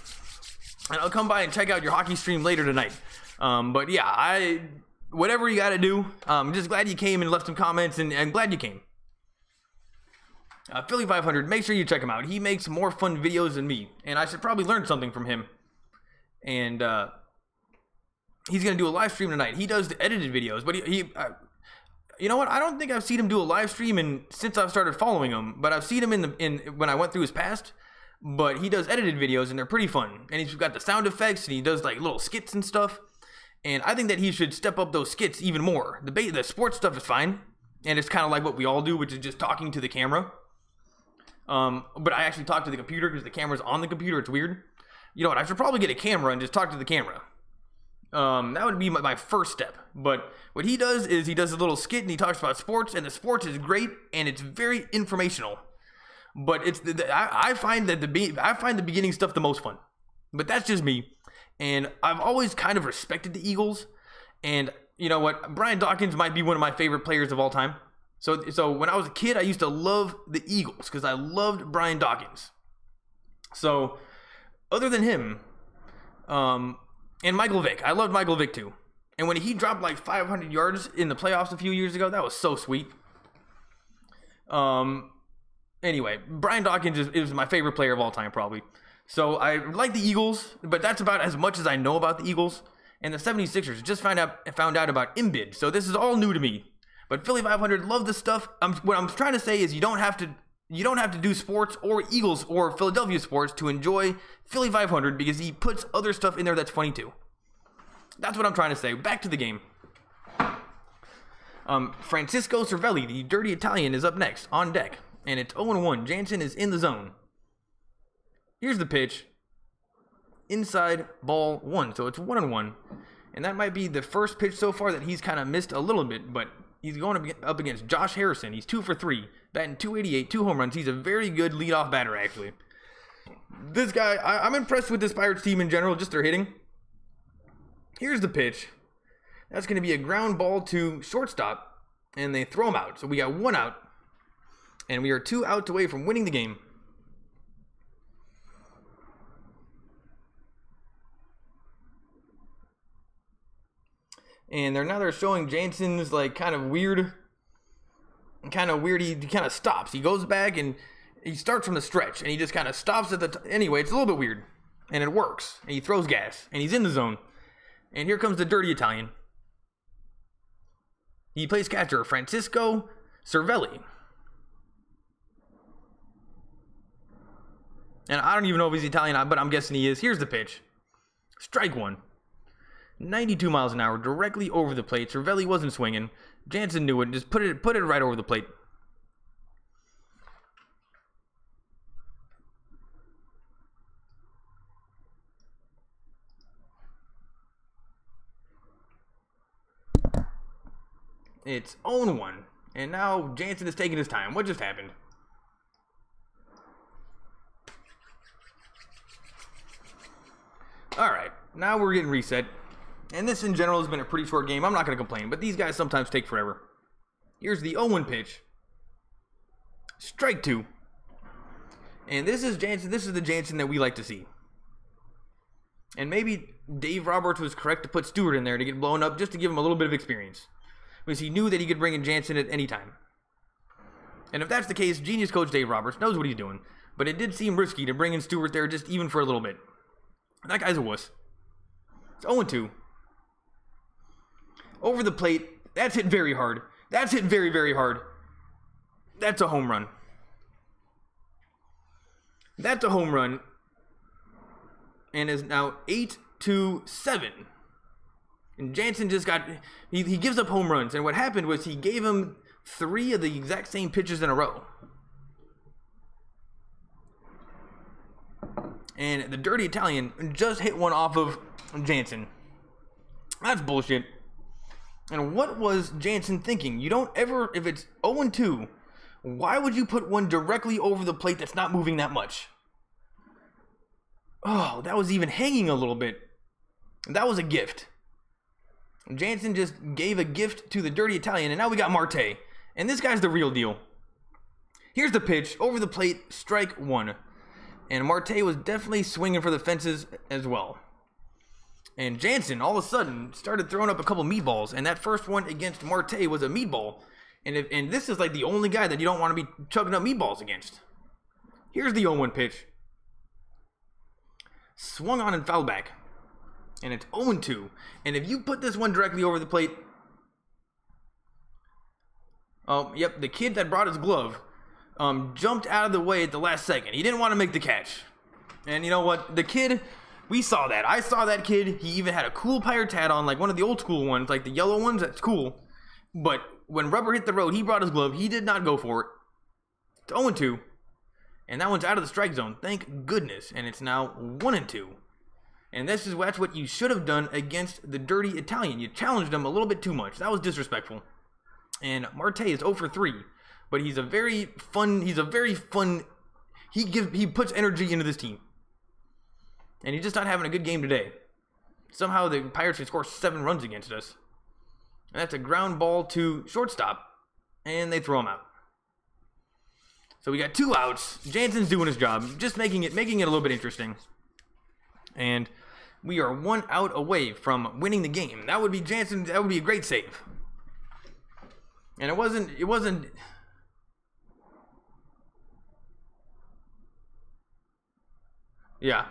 And I'll come by and check out your hockey stream later tonight. But yeah, whatever you got to do. I'm just glad you came and left some comments, and I'm glad you came. Philly 500, make sure you check him out. He makes more fun videos than me, and I should probably learn something from him. And he's going to do a live stream tonight. He does the edited videos, but you know what? I don't think I've seen him do a live stream since I've started following him, but I've seen him when I went through his past. But he does edited videos, and they're pretty fun. And he's got the sound effects, and he does like little skits and stuff. And I think that he should step up those skits even more. The sports stuff is fine, and it's kind of like what we all do, which is just talking to the camera. But I actually talk to the computer because the camera's on the computer. It's weird. You know what? I should probably get a camera and just talk to the camera. That would be my first step. But what he does is he does a little skit and he talks about sports, and the sports is great and it's very informational. But it's I find the beginning stuff the most fun. But that's just me. And I've always kind of respected the Eagles. And you know what? Brian Dawkins might be one of my favorite players of all time. So when I was a kid, I used to love the Eagles because I loved Brian Dawkins. So other than him, and Michael Vick, I loved Michael Vick too. And when he dropped like 500 yards in the playoffs a few years ago, that was so sweet. Anyway, Brian Dawkins is my favorite player of all time, probably. So I like the Eagles, but that's about as much as I know about the Eagles. And the 76ers just found out about Embiid. So this is all new to me. But Philly 500, love this stuff. What I'm trying to say is you don't have to do sports or Eagles or Philadelphia sports to enjoy Philly 500 because he puts other stuff in there that's funny too. That's what I'm trying to say. Back to the game. Francisco Cervelli, the dirty Italian, is up next on deck. And it's 0-1. Jansen is in the zone. Here's the pitch. Inside ball 1. So it's 1-1. And that might be the first pitch so far that he's kind of missed a little bit. But he's going up against Josh Harrison. He's 2 for 3. Batting .288, 2 home runs. He's a very good leadoff batter, actually. This guy, I'm impressed with this Pirates team in general, just their hitting. Here's the pitch. That's going to be a ground ball to shortstop. And they throw him out. So we got 1 out. And we are 2 outs away from winning the game. And they're showing Jansen's like kind of weird. He kind of stops. He goes back and he starts from the stretch. And he just kind of stops at the... Anyway, it's a little bit weird. And it works. And he throws gas. And he's in the zone. And here comes the dirty Italian. He plays catcher, Francisco Cervelli. And I don't even know if he's Italian, but I'm guessing he is. Here's the pitch. Strike 1. 92 miles an hour, directly over the plate. Cervelli wasn't swinging. Jansen knew it. Just put it right over the plate. It's 0-1. And now Jansen is taking his time. What just happened? Alright, now we're getting reset. And this in general has been a pretty short game. I'm not going to complain, but these guys sometimes take forever. Here's the 0-1 pitch. Strike 2. And this is Jansen. This is the Jansen that we like to see. And maybe Dave Roberts was correct to put Stewart in there to get blown up just to give him a little bit of experience. Because he knew that he could bring in Jansen at any time. And if that's the case, genius coach Dave Roberts knows what he's doing. But it did seem risky to bring in Stewart there just even for a little bit. That guy's a wuss. It's 0-2. Over the plate. That's hit very hard. That's hit very, very hard. That's a home run. That's a home run. And is now 8-7. And Jansen just got... He gives up home runs. And what happened was he gave him 3 of the exact same pitches in a row. And the Dirty Italian just hit one off of Jansen. That's bullshit. And what was Jansen thinking? You don't ever... If it's 0-2, why would you put one directly over the plate that's not moving that much? Oh, that was even hanging a little bit. That was a gift. Jansen just gave a gift to the Dirty Italian, and now we got Marte. And this guy's the real deal. Here's the pitch, over the plate, strike 1. And Marte was definitely swinging for the fences as well. And Jansen, all of a sudden, started throwing up a couple meatballs, and that first one against Marte was a meatball. And this is like the only guy that you don't want to be chugging up meatballs against. Here's the 0-1 pitch. Swung on and fouled back. And it's 0-2. And if you put this one directly over the plate... Oh, yep, the kid that brought his glove jumped out of the way at the last second. He didn't want to make the catch. And you know what? The kid... We saw that. I saw that kid. He even had a cool Pirate hat on, like one of the old school ones, like the yellow ones. That's cool. But when rubber hit the road, he brought his glove. He did not go for it. It's 0-2. And that one's out of the strike zone. Thank goodness. And it's now 1-2. And that's what you should have done against the Dirty Italian. You challenged him a little bit too much. That was disrespectful. And Marte is 0-3. But he's a very fun... He puts energy into this team. And he's just not having a good game today. Somehow the Pirates can score 7 runs against us. And that's a ground ball to shortstop. And they throw him out. So we got 2 outs. Jansen's doing his job. Just making it a little bit interesting. And we are 1 out away from winning the game. That would be Jansen. That would be a great save. And it wasn't... Yeah.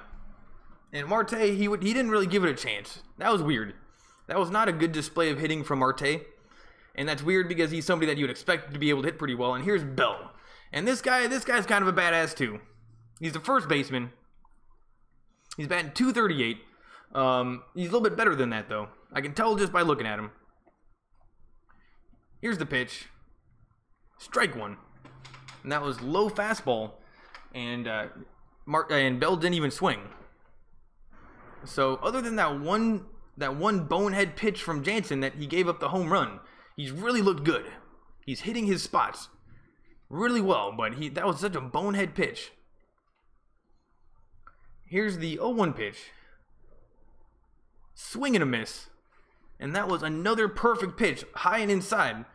And Marte, he didn't really give it a chance. That was weird. That was not a good display of hitting from Marte. And that's weird because he's somebody that you would expect to be able to hit pretty well. And here's Bell. And this guy's kind of a badass too. He's the first baseman. He's batting .238. He's a little bit better than that though. I can tell just by looking at him. Here's the pitch. Strike 1. And that was low fastball. And Bell didn't even swing. So other than that one bonehead pitch from Jansen that he gave up the home run, he's really looked good. He's hitting his spots really well, but that was such a bonehead pitch. Here's the 0-1 pitch. Swing and a miss. And that was another perfect pitch, high and inside.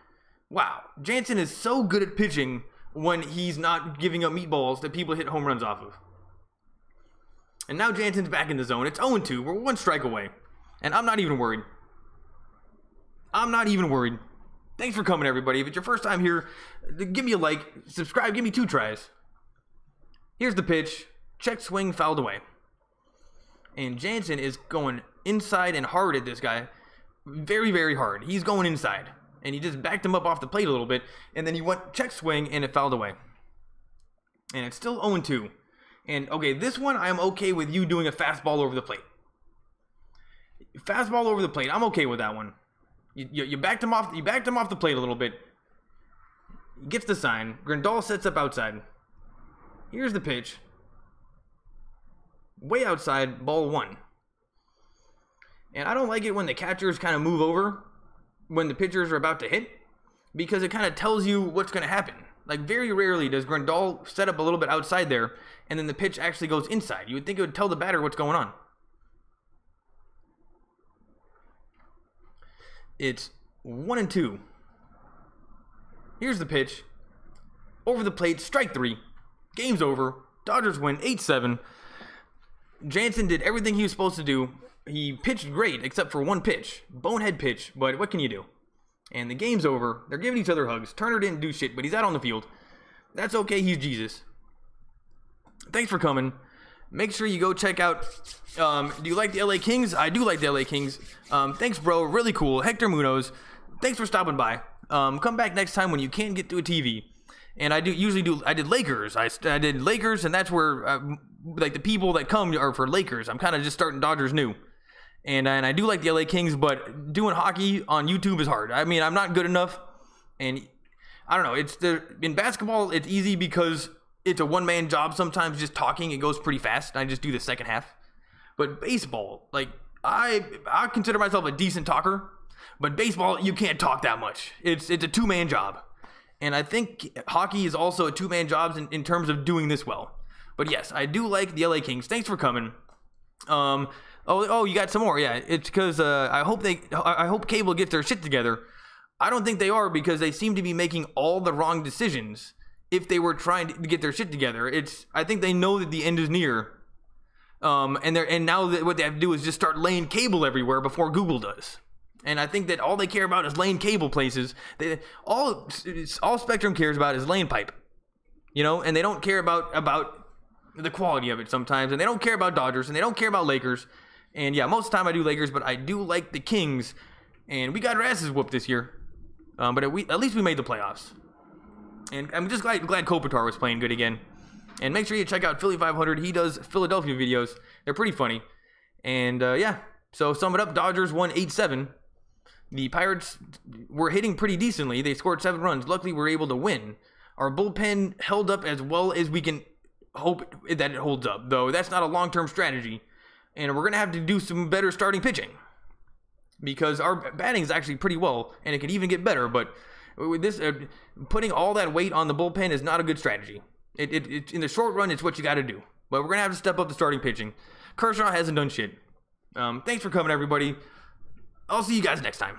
Wow, Jansen is so good at pitching when he's not giving up meatballs that people hit home runs off of. And now Jansen's back in the zone. It's 0-2. We're 1 strike away. And I'm not even worried. I'm not even worried. Thanks for coming, everybody. If it's your first time here, give me a like, subscribe, give me 2 tries. Here's the pitch. Check swing, fouled away. And Jansen is going inside and hard at this guy. Very, very hard. He's going inside. And he just backed him up off the plate a little bit. And then he went check swing, and it fouled away. And it's still 0-2. And, okay, this one I'm okay with you doing a fastball over the plate. Fastball over the plate, I'm okay with that one. You backed him off the plate a little bit. He gets the sign. Grandal sets up outside. Here's the pitch. Way outside, ball 1. And I don't like it when the catchers kind of move over when the pitchers are about to hit, because it kind of tells you what's going to happen. Like, very rarely does Grandal set up a little bit outside there, and then the pitch actually goes inside. You would think it would tell the batter what's going on. It's 1-2. Here's the pitch. Over the plate, strike 3. Game's over. Dodgers win 8-7. Jansen did everything he was supposed to do. He pitched great, except for one pitch. Bonehead pitch, but what can you do? And the game's over. They're giving each other hugs. Turner didn't do shit, but he's out on the field. That's okay, he's Jesus. Thanks for coming. Make sure you go check out, do you like the LA Kings? I do like the LA Kings. Thanks, bro. Really cool. Hector Munoz, thanks for stopping by. Come back next time when you can't get to a TV. And I did Lakers. I did Lakers, and that's where, like, the people that come are for Lakers. I'm kind of just starting Dodgers new. And I do like the LA Kings, but doing hockey on YouTube is hard. I mean, I'm not good enough. And I don't know. In basketball, it's easy because it's a one-man job sometimes, just talking. It goes pretty fast. I just do the second half. But baseball, like, I consider myself a decent talker. But baseball, you can't talk that much. It's a two-man job. And I think hockey is also a two-man job in terms of doing this well. But yes, I do like the LA Kings. Thanks for coming. Oh, you got some more. Yeah, it's because I hope cable gets their shit together. I don't think they are, because they seem to be making all the wrong decisions. If they were trying to get their shit together, I think they know that the end is near. And now that what they have to do is just start laying cable everywhere before Google does. And I think that all they care about is laying cable places. All Spectrum cares about is laying pipe. You know, and they don't care about the quality of it sometimes. And they don't care about Dodgers, and they don't care about Lakers. And yeah, most of the time I do Lakers, but I do like the Kings. And we got our asses whooped this year. But at least we made the playoffs. And I'm just glad Kopitar was playing good again. And make sure you check out Philly 500. He does Philadelphia videos. They're pretty funny. And yeah, so sum it up, Dodgers won 8-7. The Pirates were hitting pretty decently. They scored 7 runs. Luckily, we were able to win. Our bullpen held up as well as we can hope that it holds up, though that's not a long-term strategy. And we're going to have to do some better starting pitching, because our batting is actually pretty well, and it could even get better. But with this, putting all that weight on the bullpen is not a good strategy. It in the short run, it's what you got to do. But we're going to have to step up the starting pitching. Kershaw hasn't done shit. Thanks for coming, everybody. I'll see you guys next time.